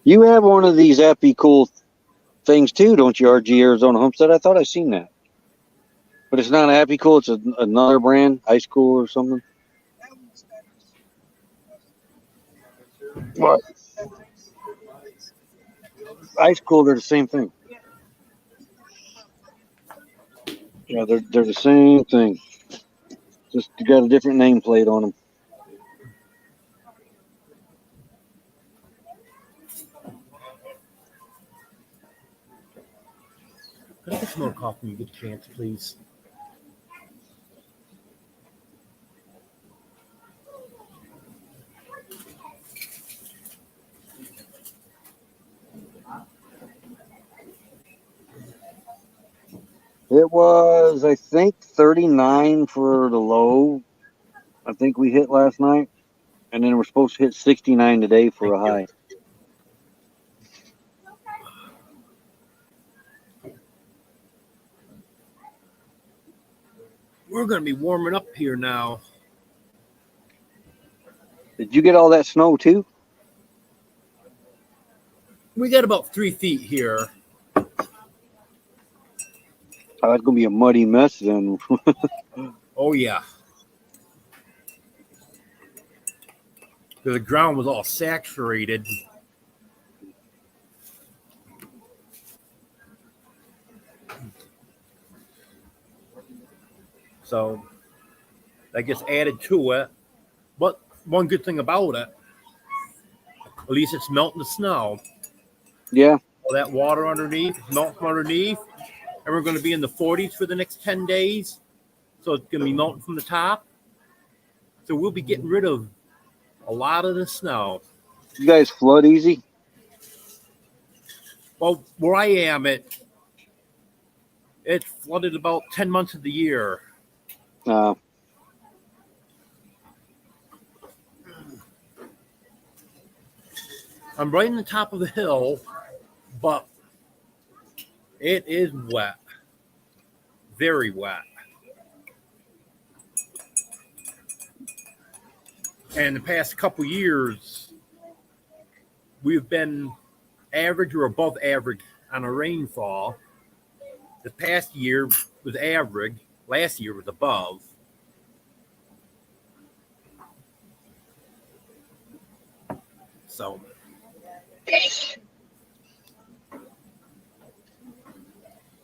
You have one of these Happy Cool things too, don't you, RG Arizona Homestead? I thought I seen that. But it's not a Happy Cool, it's another brand, Ice Cool or something. What? Ice Cool, they're the same thing. Yeah, they're the same thing. Just you got a different nameplate on them. Can I get some more coffee when you get a chance, please? It was, I think, 39 for the low. I think we hit last night, and then we're supposed to hit 69 today for a high. We're going to be warming up here now. Did you get all that snow too? We got about 3 feet here. Oh, it's gonna be a muddy mess then. Oh, yeah. The ground was all saturated. So that gets added to it. But one good thing about it, at least it's melting the snow. Yeah. All that water underneath, melting from underneath. And we're going to be in the 40s for the next 10 days. So it's going to be melting from the top. So we'll be getting rid of a lot of the snow. You guys flood easy? Well, where I am, it's flooded about 10 months of the year. I'm right in the top of the hill, but it is wet. Very wet. And the past couple years, we've been average or above average on a rainfall. The past year was average. Last year was above. So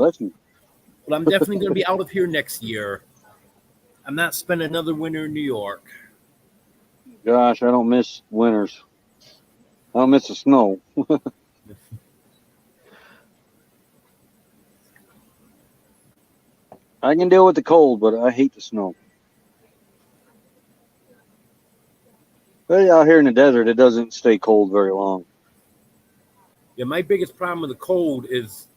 Bless you. But I'm definitely going to be out of here next year. I'm not spending another winter in New York. Gosh, I don't miss winters. I don't miss the snow. I can deal with the cold, but I hate the snow. But out here in the desert, it doesn't stay cold very long. Yeah, my biggest problem with the cold is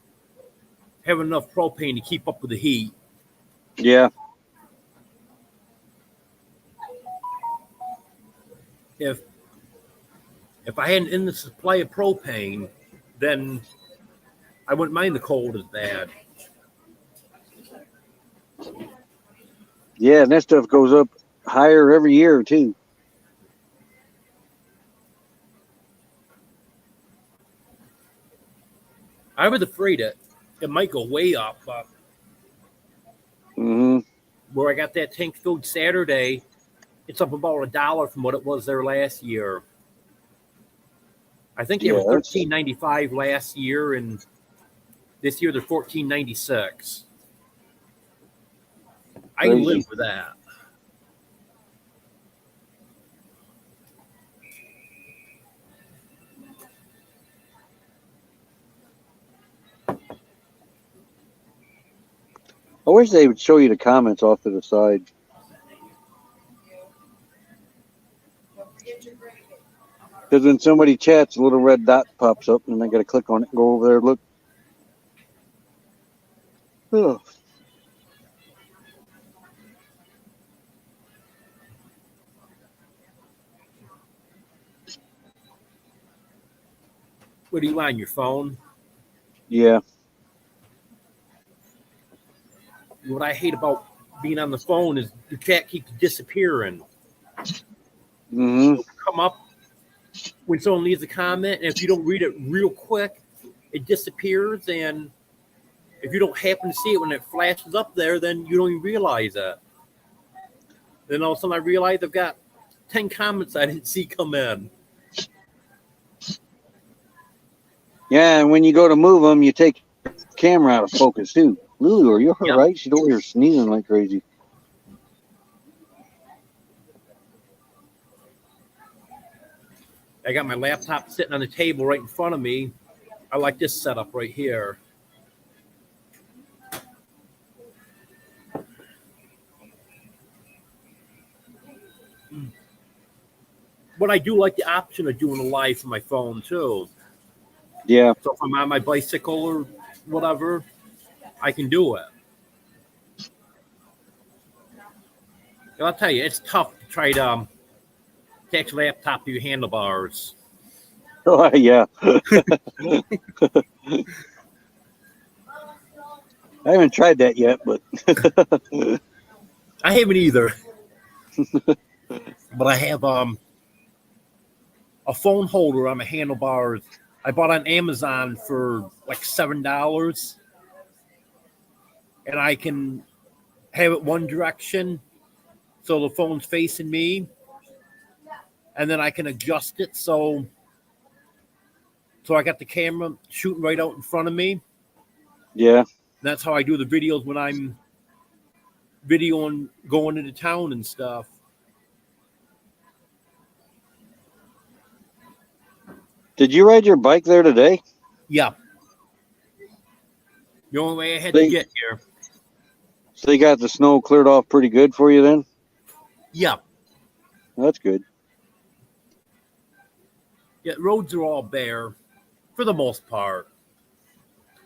having enough propane to keep up with the heat. Yeah, If I had an endless supply of propane, then I wouldn't mind the cold as bad. yeah, and that stuff goes up higher every year too. I was afraid it might go way up, but Hmm. where I got that tank filled Saturday, it's up about $1 from what it was there last year. I think they Yeah, were that's $13.95 last year, and this year they're $14.96. I can live crazy. with that. I wish they would show you the comments off to the side. Because when somebody chats, a little red dot pops up, and I got to click on it and go over there and look. Ugh. What do you on your phone? Yeah. What I hate about being on the phone is the chat keeps disappearing. Hmm. It'll come up when someone leaves a comment, and if you don't read it real quick, it disappears. And if you don't happen to see it when it flashes up there, then you don't even realize it. Then all of a sudden I realize I've got 10 comments I didn't see come in. Yeah, and when you go to move them, you take your camera out of focus too. Lulu, are you all Yep. right? She's over here sneezing like crazy. I got my laptop sitting on the table right in front of me. I like this setup right here. But I do like the option of doing a live from my phone too. Yeah. So if I'm on my bicycle or whatever, I can do it. And I'll tell you, it's tough to try to attach a laptop to your handlebars. Oh, yeah. I haven't tried that yet, but I haven't either. But I have a phone holder on my handlebars. I bought on Amazon for like $7, and I can have it one direction, so the phone's facing me, and then I can adjust it so I got the camera shooting right out in front of me. yeah. That's how I do the videos when I'm videoing going into town and stuff. Did you ride your bike there today? Yeah. The only way I had to They get here. so they got the snow cleared off pretty good for you then? Yeah. That's good. Yeah, roads are all bare for the most part.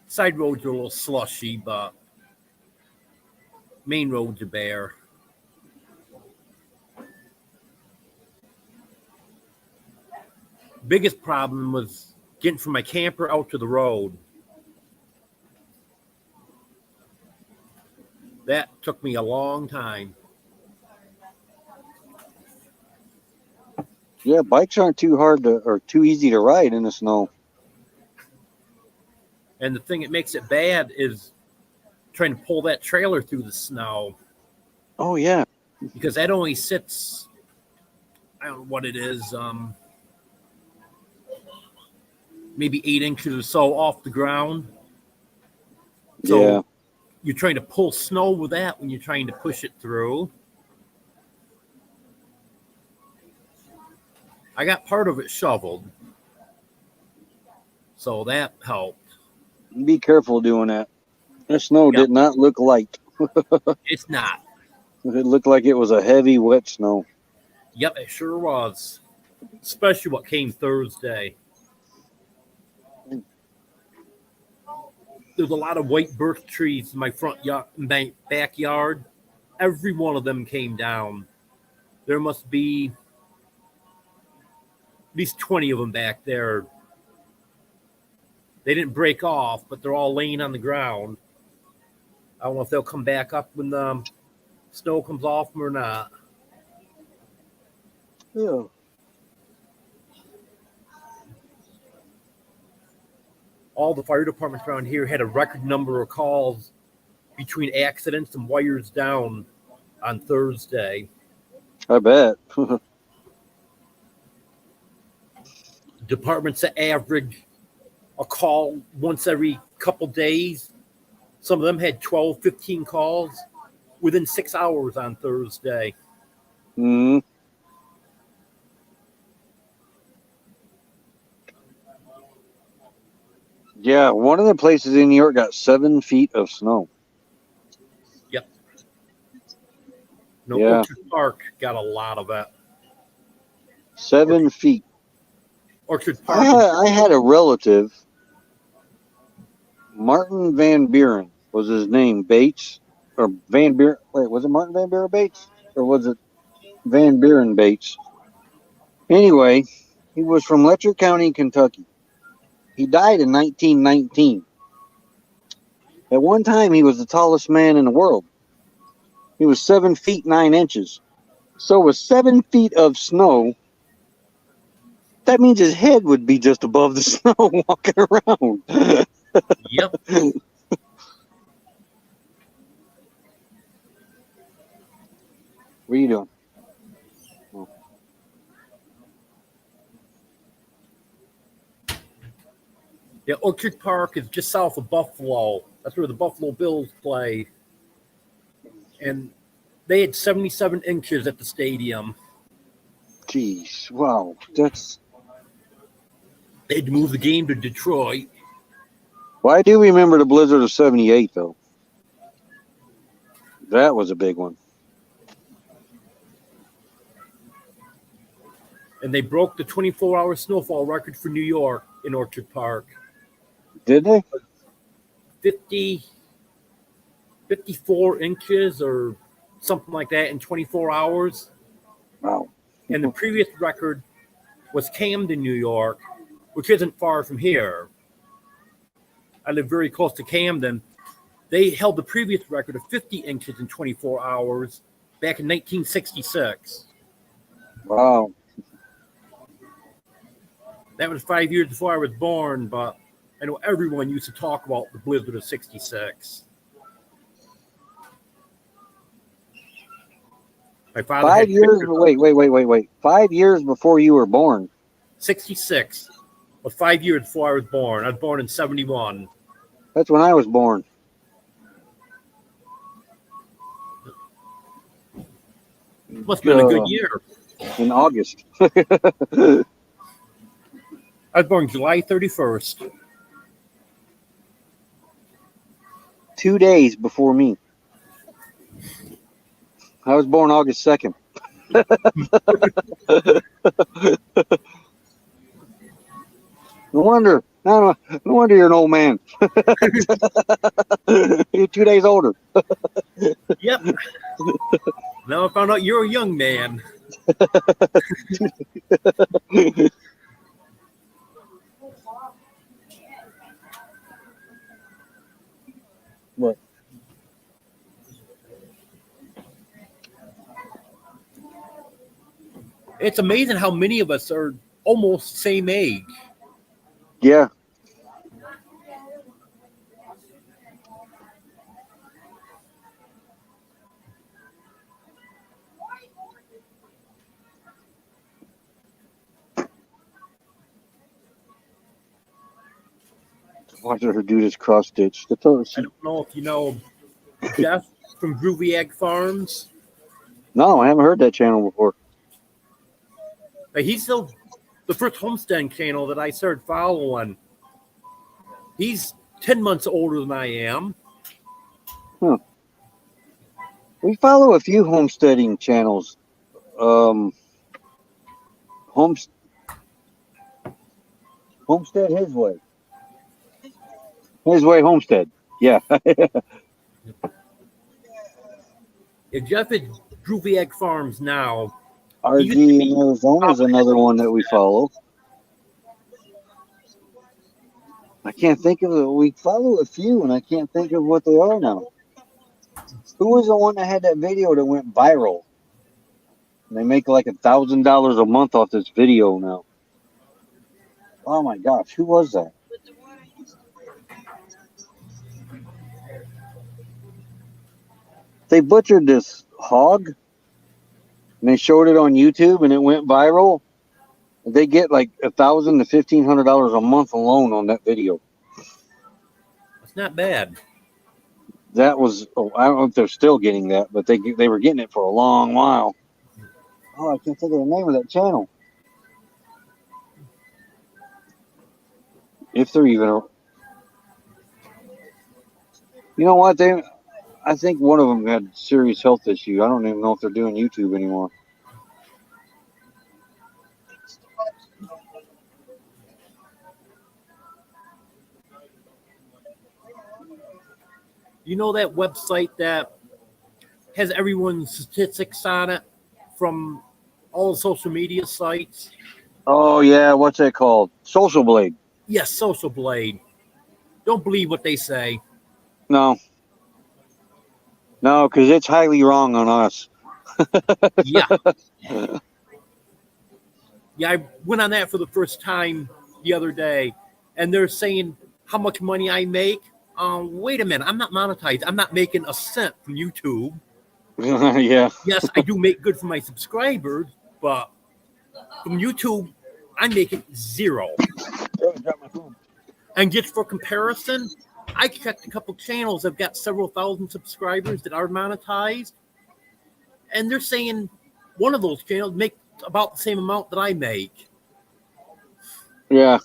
Side roads are a little slushy, but main roads are bare. Biggest problem was getting from my camper out to the road. That took me a long time. Yeah, bikes aren't too hard to or too easy to ride in the snow. And the thing that makes it bad is trying to pull that trailer through the snow, Oh yeah. because that only sits, I don't know what it is, maybe 8 inches or so off the ground. So Yeah. you're trying to pull snow with that when you're trying to push it through. I got part of it shoveled, so that helped. Be careful doing that. The snow Yep. did not look light. It's not. It looked like it was a heavy, wet snow. Yep, it sure was. Especially what came Thursday. There's a lot of white birch trees in my backyard. Every one of them came down. There must be at least 20 of them back there. They didn't break off, but they're all laying on the ground. I don't know if they'll come back up when the snow comes off them or not. Yeah. All the fire departments around here had a record number of calls between accidents and wires down on Thursday. I bet. Departments that average a call once every couple days. Some of them had 12, 15 calls within 6 hours on Thursday. Mm. Yeah, one of the places in New York got 7 feet of snow. Yep. No, Yeah. Orchard Park got a lot of it. 7 feet. Orchard Park. I had a relative, Martin Van Buren was his name, Bates, or Van Buren. Wait, was it Martin Van Buren Bates, or was it Van Buren Bates? Anyway, he was from Letcher County, Kentucky. He died in 1919. At one time, he was the tallest man in the world. He was 7 feet 9 inches. So with 7 feet of snow, that means his head would be just above the snow walking around. Yep. What are you doing? Oh. Yeah, Orchard Park is just south of Buffalo. That's where the Buffalo Bills play. And they had 77 inches at the stadium. Jeez, wow, that's. They had to move the game to Detroit. Well, I do remember the blizzard of '78, though. That was a big one. And they broke the 24-hour snowfall record for New York in Orchard Park. Did they? 54 inches or something like that in 24 hours. Wow. And the previous record was Camden, New York, which isn't far from here. I live very close to Camden. They held the previous record of 50 inches in 24 hours back in 1966. Wow. That was 5 years before I was born, but I know everyone used to talk about the blizzard of 66. My father 5 had years. pictures of Wait. 5 years before you were born. 66, but 5 years before I was born. I was born in 71. That's when I was born. Must have been a good year. In August. I was born July 31st. 2 days before me. I was born August 2nd. No wonder. No wonder you're an old man. You're 2 days older. Yep. Now I found out you're a young man. What? It's amazing how many of us are almost the same age. Yeah. Watching her do this cross stitch. That's all I she, don't know if you know Jeff from Groovy Egg Farms. no, I haven't heard that channel before. He's the first homesteading channel that I started following. He's 10 months older than I am. We follow a few homesteading channels. Homestead His Way. His Way Homestead. Yeah. If Jeff at Groovy Egg Farms now. RG in Arizona is another one that we follow. I can't think of it. We follow a few, and I can't think of what they are now. Who was the one that had that video that went viral? And they make like $1,000 a month off this video now. Oh my gosh, who was that? They butchered this hog, and they showed it on YouTube, and it went viral. They get like $1,000 to $1,500 a month alone on that video. It's not bad. That was, I don't know if they're still getting that, but they were getting it for a long while. Oh, I can't think of the name of that channel. If they're even, you know what? I think one of them had serious health issue. I don't even know if they're doing YouTube anymore. You know that website that has everyone's statistics on it from all the social media sites? Oh yeah, what's that called? Social Blade. Yes, Social Blade. Don't believe what they say. No, because it's highly wrong on us. Yeah. Yeah, I went on that for the first time the other day, and they're saying how much money I make. Wait a minute, I'm not monetized. I'm not making a cent from YouTube. Yeah. Yes, I do make good for my subscribers, but from YouTube, I'm making zero. And just for comparison, I checked a couple channels that have got several thousand subscribers that are monetized, and they're saying one of those channels make about the same amount that I make. Yeah.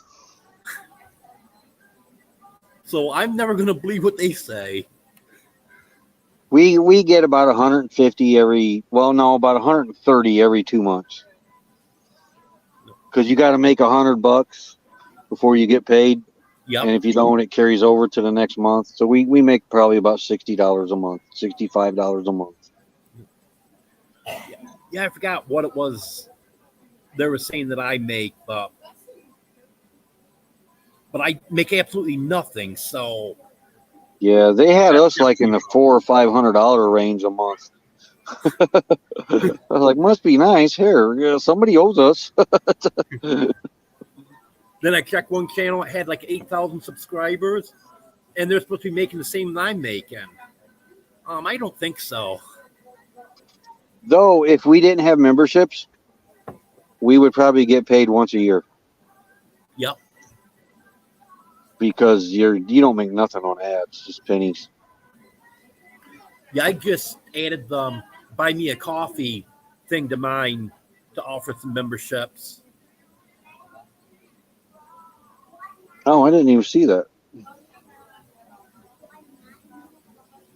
So I'm never going to believe what they say. We get about 150 about 130 every 2 months. Because you got to make $100 before you get paid. Yep. And if you don't, it carries over to the next month. So we make probably about $60 a month, $65 a month. Yeah, I forgot what it was they were saying that I make, but I make absolutely nothing. So Yeah, they had us like in the $400 or $500 range a month. I was like, must be nice. Here, somebody owes us. then I checked one channel, it had like 8,000 subscribers, and they're supposed to be making the same that I'm making. I don't think so. Though, if we didn't have memberships, we would probably get paid once a year. Yep. Because you don't make nothing on ads, just pennies. Yeah, I just added the buy me a coffee thing to mine to offer some memberships. Oh, I didn't even see that.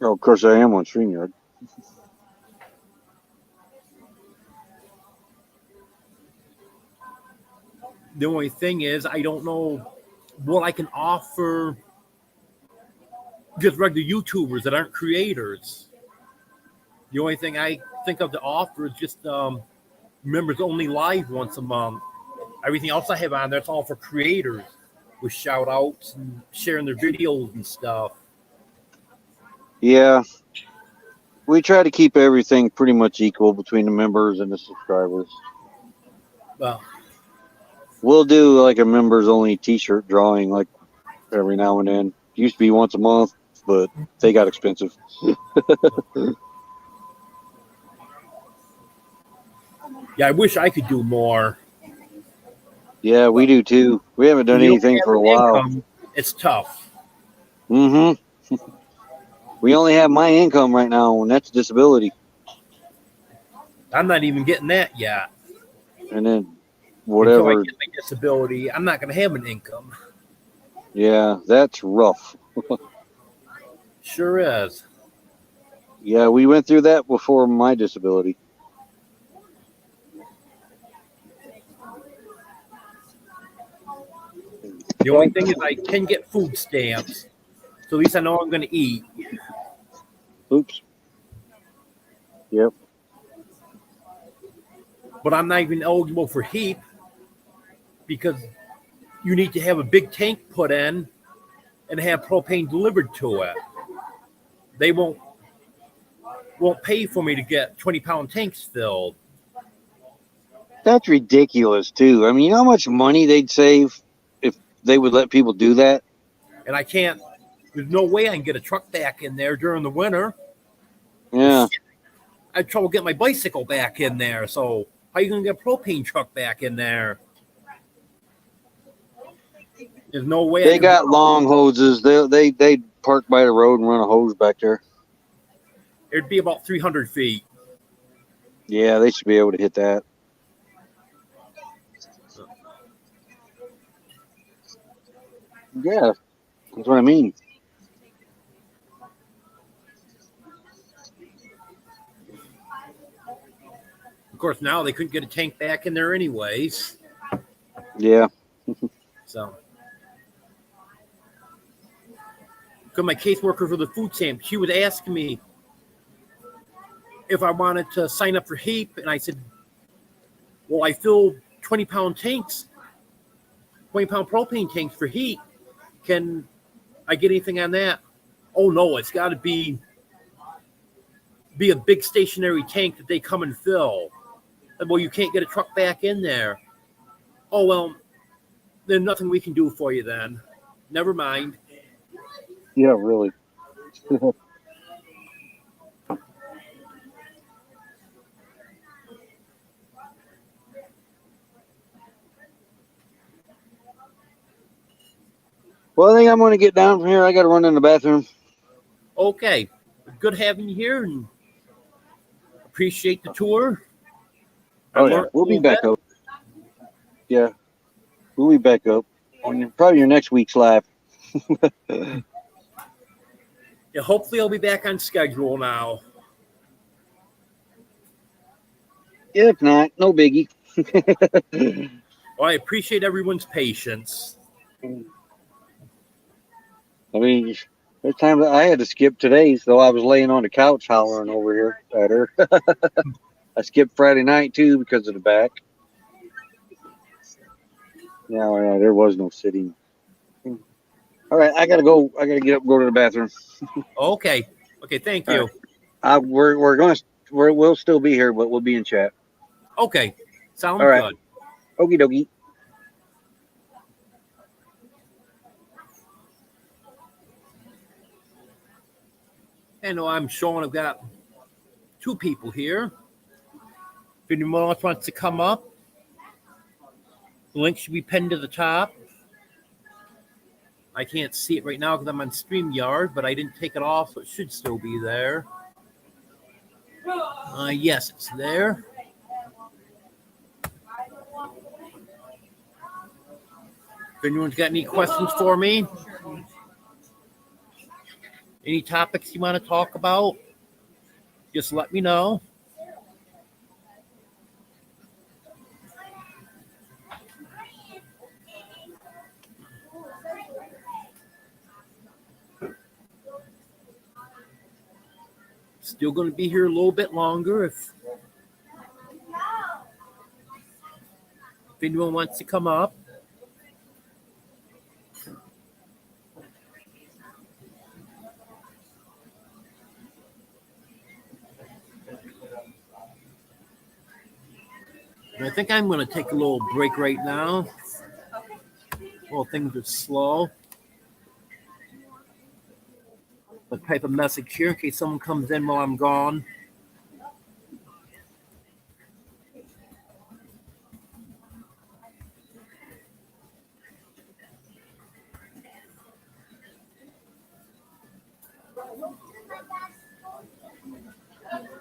Oh, of course, I am on StreamYard. The only thing is, I don't know what I can offer just regular YouTubers that aren't creators. The only thing I think of to offer is just members only live once a month. Everything else I have on there, it's all for creators with shout outs and sharing their videos and stuff. Yeah. We try to keep everything pretty much equal between the members and the subscribers. Well, We'll do like a members only t-shirt drawing like every now and then. Used to be once a month, but they got expensive. yeah, I wish I could do more. Yeah, we do too. We haven't done You don't anything have for a an while. income, it's tough. Mm-hmm. We only have my income right now, and that's disability. I'm not even getting that yet. And then Until I whatever. get my disability, I'm not going to have an income. Yeah, that's rough. Sure is. Yeah, we went through that before my disability. The only thing is I can get food stamps. So at least I know I'm going to eat. Oops. Yep. But I'm not even eligible for HEAP because you need to have a big tank put in and have propane delivered to it. They won't pay for me to get 20-pound tanks filled. That's ridiculous, too. I mean, you know how much money they'd save if they would let people do that? And I can't, there's no way I can get a truck back in there during the winter. Yeah. I had trouble getting my bicycle back in there. So how are you going to get a propane truck back in there? There's no way I They could. got long hoses. They park by the road and run a hose back there. It'd be about 300 feet. Yeah, they should be able to hit that. Yeah, that's what I mean. Of course, now they couldn't get a tank back in there anyways. Yeah. So, because my caseworker for the food stamp, she was asking me if I wanted to sign up for HEAP, and I said, well, I fill 20-pound tanks, 20-pound propane tanks for HEAP. Can I get anything on that? Oh, no, it's got to be a big stationary tank that they come and fill. And, well, you can't get a truck back in there. Oh, well, there's nothing we can do for you then. Never mind. Yeah, really. Well, I think I'm going to get down from here. I got to run in the bathroom. Okay. Good having you here and appreciate the tour. I Oh, yeah. learned a We'll be little back bit. up. Yeah. We'll be back up on probably your next week's live. Yeah, hopefully I'll be back on schedule now. If not, no biggie. Well, I appreciate everyone's patience. I mean, there's times I had to skip today, so I was laying on the couch hollering over here at her. I skipped Friday night too because of the back. Yeah, there was no sitting. All right, I gotta go. I gotta get up, and go to the bathroom. Okay. Okay, thank All you. right. We'll still be here, but we'll be in chat. Okay. Sounds All right. good. Okie dokie. And I'm showing I've got two people here. If anyone else wants to come up, the link should be pinned to the top. I can't see it right now because I'm on StreamYard, but I didn't take it off, so it should still be there. Yes, it's there. If anyone's got any questions for me, any topics you want to talk about, just let me know. Still going to be here a little bit longer if anyone wants to come up. And I think I'm going to take a little break right now. Well, things are slow. I'll type a message here in case someone comes in while I'm gone.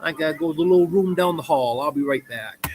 I gotta go to the little room down the hall. I'll be right back.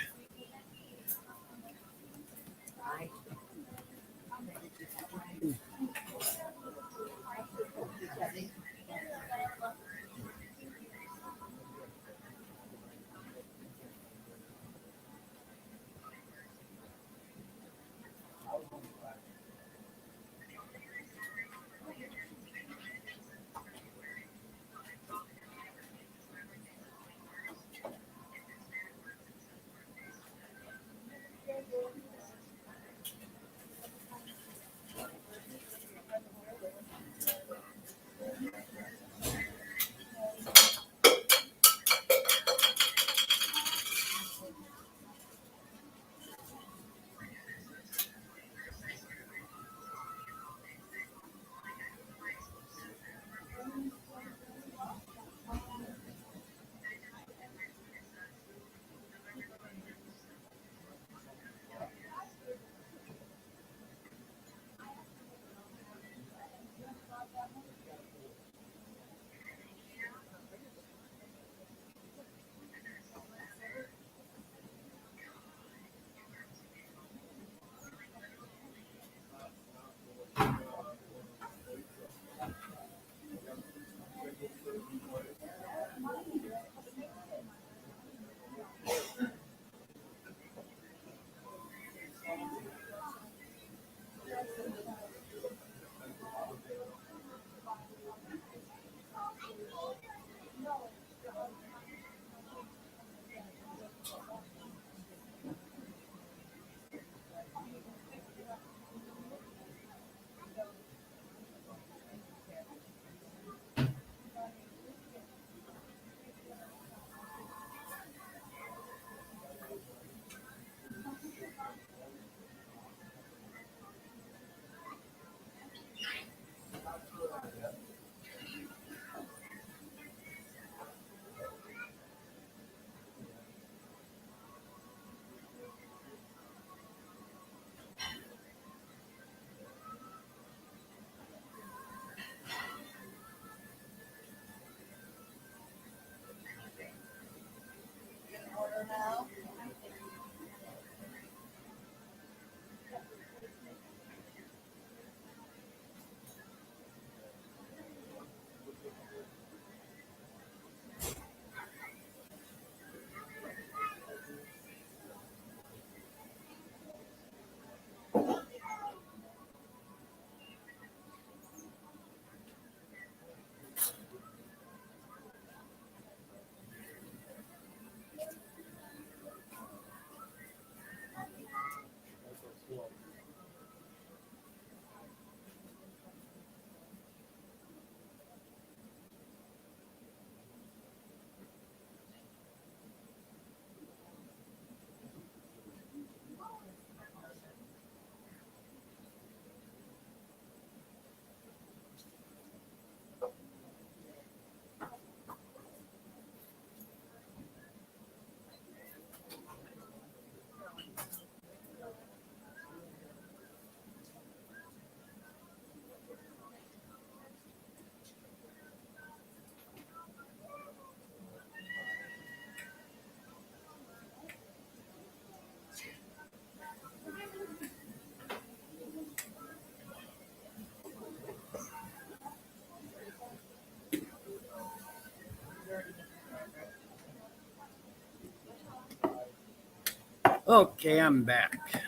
Okay, I'm back.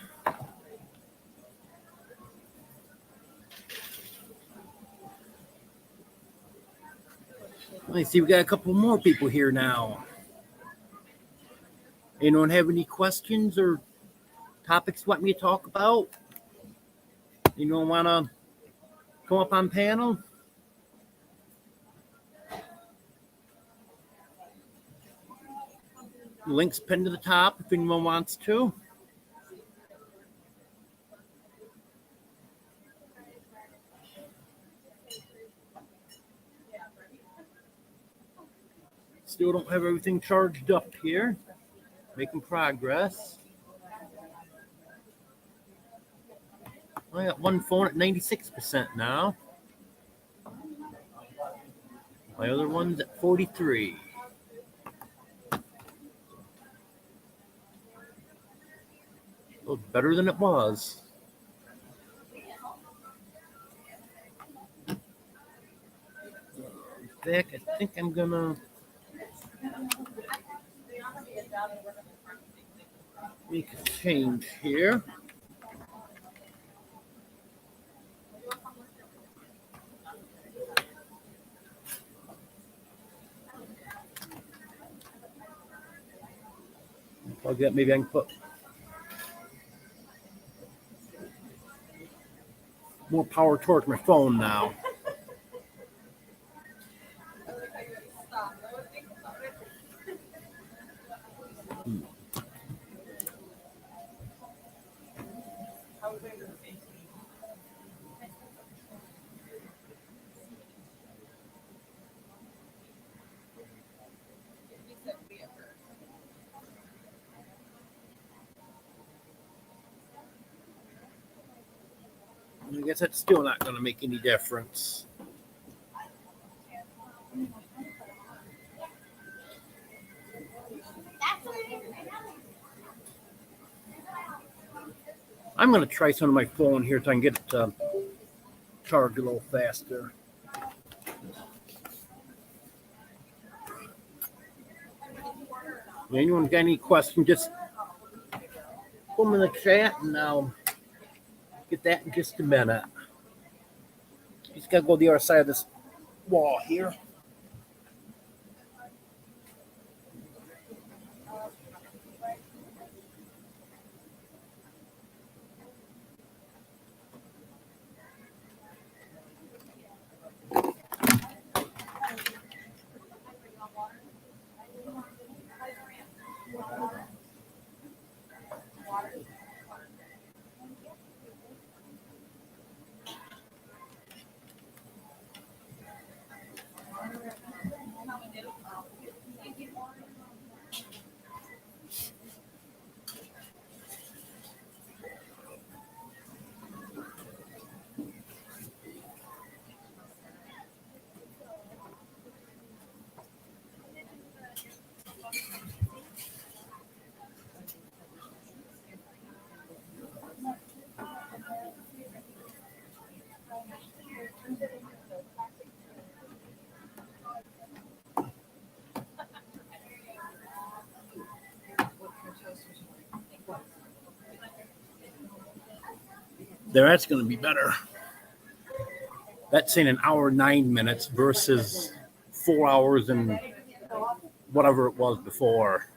I see we got a couple more people here now. Anyone have any questions or topics you want me to talk about? Anyone want to come up on panel? Links pinned to the top if anyone wants to. Still don't have everything charged up here. Making progress. I got one phone at 96% now. My other one's at 43. Oh, better than it was. Back, I think I'm gonna make a change here. Plug that. Maybe I can put more power towards my phone now. I guess that's still not going to make any difference. I'm going to try some of my phone here so I can get it charged a little faster. If anyone got any questions, just put them in the chat and I'll get that in just a minute. Just got to go the other side of this wall here. There, that's going to be better. That's saying an hour 9 minutes versus 4 hours and whatever it was before.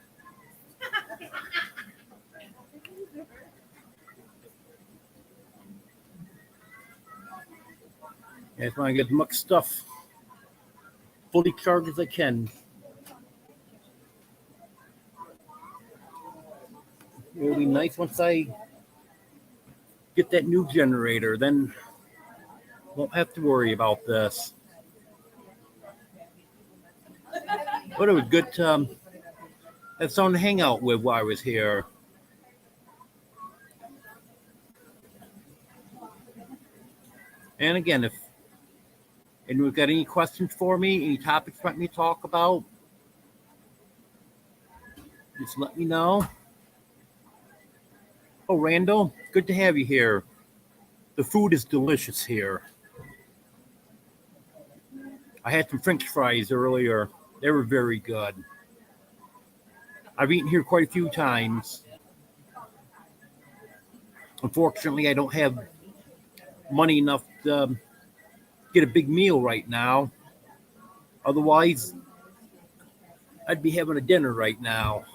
I just want to get as much stuff fully charged as I can. It'll be nice once I get that new generator, then won't have to worry about this. But it was good to have someone to hang out with while I was here. And again, if anyone's got any questions for me, any topics you want me to talk about, just let me know. Oh, Randall, good to have you here. The food is delicious here. I had some French fries earlier. They were very good. I've eaten here quite a few times. Unfortunately, I don't have money enough to get a big meal right now. Otherwise, I'd be having a dinner right now.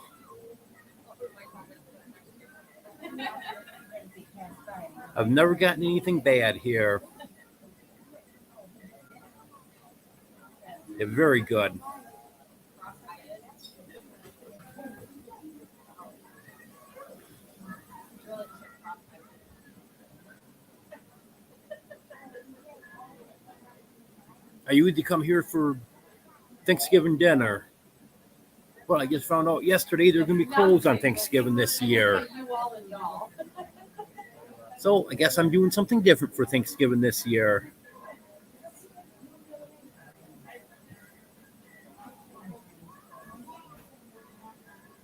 I've never gotten anything bad here. They're very good. I usually come here for Thanksgiving dinner. Well, I just found out yesterday they're going to be closed on Thanksgiving this year. So I guess I'm doing something different for Thanksgiving this year.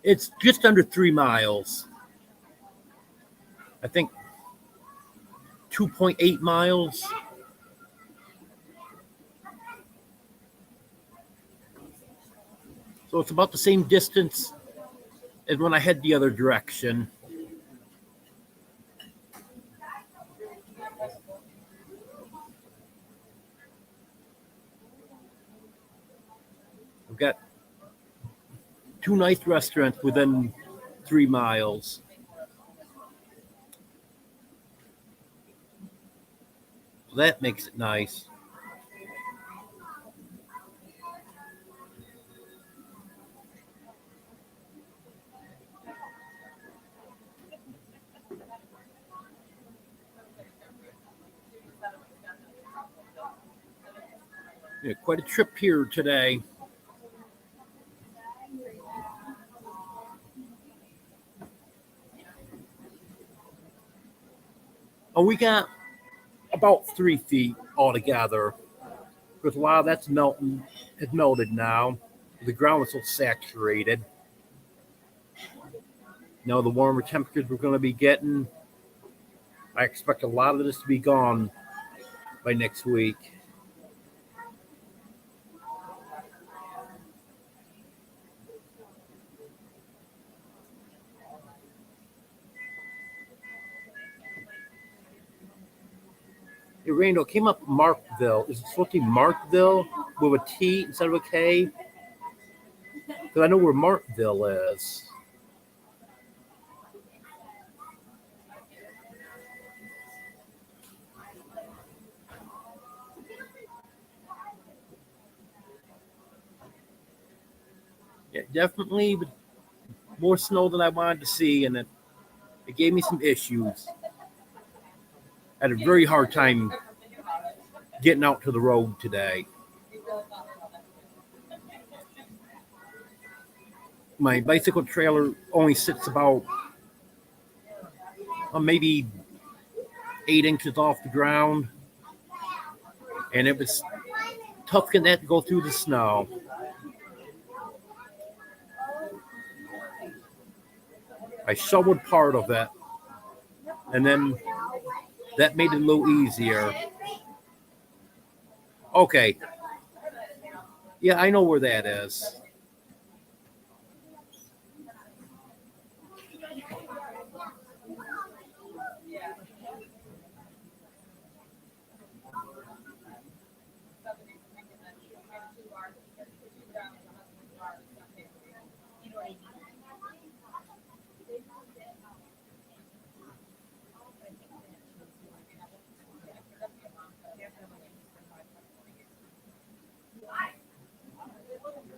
It's just under 3 miles. I think 2.8 miles. So it's about the same distance as when I head the other direction. I've got 2 nice restaurants within 3 miles. So that makes it nice. Yeah, quite a trip here today. Oh, we got about 3 feet altogether. Because a lot of that's melting. It's melted now. The ground is so saturated. The warmer temperatures we're going to be getting, I expect a lot of this to be gone by next week. Hey, Randall, came up Markville. Is it supposed to be Markville with a T instead of a K? Because I know where Markville is. Yeah, definitely more snow than I wanted to see, and it gave me some issues. I had a very hard time getting out to the road today. My bicycle trailer only sits about maybe 8 inches off the ground, and it was tough getting that to go through the snow. I shoveled part of it, and then that made it a little easier. Okay. Yeah, I know where that is.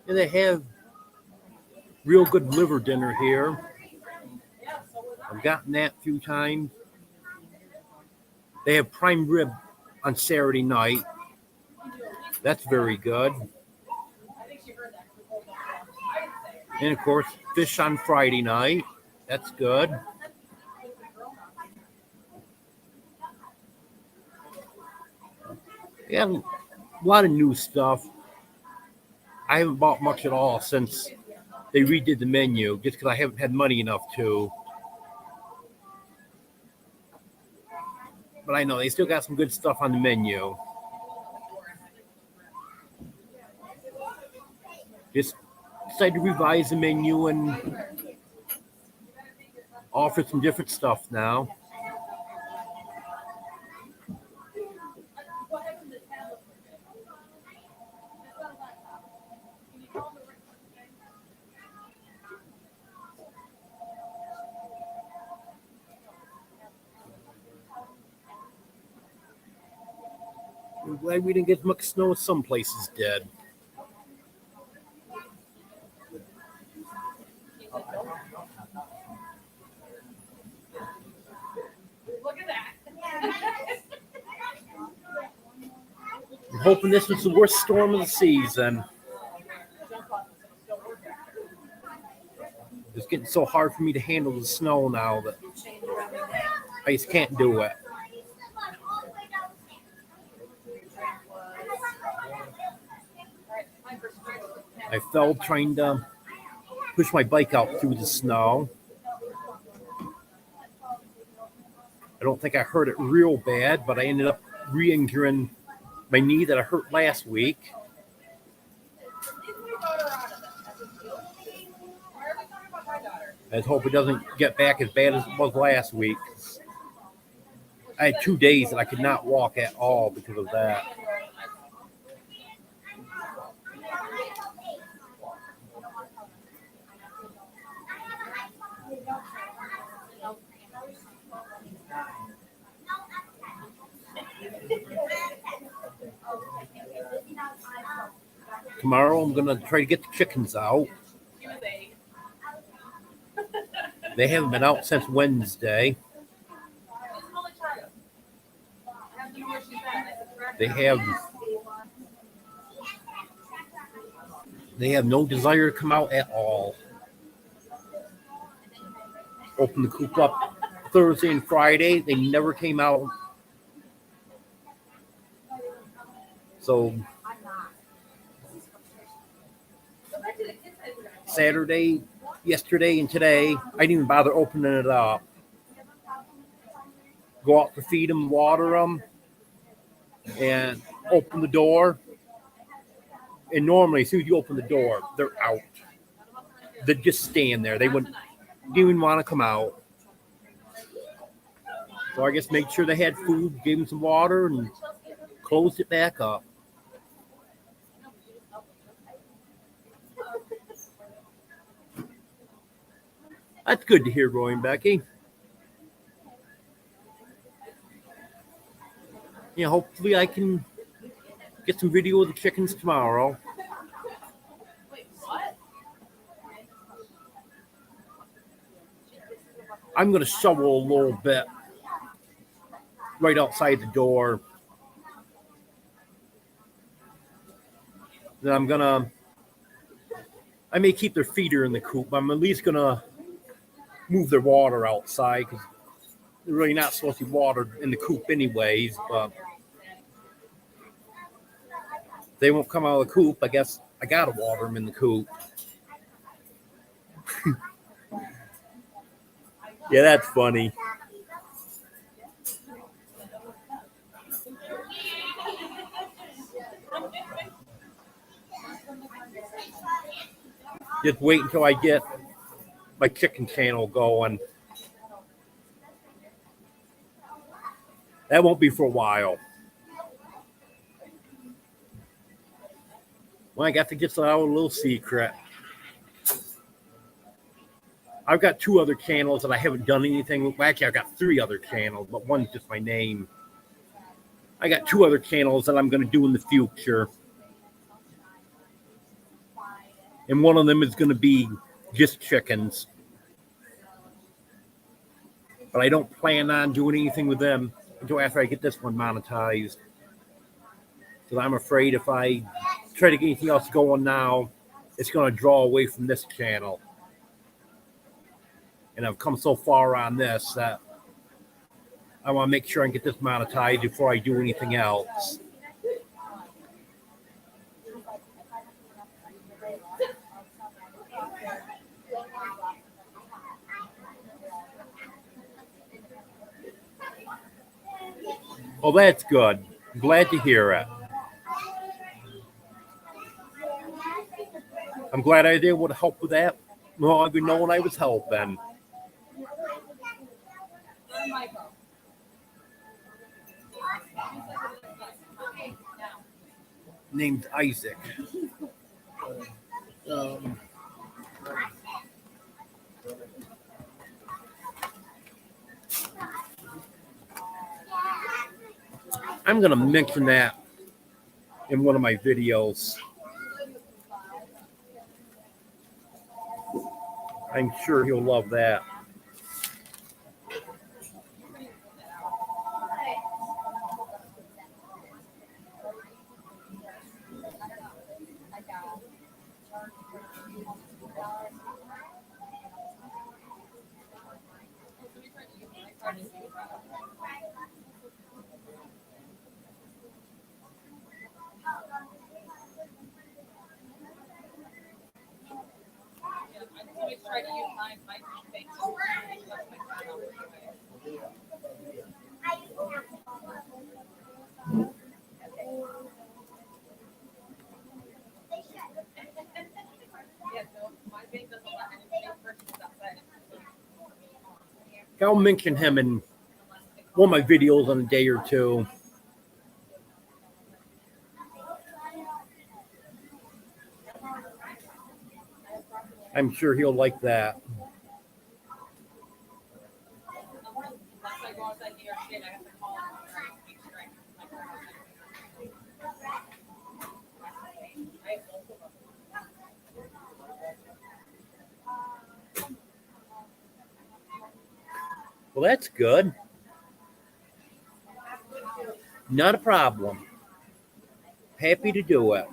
And they have real good liver dinner here. I've gotten that a few times. They have prime rib on Saturday night. That's very good. And of course, fish on Friday night. That's good. Yeah, a lot of new stuff. I haven't bought much at all since they redid the menu, just because I haven't had money enough to. But I know they still got some good stuff on the menu. Just decided to revise the menu and offer some different stuff now. I'm glad we didn't get as much snow as some places did. Look at that. I'm hoping this was the worst storm of the season. It's getting so hard for me to handle the snow now that I just can't do it. I fell trying to push my bike out through the snow. I don't think I hurt it real bad, but I ended up re-injuring my knee that I hurt last week. I just hope it doesn't get back as bad as it was last week. I had 2 days that I could not walk at all because of that. Tomorrow I'm going to try to get the chickens out. They haven't been out since Wednesday. They have no desire to come out at all. Opened the coop up Thursday and Friday. They never came out. So Saturday, yesterday, and today, I didn't even bother opening it up. Go out to feed them, water them, and open the door. And normally, as soon as you open the door, they're out. They just stand there. They didn't even want to come out. So I guess made sure they had food, gave them some water, and closed it back up. That's good to hear, Roy and Becky. Yeah, hopefully I can get some video of the chickens tomorrow. I'm going to shovel a little bit right outside the door. Then I may keep their feeder in the coop. I'm at least going to move their water outside because they're really not supposed to be watered in the coop anyways. But they won't come out of the coop. I guess I got to water them in the coop. Yeah, that's funny. Just wait until I get my chicken channel going. That won't be for a while. Well, I got to get out a little secret. I've got 2 other channels that I haven't done anything with. Well, actually, I've got 3 other channels, but one's just my name. I got 2 other channels that I'm going to do in the future. And one of them is going to be just chickens. But I don't plan on doing anything with them until after I get this one monetized. Because I'm afraid if I try to get anything else going now, it's going to draw away from this channel. And I've come so far on this that I want to make sure I get this monetized before I do anything else. Well, that's good. I'm glad to hear it. I'm glad I was able to help with that. Well, I've been knowing I was helping. Named Isaac. I'm going to mention that in one of my videos. I'm sure he'll love that. try to use my face. Yeah, no, my bank doesn't let anything purchase outside. I'll mention him in one of my videos in a day or two. I'm sure he'll like that. Unless I go outside New York State, I have to call them and speak straight. I have both of them. Well, that's good. Not a problem. Happy to do it.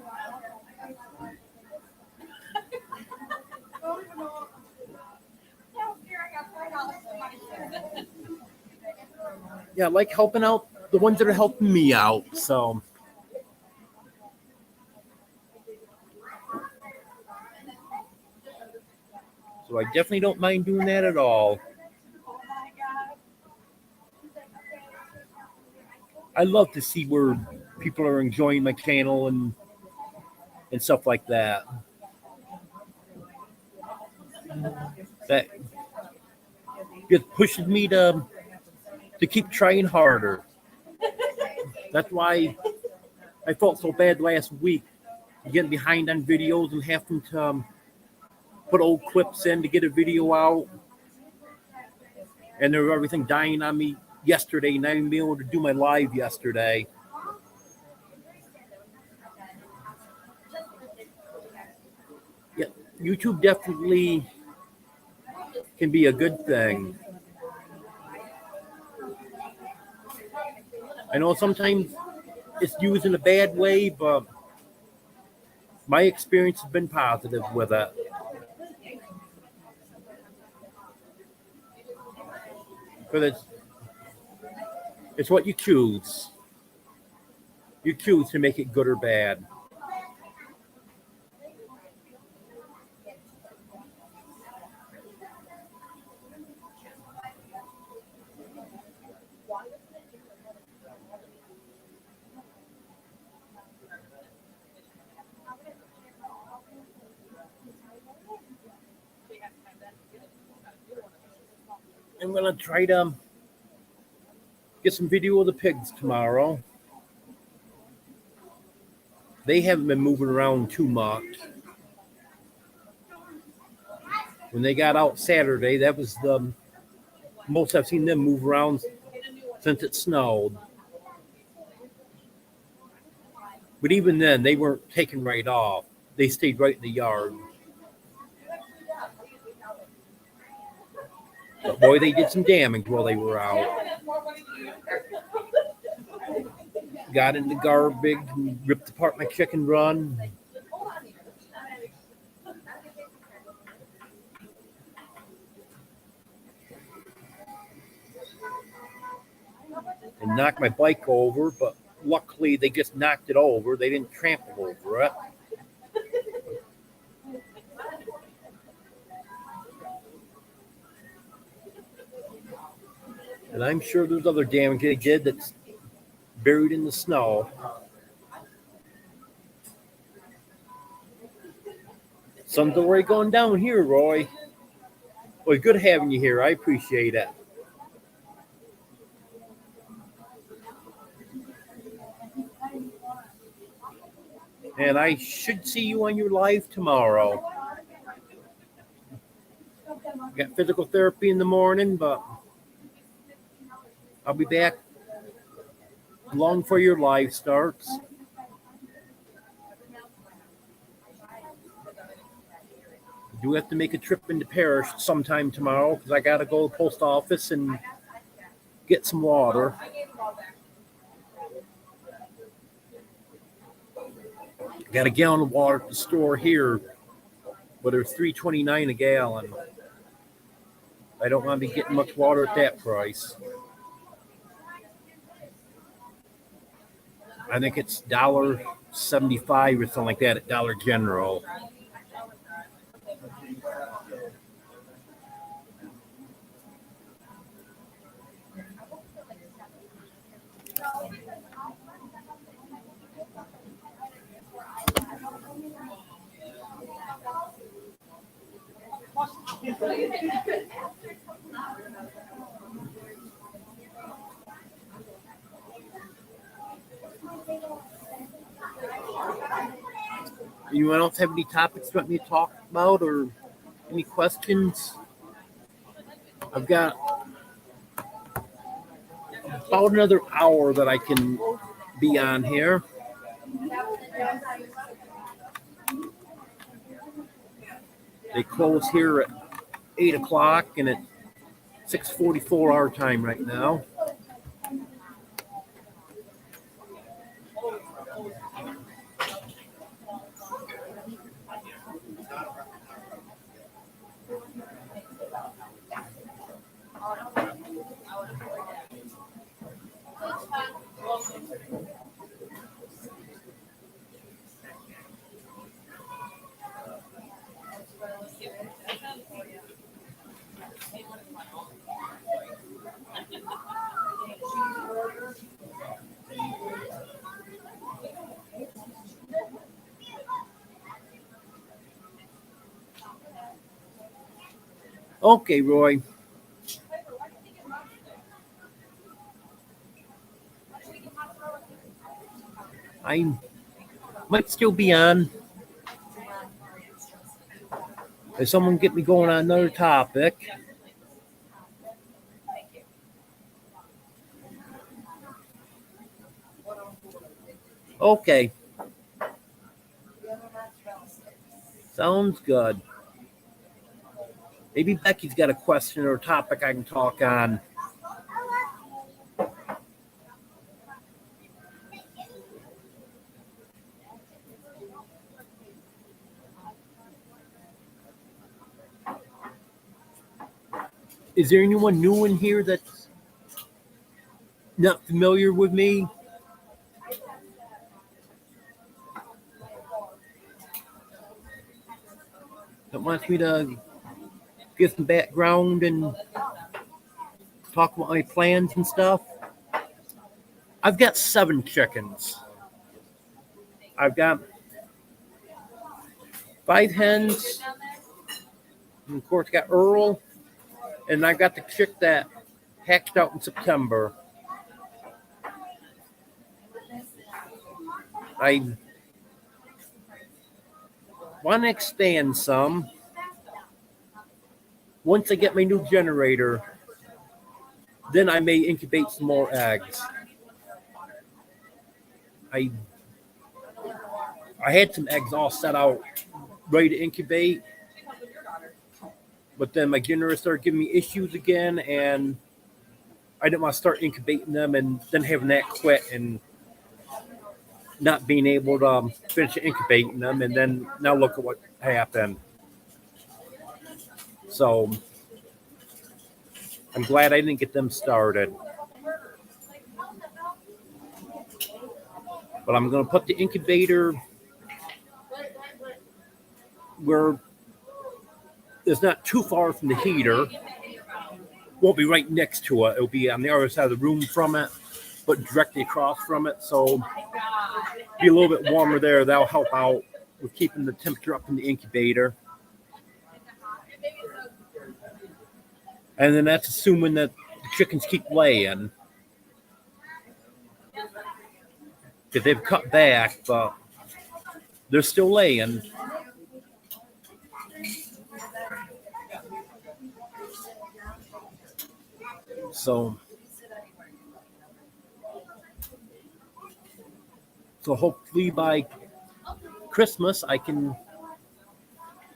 Yeah, I like helping out the ones that are helping me out. So I definitely don't mind doing that at all. I love to see where people are enjoying my channel and stuff like that. That just pushes me to keep trying harder. That's why I felt so bad last week, getting behind on videos and having to put old clips in to get a video out. And there was everything dying on me yesterday, not even being able to do my live yesterday. Yeah, YouTube definitely can be a good thing. I know sometimes it's used in a bad way, but my experience has been positive with it. Because it's what you choose. You choose to make it good or bad. I'm going to try to get some video of the pigs tomorrow. They haven't been moving around too much. When they got out Saturday, that was the most I've seen them move around since it snowed. But even then, they weren't taken right off. They stayed right in the yard. But boy, they did some damage while they were out. Got in the garbage, ripped apart my chicken run. And knocked my bike over, but luckily they just knocked it over. They didn't trample over it. And I'm sure there's other damage they did that's buried in the snow. Sun's already going down here, Roy. Well, good having you here. I appreciate it. And I should see you on your live tomorrow. Got physical therapy in the morning, but I'll be back long before your live starts. I do have to make a trip into Parish sometime tomorrow because I got to go to the post office and get some water. Got a gallon of water at the store here, but it's $3.29 a gallon. I don't want to be getting much water at that price. I think it's $1.75 or something like that at Dollar General. Anyone else have any topics you want me to talk about or any questions? I've got about another hour that I can be on here. They close here at 8 o'clock and it's 6:44 our time right now. Okay, Roy. I might still be on. If someone get me going on another topic. Okay. Sounds good. Maybe Becky's got a question or a topic I can talk on. Is there anyone new in here that's not familiar with me? That wants me to give some background and talk about my plans and stuff? I've got 7 chickens. I've got 5 hens. And of course, got Earl. And I got the chick that hatched out in September. I want to expand some. Once I get my new generator, then I may incubate some more eggs. I had some eggs all set out, ready to incubate. But then my generator started giving me issues again, and I didn't want to start incubating them and then having that quit and not being able to finish incubating them. And then now look at what happened. So I'm glad I didn't get them started. But I'm going to put the incubator where it's not too far from the heater. Won't be right next to it. It'll be on the other side of the room from it, but directly across from it. So be a little bit warmer there. That'll help out with keeping the temperature up in the incubator. And then that's assuming that the chickens keep laying. Because they've cut back, but they're still laying. So hopefully by Christmas I can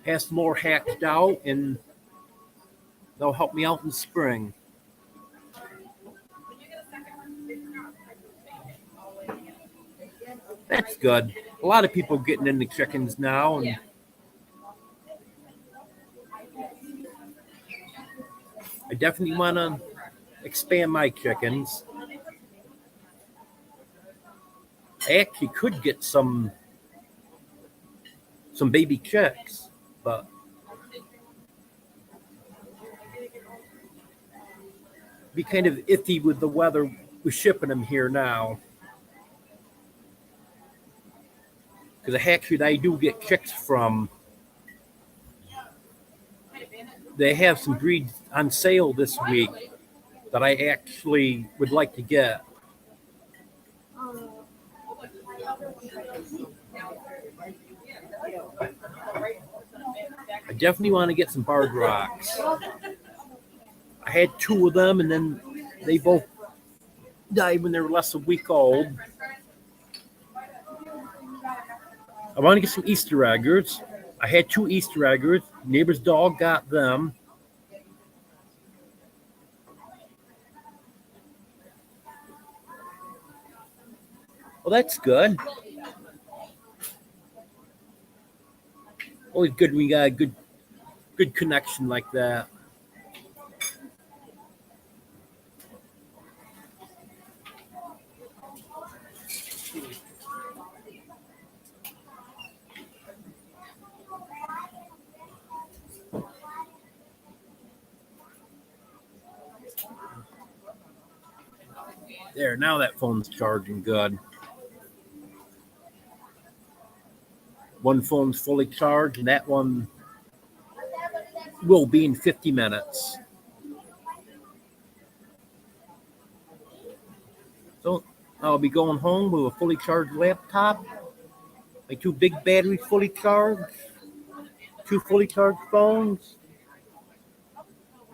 have some more hatched out and they'll help me out in spring. That's good. A lot of people getting into chickens now, and I definitely want to expand my chickens. I actually could get some baby chicks, but be kind of iffy with the weather we're shipping them here now. Because actually, I do get chicks from. They have some breeds on sale this week that I actually would like to get. I definitely want to get some barred rocks. I had 2 of them, and then they both died when they were less than a week old. I want to get some Easter eggers. I had 2 Easter eggers. Neighbor's dog got them. Well, that's good. Always good when you got a good connection like that. There, now that phone's charging good. One phone's fully charged, and that one will be in 50 minutes. So I'll be going home with a fully charged laptop, my 2 big batteries fully charged, 2 fully charged phones,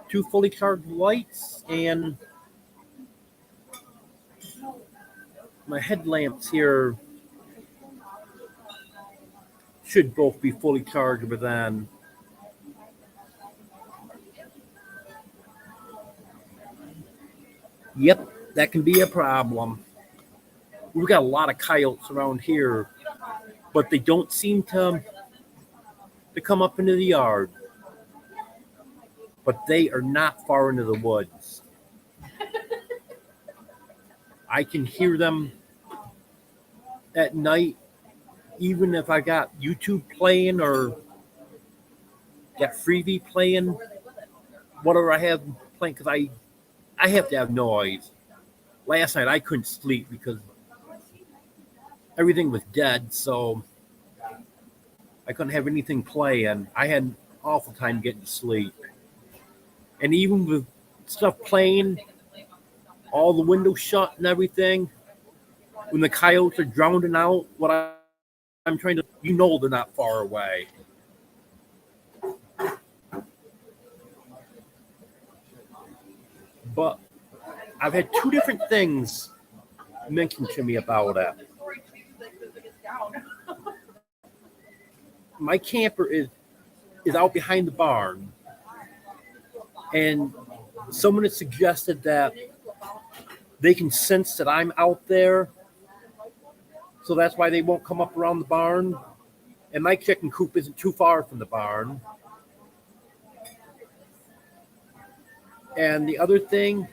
2 fully charged lights, and my headlamps here should both be fully charged by then. Yep, that can be a problem. We've got a lot of coyotes around here, but they don't seem to come up into the yard. But they are not far into the woods. I can hear them at night, even if I got YouTube playing or got Freebie playing, whatever I have playing, because I have to have noise. Last night I couldn't sleep because everything was dead, so I couldn't have anything playing. I had an awful time getting to sleep. And even with stuff playing, all the windows shut and everything, when the coyotes are drowning out what I'm trying to, they're not far away. But I've had 2 different things mentioned to me about it. My camper is out behind the barn, and someone has suggested that they can sense that I'm out there, so that's why they won't come up around the barn. And my chicken coop isn't too far from the barn. And the other thing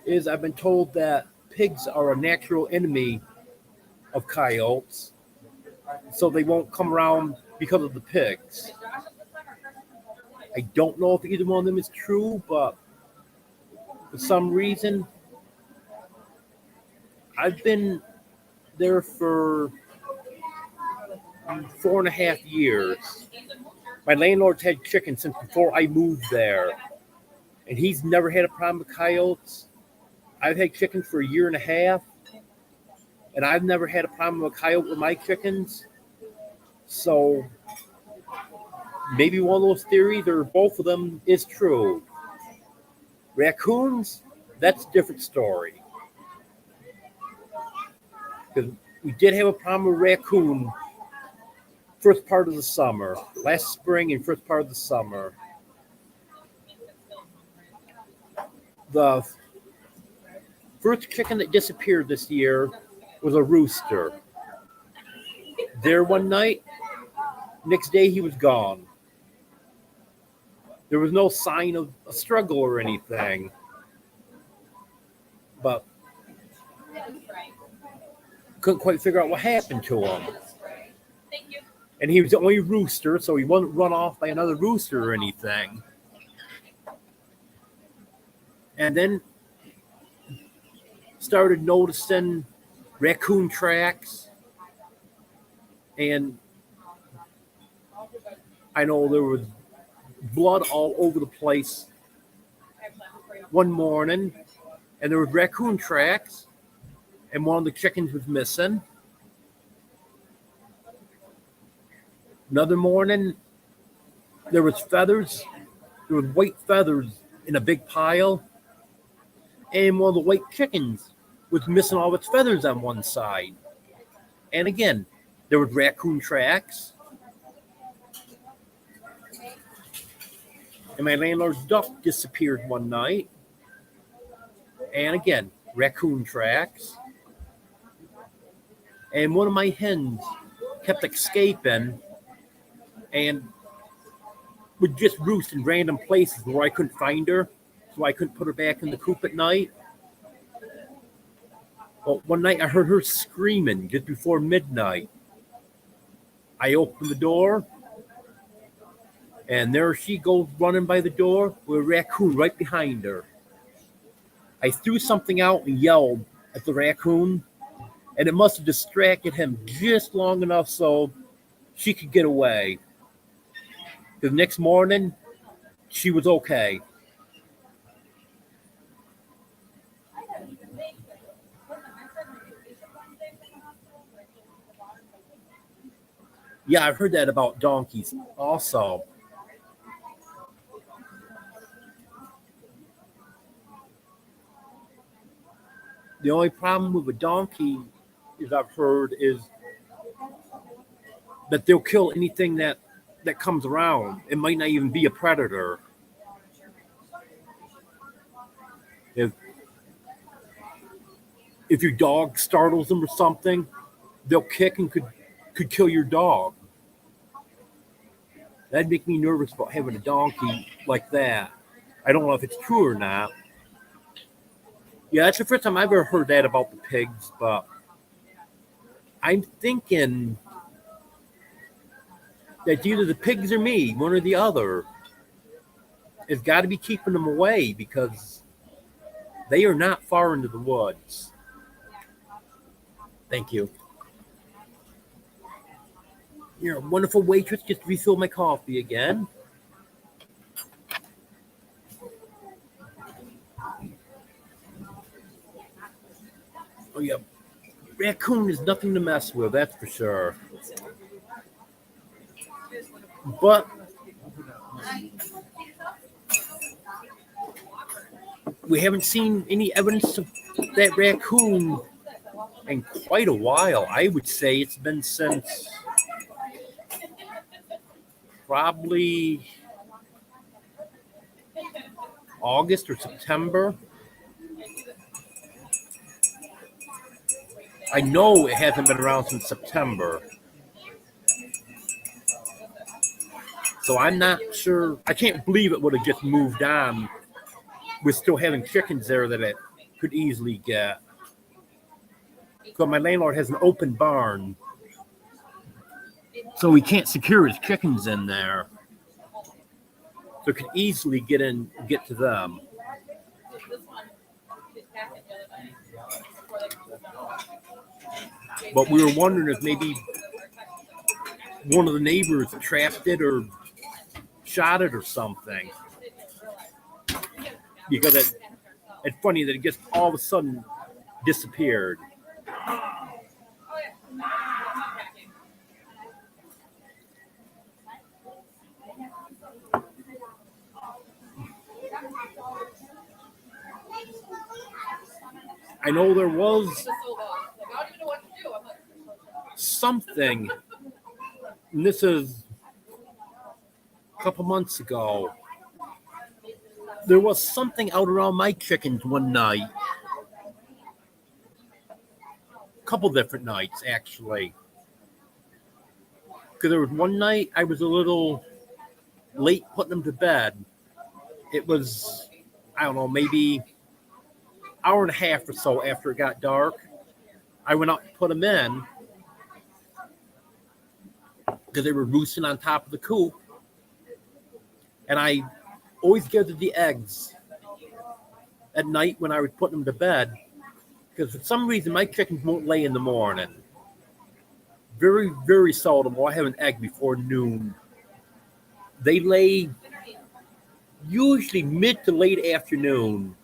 is I've been told that pigs are a natural enemy of coyotes, so they won't come around because of the pigs. I don't know if either one of them is true, but for some reason, I've been there for 4.5 years. My landlord's had chickens since before I moved there, and he's never had a problem with coyotes. I've had chickens for 1.5 years, and I've never had a problem with a coyote with my chickens. So maybe one of those theories or both of them is true. Raccoons, that's a different story. Because we did have a problem with raccoon first part of the summer, last spring and first part of the summer. The first chicken that disappeared this year was a rooster. There one night, next day he was gone. There was no sign of a struggle or anything. But couldn't quite figure out what happened to him. And he was the only rooster, so he wasn't run off by another rooster or anything. And then started noticing raccoon tracks, and I know there was blood all over the place one morning, and there was raccoon tracks, and one of the chickens was missing. Another morning, there was feathers. There was white feathers in a big pile, and one of the white chickens was missing all its feathers on one side. And again, there was raccoon tracks. And my landlord's duck disappeared one night. And again, raccoon tracks. And one of my hens kept escaping and would just roost in random places where I couldn't find her, so I couldn't put her back in the coop at night. Well, one night I heard her screaming just before midnight. I opened the door, and there she goes running by the door with a raccoon right behind her. I threw something out and yelled at the raccoon, and it must have distracted him just long enough so she could get away. The next morning, she was okay. Yeah, I've heard that about donkeys also. The only problem with a donkey, as I've heard, is that they'll kill anything that comes around. It might not even be a predator. If your dog startles them or something, they'll kick and could kill your dog. That'd make me nervous about having a donkey like that. I don't know if it's true or not. Yeah, that's the first time I've ever heard that about the pigs, but I'm thinking that either the pigs or me, one or the other, has got to be keeping them away because they are not far into the woods. Thank you. You're a wonderful waitress. Just refill my coffee again. Oh, yeah. Raccoon is nothing to mess with, that's for sure. But we haven't seen any evidence of that raccoon in quite a while. I would say it's been since probably August or September. I know it hasn't been around since September. So I'm not sure. I can't believe it would have just moved on with still having chickens there that it could easily get. So my landlord has an open barn, so he can't secure his chickens in there. So it could easily get to them. But we were wondering if maybe one of the neighbors trapped it or shot it or something. Because it's funny that it just all of a sudden disappeared. I know there was something, and this is a couple months ago. There was something out around my chickens one night. A couple different nights, actually. Because there was one night I was a little late putting them to bed. It was, I don't know, maybe hour and a half or so after it got dark. I went out to put them in because they were roosting on top of the coop. And I always gathered the eggs at night when I would put them to bed because for some reason my chickens won't lay in the morning. Very, very seldom will I have an egg before noon. They lay usually mid to late afternoon.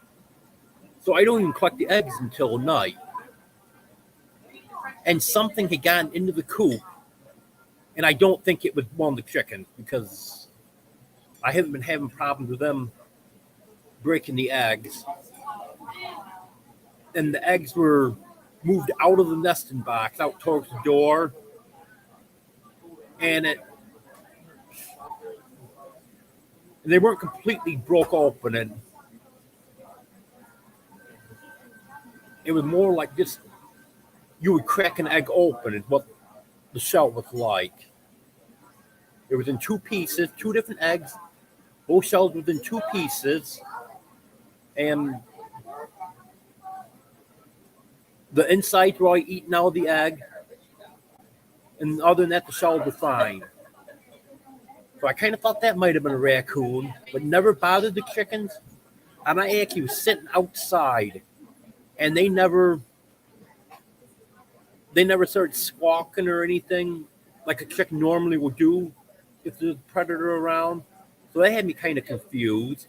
So I don't even collect the eggs until night. And something had gotten into the coop, and I don't think it was one of the chickens because I haven't been having problems with them breaking the eggs. And the eggs were moved out of the nesting box, out towards the door. And they weren't completely broke open. And it was more like just you would crack an egg open is what the shell was like. It was in two pieces, two different eggs. Both shells within two pieces. And the insides were all eaten out of the egg. And other than that, the shells were fine. So I kind of thought that might have been a raccoon, but never bothered the chickens. And I actually was sitting outside, and they never started squawking or anything like a chicken normally would do if there's a predator around. So that had me kind of confused.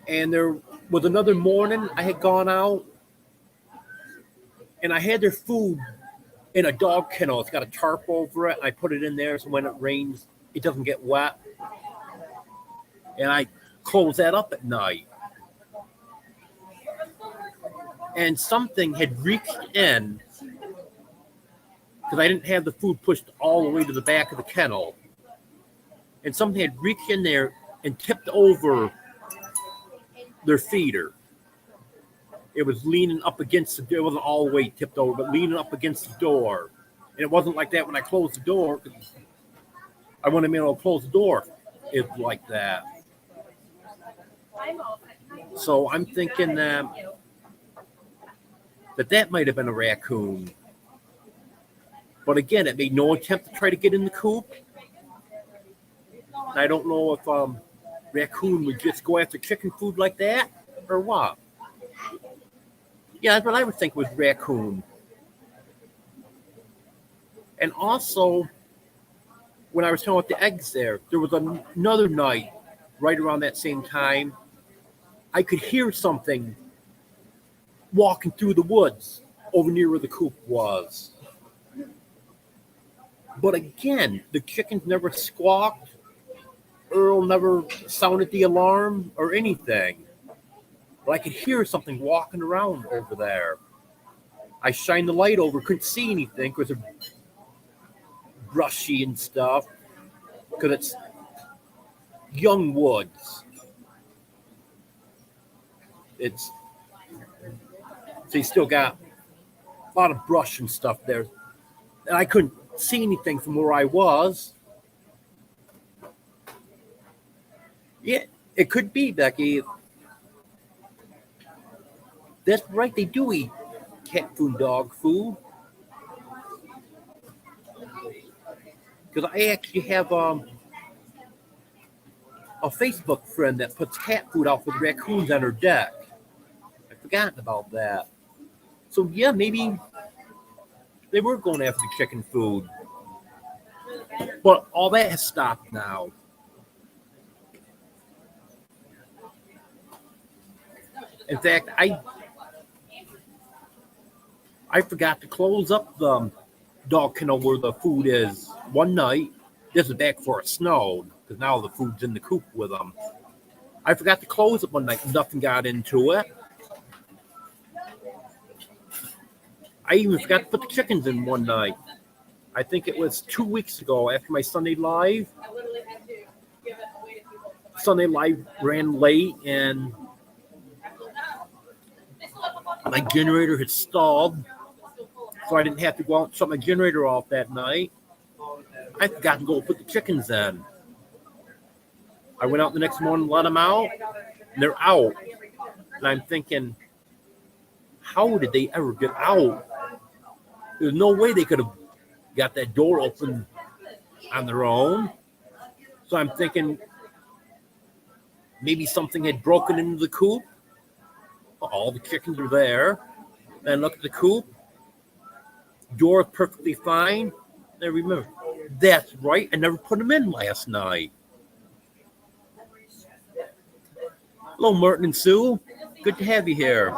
And there was another morning I had gone out, and I had their food in a dog kennel. It's got a tarp over it. I put it in there so when it rains, it doesn't get wet. And I close that up at night. And something had reached in, because I didn't have the food pushed all the way to the back of the kennel. And something had reached in there and tipped over their feeder. It was leaning up against the door. It wasn't all the way tipped over, but leaning up against the door. And it wasn't like that when I closed the door. I wouldn't have been able to close the door. It was like that. So I'm thinking that might have been a raccoon. But again, it made no attempt to try to get in the coop. I don't know if raccoon would just go after chicken food like that or what. Yeah, that's what I would think was raccoon. And also, when I was talking about the eggs there was another night right around that same time. I could hear something walking through the woods over near where the coop was. But again, the chickens never squawked. Earl never sounded the alarm or anything. But I could hear something walking around over there. I shined the light over, couldn't see anything because it's brushy and stuff. Because it's young woods. So you still got a lot of brush and stuff there. And I couldn't see anything from where I was. Yeah, it could be, Becky. That's right, they do eat cat food, dog food. Because I actually have a Facebook friend that puts cat food out with raccoons on her deck. I've forgotten about that. So yeah, maybe they were going after the chicken food. But all that has stopped now. In fact, I forgot to close up the dog kennel where the food is one night. This is back before it snowed, because now the food's in the coop with them. I forgot to close it one night. Nothing got into it. I even forgot to put the chickens in one night. I think it was 2 weeks ago after my Sunday Live. Sunday Live ran late and my generator had stalled, so I didn't have to go out and shut my generator off that night. I forgot to go put the chickens in. I went out the next morning, let them out, and they're out. And I'm thinking, how did they ever get out? There's no way they could have got that door open on their own. So I'm thinking maybe something had broken into the coop. All the chickens are there. And look at the coop. Door's perfectly fine. And remember, that's right. I never put them in last night. Hello, Martin and Sue. Good to have you here.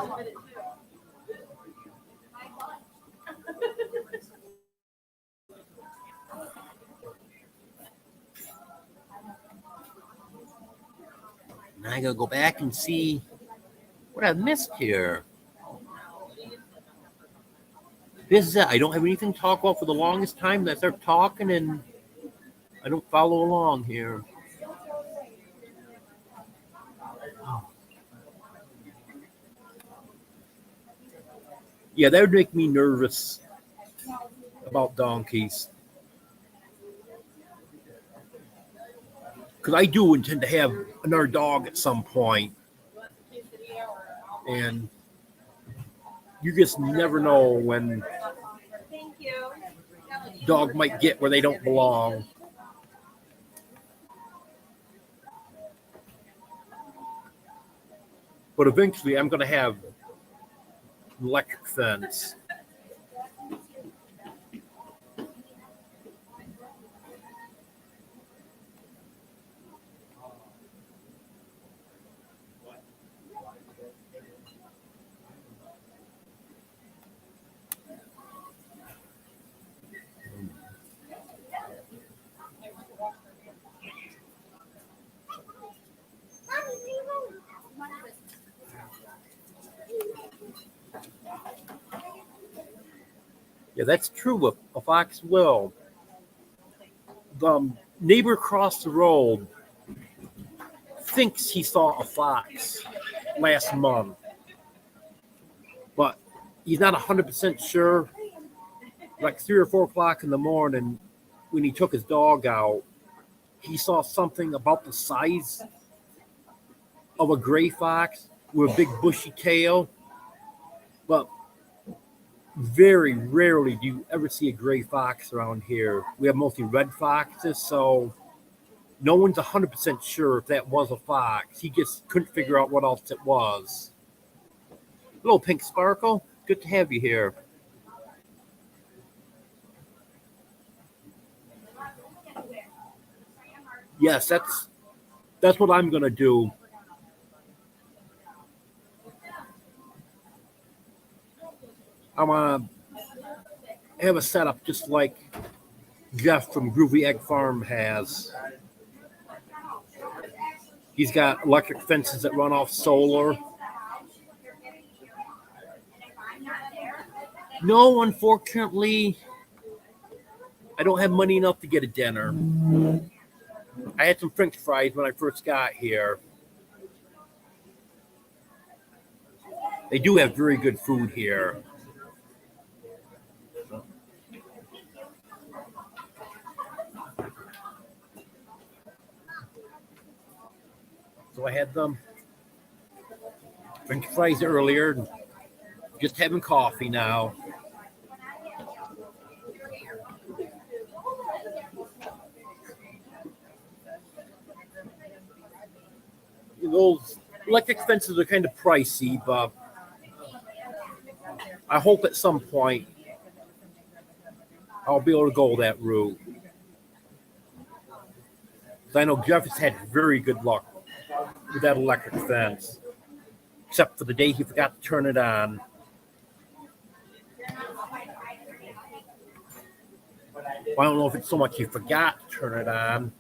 Now I gotta go back and see what I missed here. This is it. I don't have anything to talk about for the longest time. I start talking and I don't follow along here. Yeah, that would make me nervous about donkeys. Because I do intend to have another dog at some point. And you just never know when dog might get where they don't belong. But eventually I'm going to have an electric fence. Yeah, that's true. A fox will. The neighbor across the road thinks he saw a fox last month, but he's not 100% sure. Like 3 or 4 o'clock in the morning, when he took his dog out, he saw something about the size of a gray fox with a big bushy tail. But very rarely do you ever see a gray fox around here. We have mostly red foxes, so no one's 100% sure if that was a fox. He just couldn't figure out what else it was. Hello, Pink Sparkle. Good to have you here. Yes, that's what I'm gonna do. I'm gonna have a setup just like Jeff from Groovy Egg Farm has. He's got electric fences that run off solar. No, unfortunately, I don't have money enough to get a dinner. I had some French fries when I first got here. They do have very good food here. So I had them French fries earlier. Just having coffee now. Those electric fences are kind of pricey, but I hope at some point I'll be able to go that route. Because I know Jeff has had very good luck with that electric fence, except for the day he forgot to turn it on. Well, I don't know if it's so much he forgot to turn it on.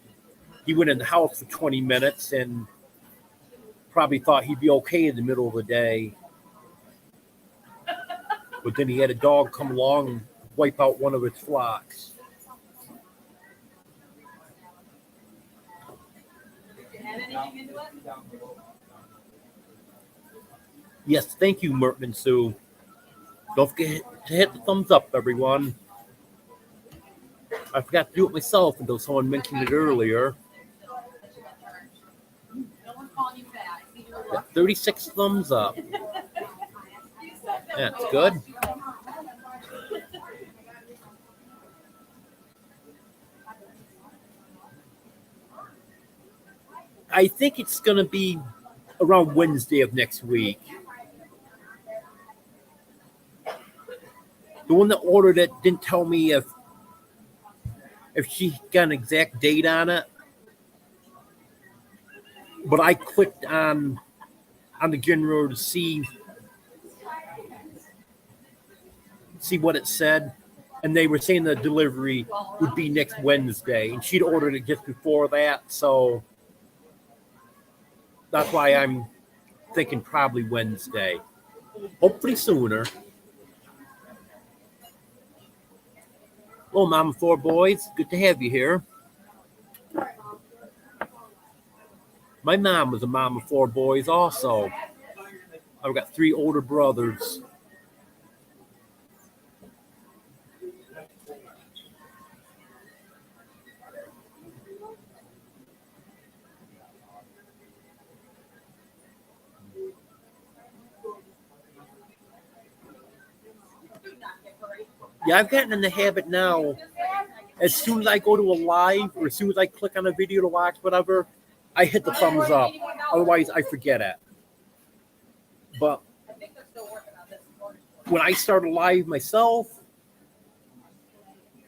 He went in the house for 20 minutes and probably thought he'd be okay in the middle of the day. But then he had a dog come along and wipe out one of his flocks. Yes, thank you, Merton and Sue. Don't forget to hit the thumbs up, everyone. I forgot to do it myself until someone mentioned it earlier. Got 36 thumbs up. That's good. I think it's going to be around Wednesday of next week. The one that ordered it didn't tell me if she got an exact date on it. But I clicked on the generator to see what it said, and they were saying the delivery would be next Wednesday, and she'd ordered it just before that, so that's why I'm thinking probably Wednesday. Hopefully sooner. Hello, Mom of Four Boys. Good to have you here. My mom was a mom of four boys also. I've got 3 older brothers. Yeah, I've gotten in the habit now. As soon as I go to a live or as soon as I click on a video to watch whatever, I hit the thumbs up. Otherwise, I forget it. But when I start a live myself,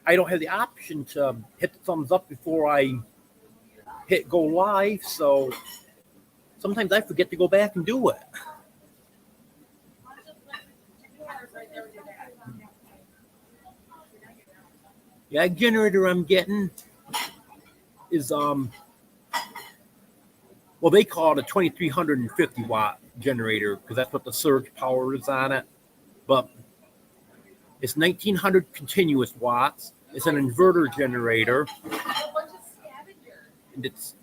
I don't have the option to hit the thumbs up before I hit go live. So sometimes I forget to go back and do it. Yeah, the generator I'm getting is well, they call it a 2350 watt generator because that's what the surge power is on it. But it's 1900 continuous watts. It's an inverter generator, and it's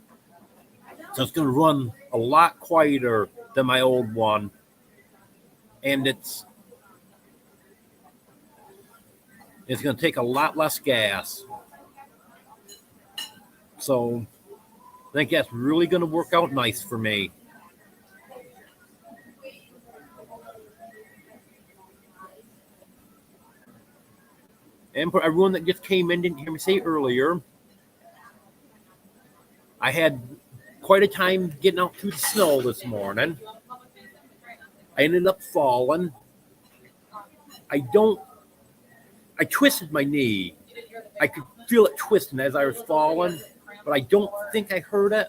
going to run a lot quieter than my old one, and it's going to take a lot less gas. So I think that's really going to work out nice for me. And for everyone that just came in, didn't hear me say earlier, I had quite a time getting out through the snow this morning. I ended up falling. I twisted my knee. I could feel it twisting as I was falling, but I don't think I hurt it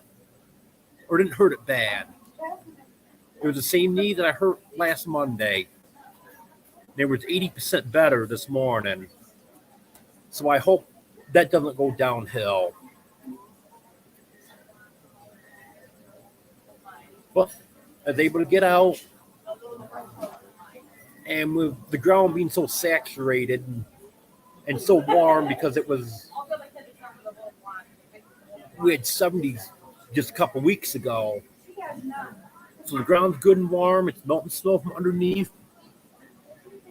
or didn't hurt it bad. It was the same knee that I hurt last Monday. It was 80% better this morning. So I hope that doesn't go downhill. But I was able to get out, and with the ground being so saturated and so warm because we had 70s just a couple weeks ago. So the ground's good and warm. It's melting snow from underneath.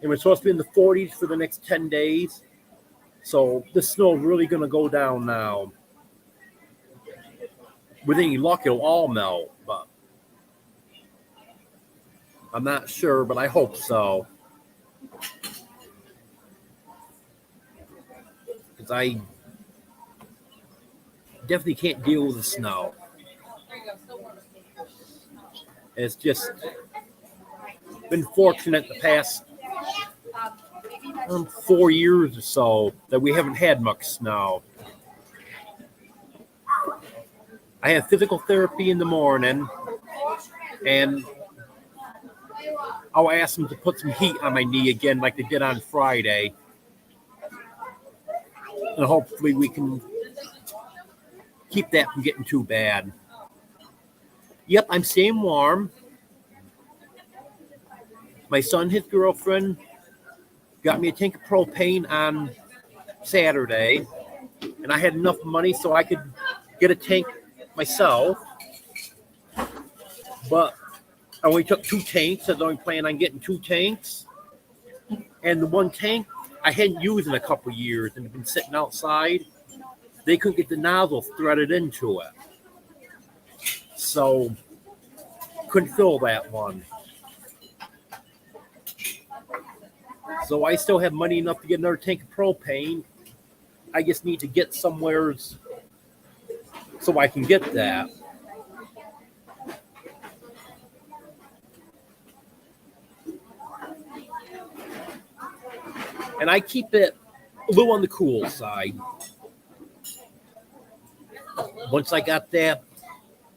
And we're supposed to be in the 40s for the next 10 days. So this snow is really going to go down now. With any luck, it'll all melt, but I'm not sure, but I hope so. Because I definitely can't deal with the snow. It's just been fortunate the past 4 years or so that we haven't had much snow. I have physical therapy in the morning, and I'll ask them to put some heat on my knee again like they did on Friday. And hopefully we can keep that from getting too bad. Yep, I'm staying warm. My son, his girlfriend, got me a tank of propane on Saturday, and I had enough money so I could get a tank myself. But I only took 2 tanks. I was only planning on getting 2 tanks. And the one tank I hadn't used in a couple of years and had been sitting outside. They couldn't get the nozzle threaded into it. So couldn't fill that one. So I still have money enough to get another tank of propane. I just need to get somewhere so I can get that. And and I keep it a little on the cool side. Once I got that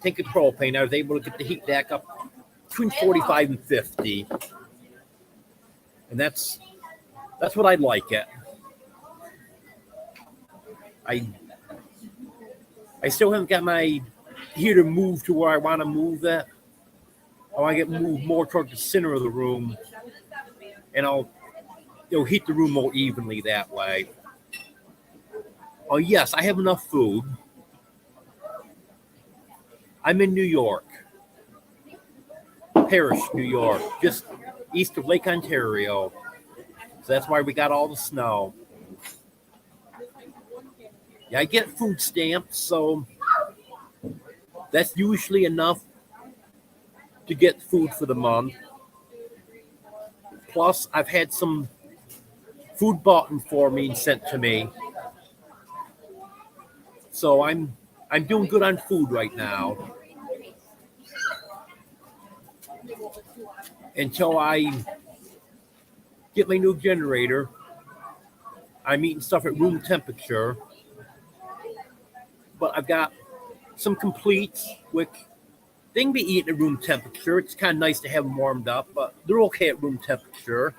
tank of propane, I was able to get the heat back up between 45 and 50. And that's what I like it. I still haven't got my heater moved to where I want to move it. I want to get moved more toward the center of the room, and I'll heat the room more evenly that way. Oh yes, I have enough food. I'm in New York, Parrish, New York, just east of Lake Ontario. So that's why we got all the snow. Yeah, I get food stamps, so that's usually enough to get food for the month. Plus, I've had some food bought for me and sent to me. So I'm doing good on food right now. Until I get my new generator, I'm eating stuff at room temperature. But I've got some completes, which they can be eaten at room temperature. It's kind of nice to have them warmed up, but they're okay at room temperature.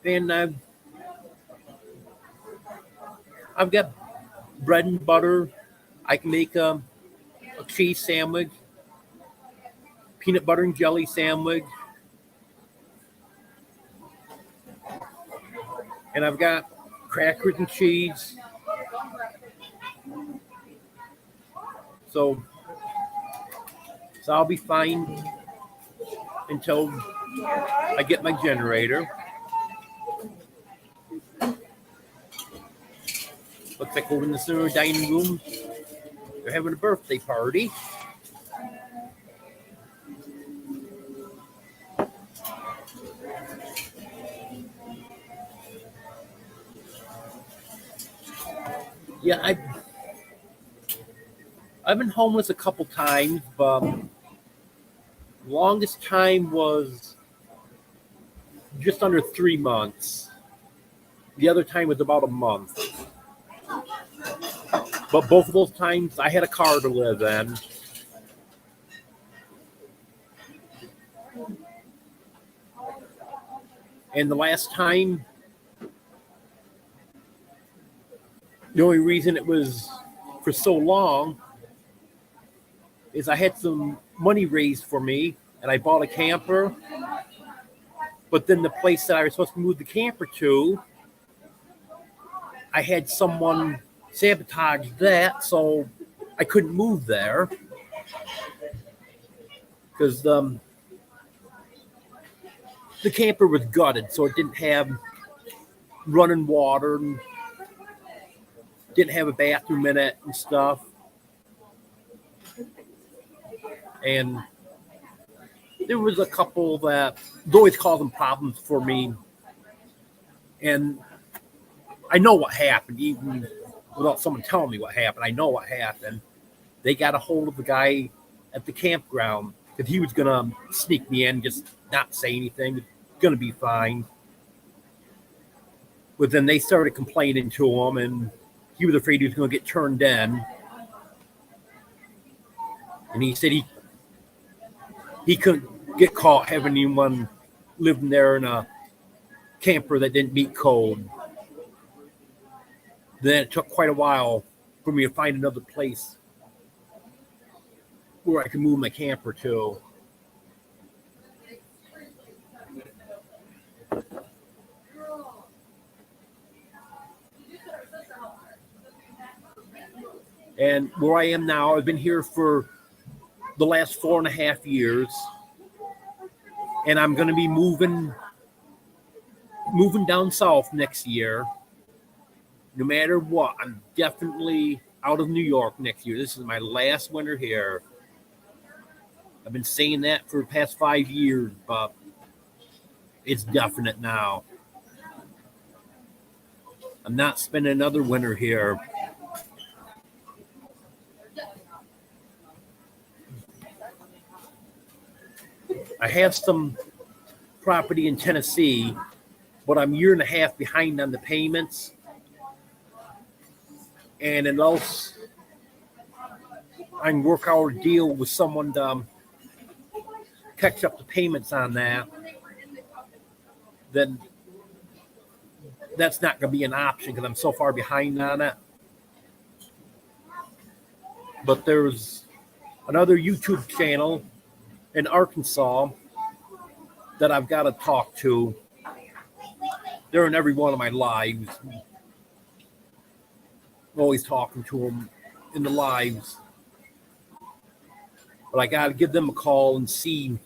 And I've got bread and butter. I can make a cheese sandwich, peanut butter and jelly sandwich. And I've got crackers and cheese. So I'll be fine until I get my generator. Looks like over in the center dining room, they're having a birthday party. Yeah, I've been homeless a couple times, but longest time was just under 3 months. The other time was about a month. But both of those times, I had a car to live in. And the last time, the only reason it was for so long is I had some money raised for me, and I bought a camper. But then the place that I was supposed to move the camper to, I had someone sabotage that, so I couldn't move there because the camper was gutted, so it didn't have running water and didn't have a bathroom in it and stuff. And there was a couple that always causing problems for me. And I know what happened, even without someone telling me what happened. I know what happened. They got a hold of the guy at the campground because he was going to sneak me in, just not say anything. It's going to be fine. But then they started complaining to him, and he was afraid he was going to get turned in. And he said he couldn't get caught having anyone living there in a camper that didn't meet code. Then it took quite a while for me to find another place where I could move my camper to. And where I am now, I've been here for the last 4.5 years, and I'm going to be moving down south next year. No matter what, I'm definitely out of New York next year. This is my last winter here. I've been saying that for the past 5 years, but it's definite now. I'm not spending another winter here. I have some property in Tennessee, but I'm a year and a half behind on the payments. And unless I can work out a deal with someone to catch up the payments on that, then that's not going to be an option because I'm so far behind on it. But there's another YouTube channel in Arkansas that I've got to talk to. They're in every one of my lives. I'm always talking to them in the lives. But I got to give them a call and see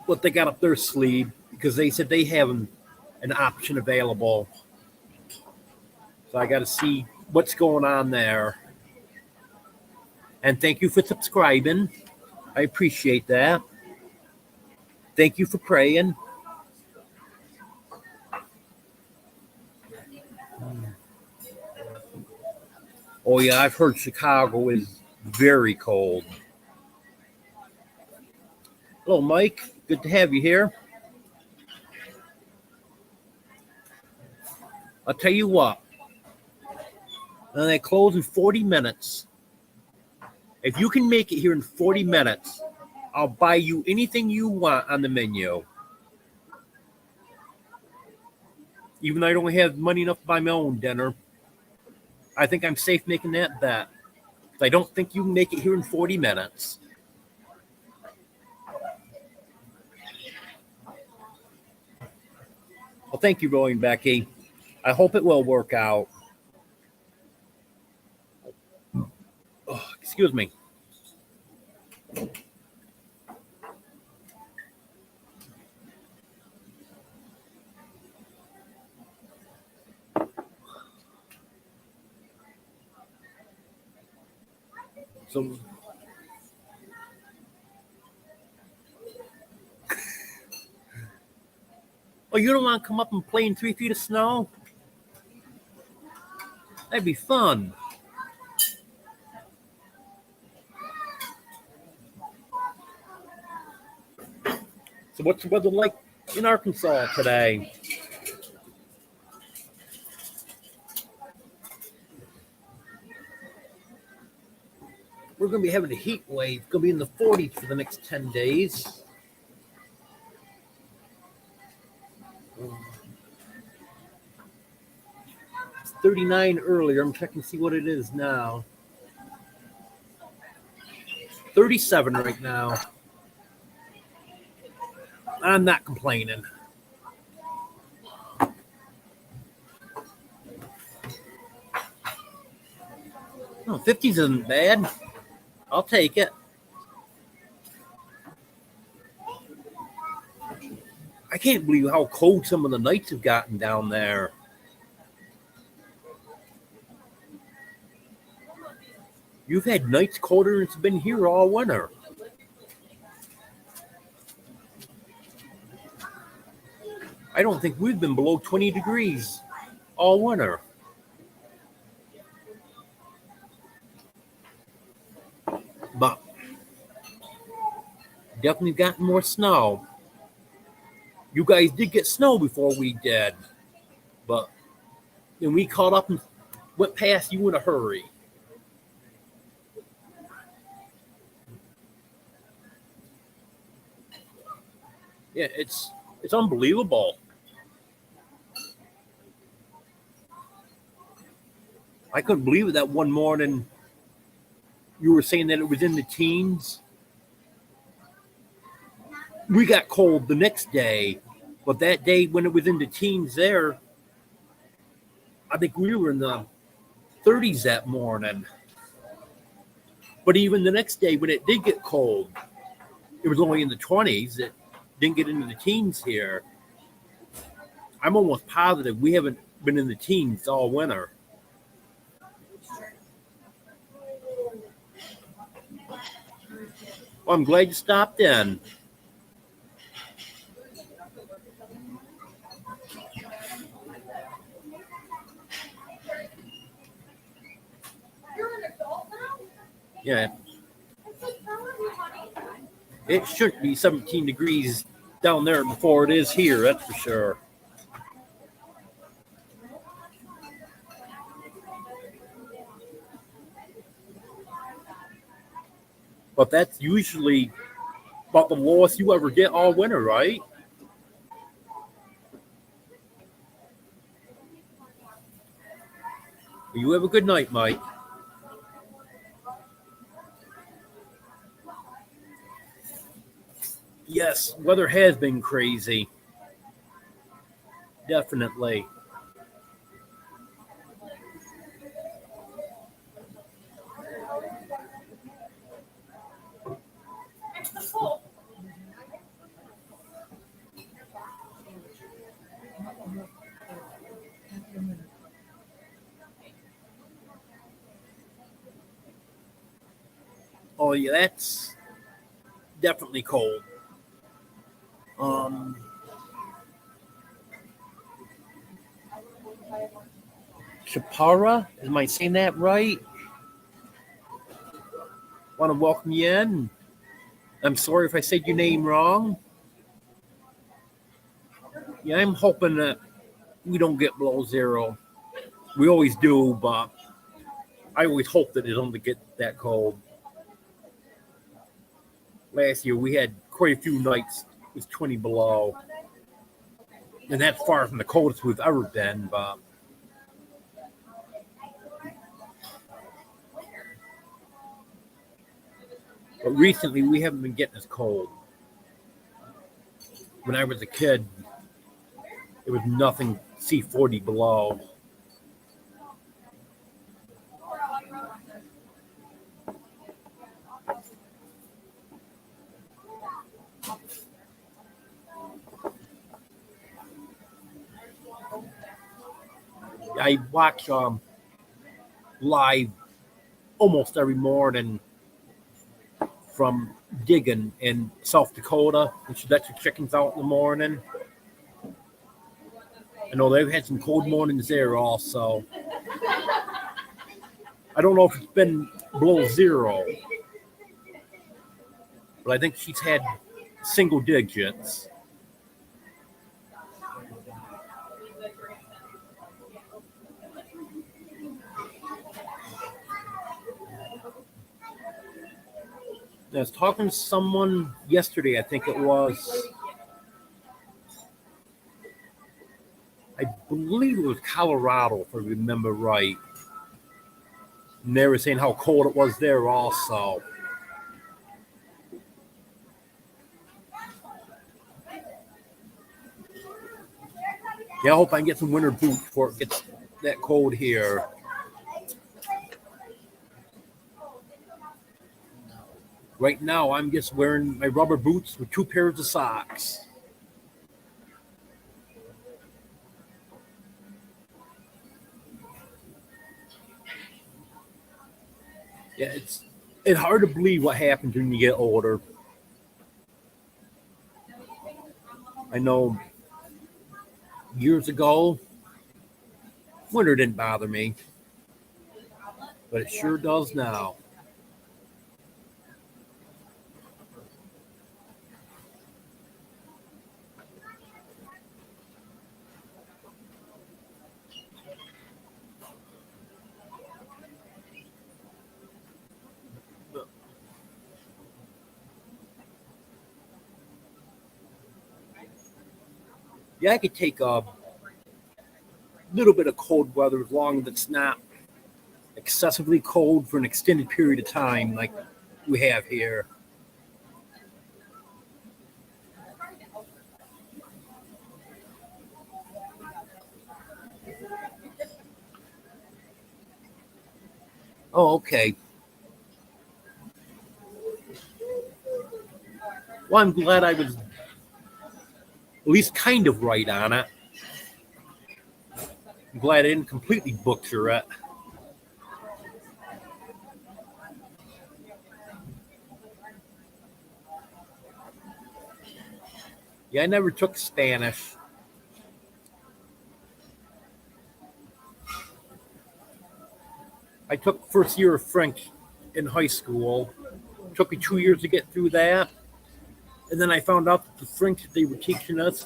what they got up their sleeve because they said they have an option available. So I got to see what's going on there. And thank you for subscribing. I appreciate that. Thank you for praying. Oh, yeah, I've heard Chicago is very cold. Hello, Mike. Good to have you here. I'll tell you what. And they close in 40 minutes. If you can make it here in 40 minutes, I'll buy you anything you want on the menu. Even though I don't have money enough to buy my own dinner, I think I'm safe making that bet. I don't think you can make it here in 40 minutes. Well, thank you, Roy and Becky. I hope it will work out. Oh, excuse me. So, oh, you don't want to come up and play in 3 feet of snow? That'd be fun. So what's the weather like in Arkansas today? We're going to be having a heat wave. It's going to be in the 40s for the next 10 days. It's 39 earlier. I'm checking to see what it is now. 37 right now. I'm not complaining. Oh, 50s isn't bad. I'll take it. I can't believe how cold some of the nights have gotten down there. You've had nights colder than it's been here all winter. I don't think we've been below 20 degrees all winter. But definitely gotten more snow. You guys did get snow before we did, but then we caught up and went past you in a hurry. Yeah, it's unbelievable. I couldn't believe it that one morning you were saying that it was in the teens. We got cold the next day, but that day when it was in the teens there, I think we were in the 30s that morning. But even the next day when it did get cold, it was only in the 20s. It didn't get into the teens here. I'm almost positive we haven't been in the teens all winter. Well, I'm glad you stopped in. Yeah. It shouldn't be 17 degrees down there before it is here, that's for sure. But that's usually about the lowest you ever get all winter, right? You have a good night, Mike. Yes, weather has been crazy. Definitely. Oh yeah, that's definitely cold. Um, Chapara, am I saying that right? Want to welcome you in. I'm sorry if I said your name wrong. Yeah, I'm hoping that we don't get below zero. We always do, but I always hope that it don't get that cold. Last year we had quite a few nights with 20 below, and that's far from the coldest we've ever been. But recently we haven't been getting as cold. When I was a kid, it was nothing C40 below. I watch live almost every morning from digging in South Dakota, which lets your chickens out in the morning. I know they've had some cold mornings there also. I don't know if it's been below zero, but I think she's had single digits. I was talking to someone yesterday, I think it was. I believe it was Colorado, if I remember right. And they were saying how cold it was there also. Yeah, I hope I can get some winter boots before it gets that cold here. Right now, I'm just wearing my rubber boots with 2 pairs of socks. Yeah, it's hard to believe what happens when you get older. I know years ago, winter didn't bother me, but it sure does now. Yeah, I could take a little bit of cold weather as long as it's not excessively cold for an extended period of time like we have here. Oh, okay. Well, I'm glad I was at least kind of right on it. I'm glad I didn't completely butcher it. Yeah, I never took Spanish. I took first year of French in high school. It took me 2 years to get through that. And then I found out that the French that they were teaching us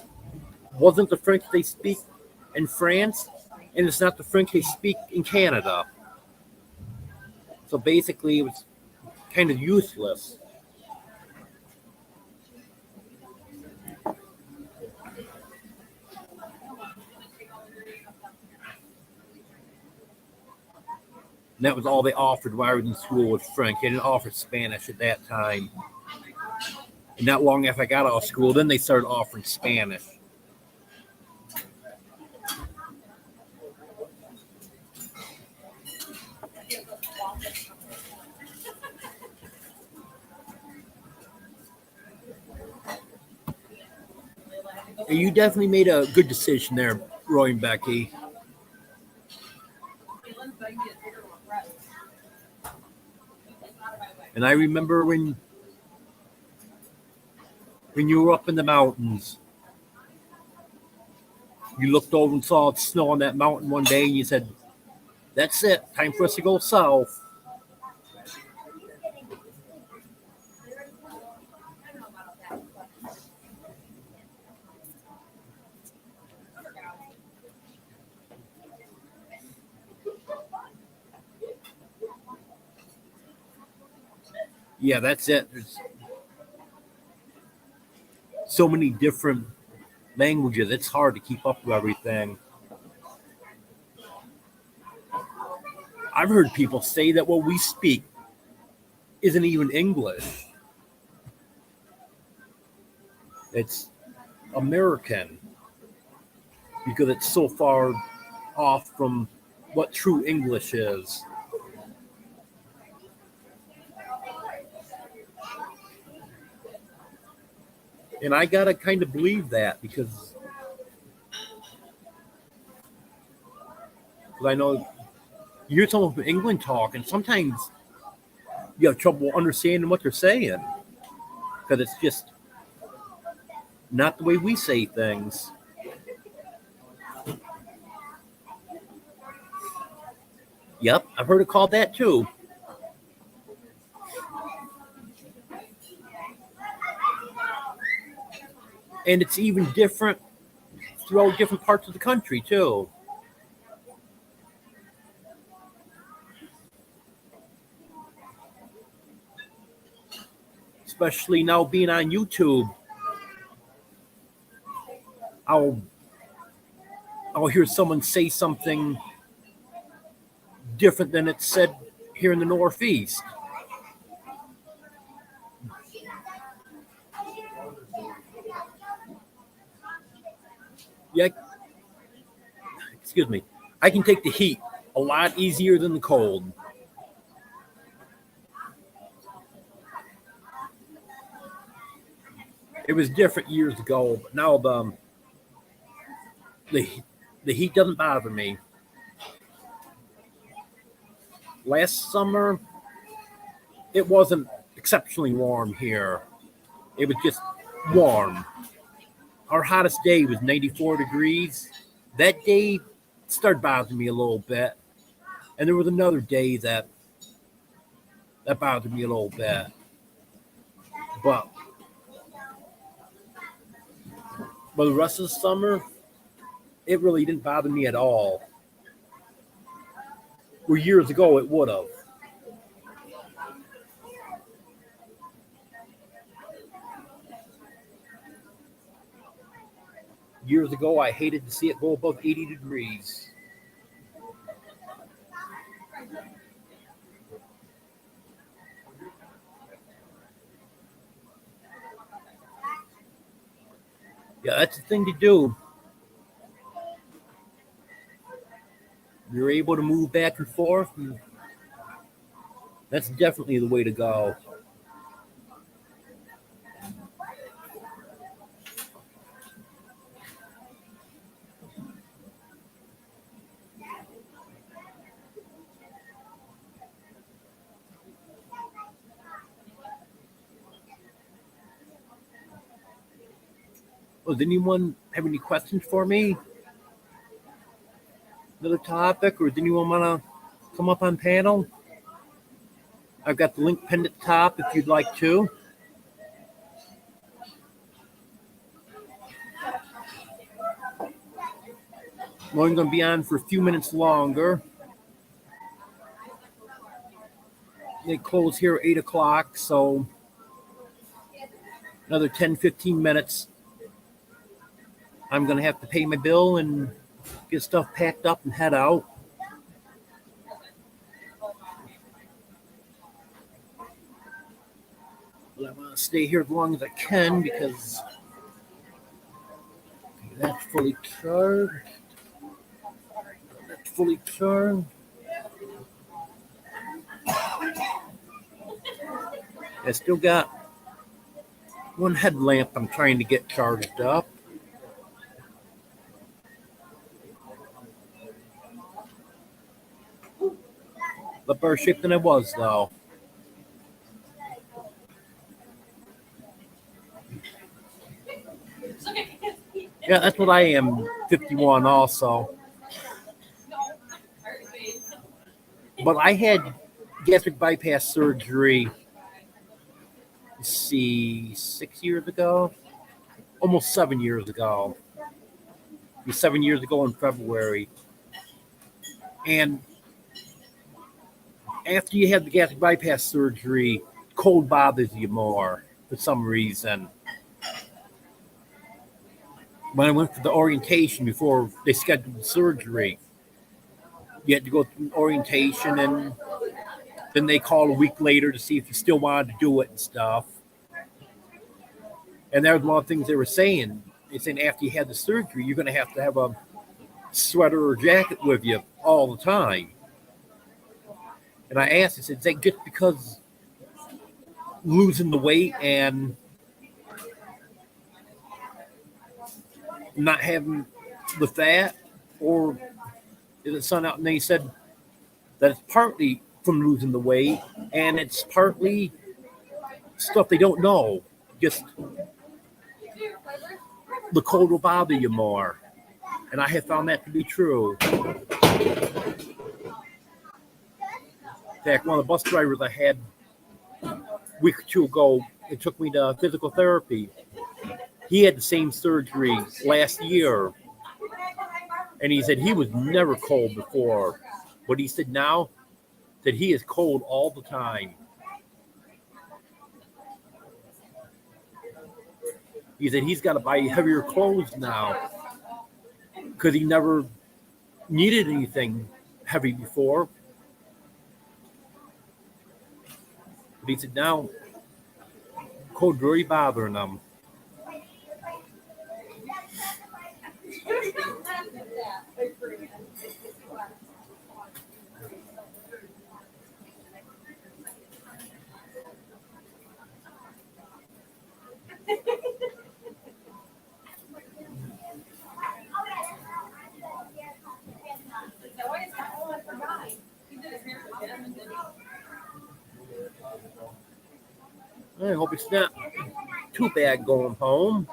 wasn't the French they speak in France, and it's not the French they speak in Canada. So basically, it was kind of useless. And that was all they offered while I was in school was French. They didn't offer Spanish at that time. And not long after I got out of school, then they started offering Spanish. And you definitely made a good decision there, Roy and Becky. And I remember when you were up in the mountains, you looked over and saw snow on that mountain one day, and you said, "That's it. Time for us to go south." Yeah, that's it. There's so many different languages. It's hard to keep up with everything. I've heard people say that what we speak isn't even English. It's American because it's so far off from what true English is. And I gotta kind of believe that because I know you're someone from England talk, and sometimes you have trouble understanding what they're saying because it's just not the way we say things. Yep, I've heard it called that too. And it's even different throughout different parts of the country too. Especially now being on YouTube, I'll hear someone say something different than it's said here in the Northeast. Yeah, excuse me. I can take the heat a lot easier than the cold. It was different years ago, but now the the heat doesn't bother me. Last summer, it wasn't exceptionally warm here. It was just warm. Our hottest day was 94 degrees. That day started bothering me a little bit. And there was another day that bothered me a little bit. But the rest of the summer, it really didn't bother me at all. Where years ago it would have. Years ago, I hated to see it go above 80 degrees. Yeah, that's the thing to do. You're able to move back and forth, and that's definitely the way to go. Oh, does anyone have any questions for me? Another topic, or does anyone want to come up on panel? I've got the link pinned at the top if you'd like to. I'm only going to be on for a few minutes longer. They close here at 8 o'clock, so another 10, 15 minutes. I'm going to have to pay my bill and get stuff packed up and head out. But I want to stay here as long as I can because that's fully charged. That's fully charged. I still got one headlamp I'm trying to get charged up. A better shape than I was, though. Yeah, that's what I am, 51 also. But I had gastric bypass surgery, let's see, 6 years ago? Almost 7 years ago. It was 7 years ago in February. And after you have the gastric bypass surgery, cold bothers you more for some reason. When I went for the orientation before they scheduled the surgery, you had to go through orientation, and then they call a week later to see if you still wanted to do it and stuff. And that was one of the things they were saying. They saying after you had the surgery, you're going to have a sweater or jacket with you all the time. And I asked, I said, is that just because losing the weight and not having the fat, or is it something else? And they said that it's partly from losing the weight, and it's partly stuff they don't know. Just the cold will bother you more. And I have found that to be true. In fact, one of the bus drivers I had a week or two ago, it took me to physical therapy. He had the same surgery last year. And he said he was never cold before. But he said now that he is cold all the time. He said he's got to buy heavier clothes now because he never needed anything heavy before. But he said now cold really bothering him. I hope it's not too bad going home.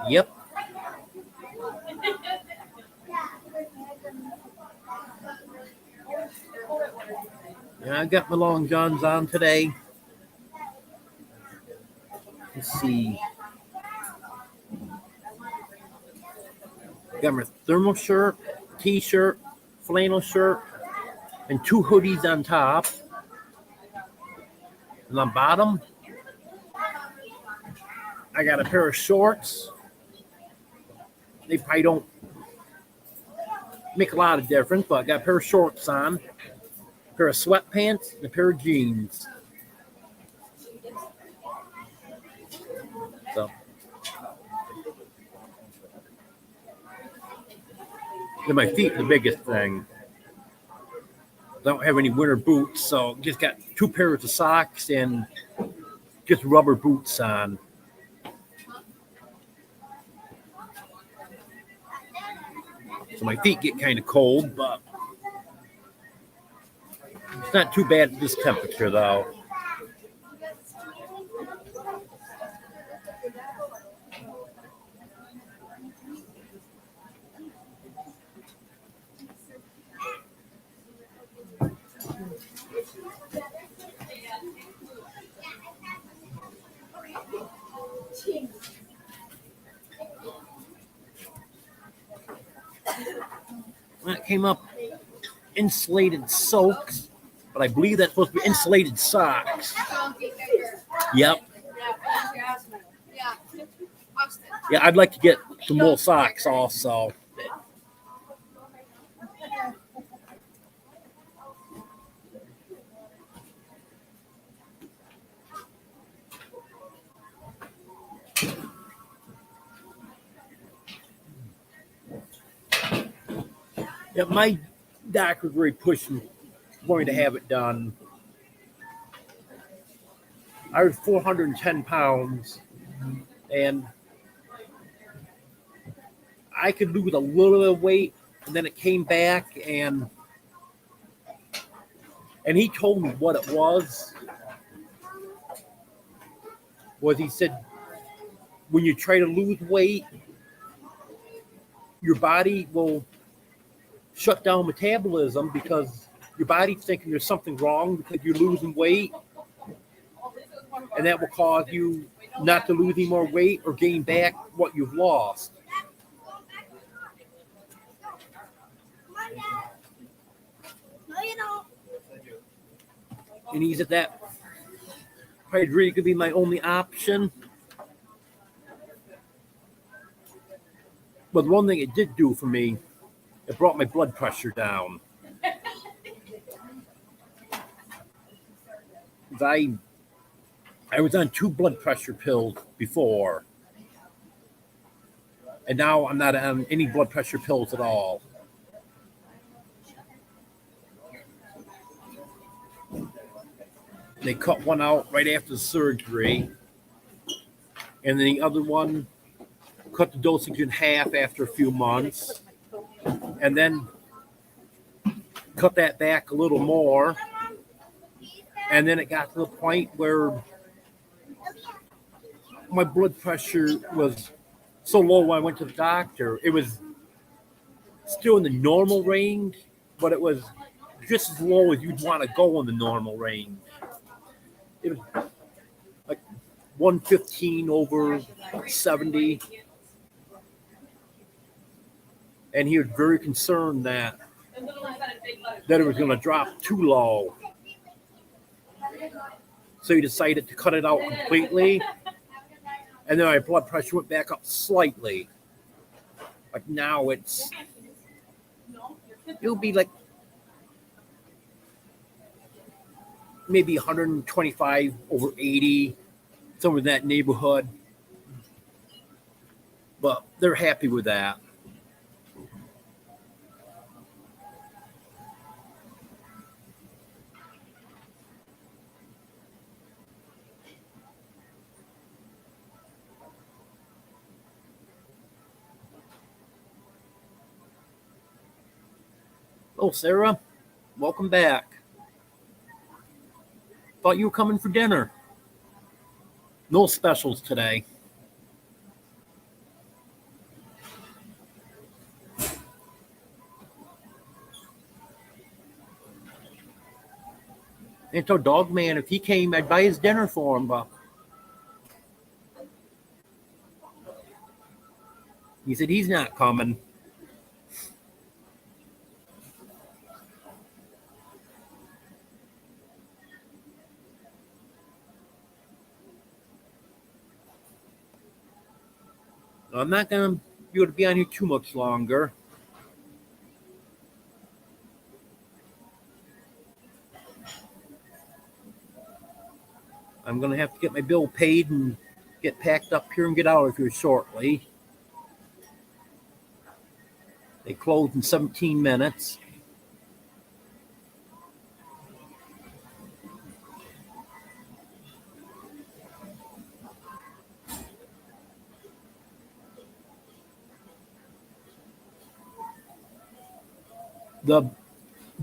Yep. Yeah, I got my long johns on today. Let's see. Got my thermal shirt, t-shirt, flannel shirt, and 2 hoodies on top. And on bottom, I got a pair of shorts. They probably don't make a lot of difference, but I got a pair of shorts on, a pair of sweatpants, and a pair of jeans. So, and my feet are the biggest thing. I don't have any winter boots, so just got 2 pairs of socks and just rubber boots on. So my feet get kind of cold, but it's not too bad at this temperature, though. came up insulated soaks, but I believe that's supposed to be insulated socks. Yep. Yeah, I'd like to get some wool socks also. Yeah, my doctor was very pushing for me to have it done. I was 410 pounds, and I could lose a little bit of weight, and then it came back, and he told me what it was. He said, when you try to lose weight, your body will shut down metabolism because your body's thinking there's something wrong because you're losing weight, and that will cause you not to lose any more weight or gain back what you've lost. And he said that probably really could be my only option. But one thing it did do for me, it brought my blood pressure down. I was on 2 blood pressure pills before, and now I'm not on any blood pressure pills at all. They cut one out right after the surgery, and then the other one cut the dosage in half after a few months, and then cut that back a little more. And then it got to the point where my blood pressure was so low when I went to the doctor. It was still in the normal range, but it was just as low as you'd want to go in the normal range. It was like 115 over 70. And he was very concerned that it was going to drop too low. So he decided to cut it out completely. And then my blood pressure went back up slightly. Like now it'll be like maybe 125 over 80, somewhere in that neighborhood. But they're happy with that. Oh, Sarah, welcome back. Thought you were coming for dinner. No specials today. And told Dog Man if he came, I'd buy his dinner for him, but he said he's not coming. I'm not going to be able to be on here too much longer. I'm going to have to get my bill paid and get packed up here and get out of here shortly. They close in 17 minutes. The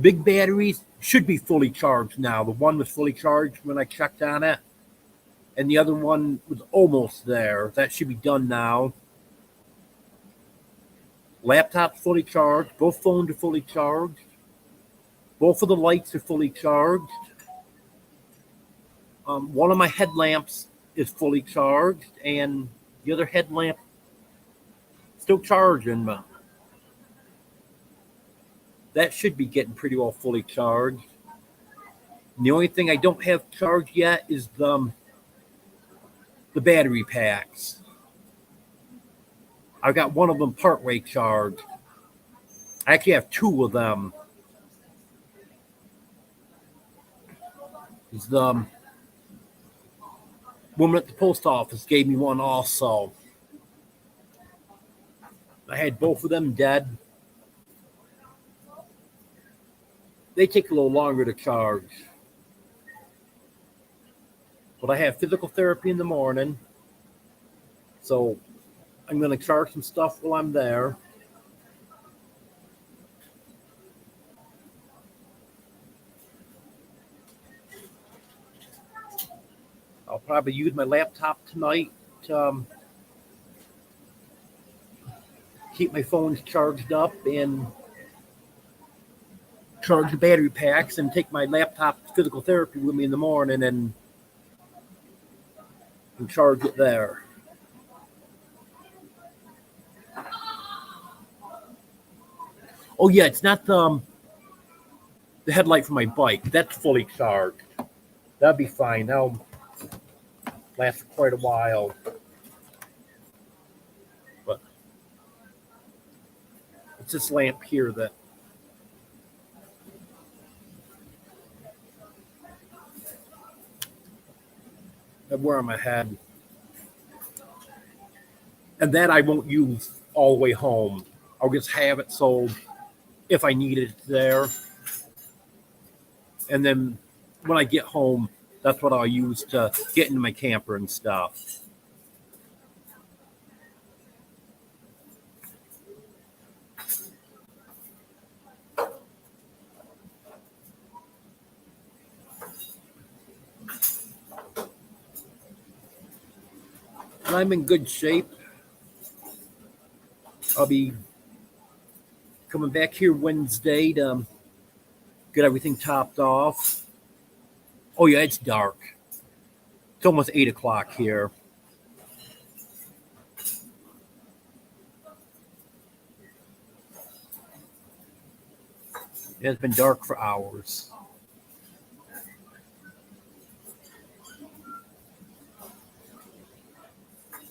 big batteries should be fully charged now. The one was fully charged when I checked on it, and the other one was almost there. That should be done now. Laptop's fully charged. Both phones are fully charged. Both of the lights are fully charged. One of my headlamps is fully charged, and the other headlamp still charging, but that should be getting pretty well fully charged. And the only thing I don't have charged yet is the battery packs. I've got one of them partway charged. I actually have two of them. The woman at the post office gave me one also. I had both of them dead. They take a little longer to charge. But I have physical therapy in the morning. So I'm going to charge some stuff while I'm there. I'll probably use my laptop tonight to keep my phones charged up and charge the battery packs and take my laptop to physical therapy with me in the morning and charge it there. Oh yeah, it's not the headlight for my bike. That's fully charged. That'll be fine. That'll last for quite a while. But it's this lamp here that I wear on my head. And that I won't use all the way home. I'll just have it sold if I need it there. And then when I get home, that's what I'll use to get into my camper and stuff. And I'm in good shape. I'll be coming back here Wednesday to get everything topped off. Oh yeah, it's dark. It's almost 8 o'clock here. It's been dark for hours.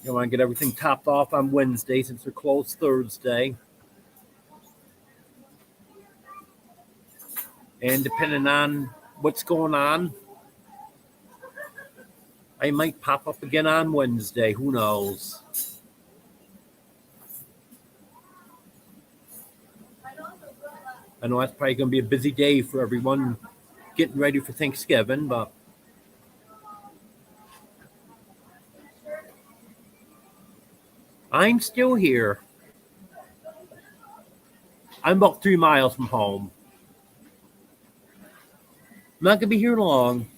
I want to get everything topped off on Wednesday since we're closed Thursday. And depending on what's going on, I might pop up again on Wednesday. Who knows? I know that's probably going to be a busy day for everyone getting ready for Thanksgiving, but I'm still here. I'm about 3 miles from home. I'm not going to be here long.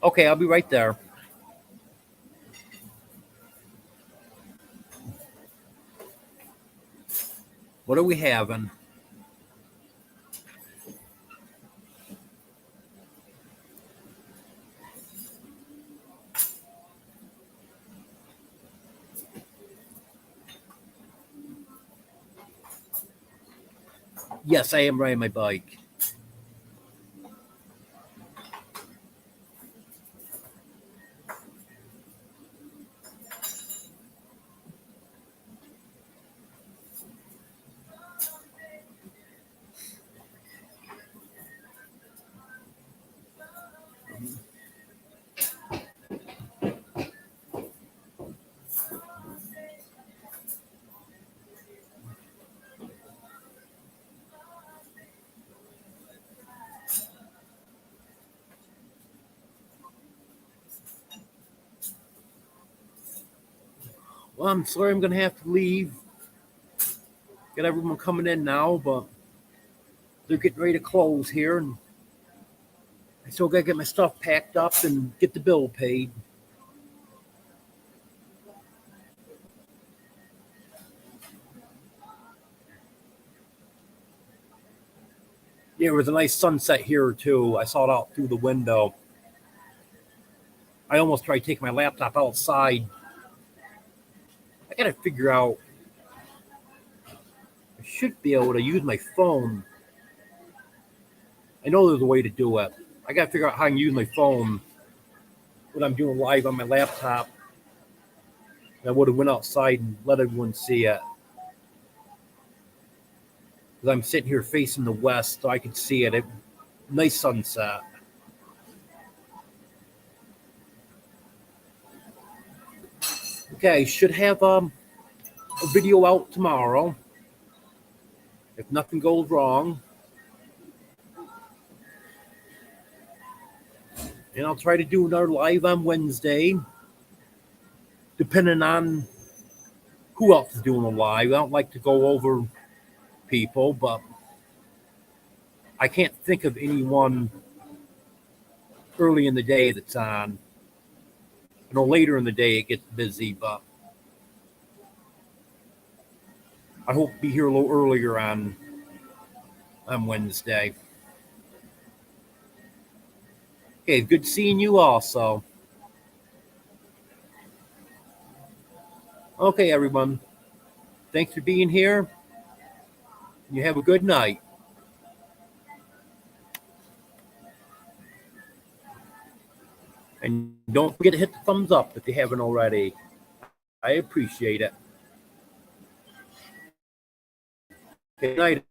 Okay, I'll be right there. What are we having? Yes, I am riding my bike. Well, I'm sorry I'm going to have to leave. Got everyone coming in now, but they're getting ready to close here. And I still got to get my stuff packed up and get the bill paid. Yeah, it was a nice sunset here, too. I saw it out through the window. I almost tried taking my laptop outside I gotta figure out. I should be able to use my phone. I know there's a way to do it. I gotta figure out how I can use my phone when I'm doing live on my laptop. And I would have went outside and let everyone see it. Because I'm sitting here facing the west, so I can see it. Nice sunset. Okay, should have a video out tomorrow. If nothing goes wrong. And I'll try to do another live on Wednesday. Depending on who else is doing a live. I don't like to go over people, but I can't think of anyone early in the day that's on. I know later in the day it gets busy, but I hope to be here a little earlier on Wednesday. Okay, good seeing you also. Okay, everyone. Thanks for being here. You have a good night. And don't forget to hit the thumbs up if you haven't already. I appreciate it. Good night.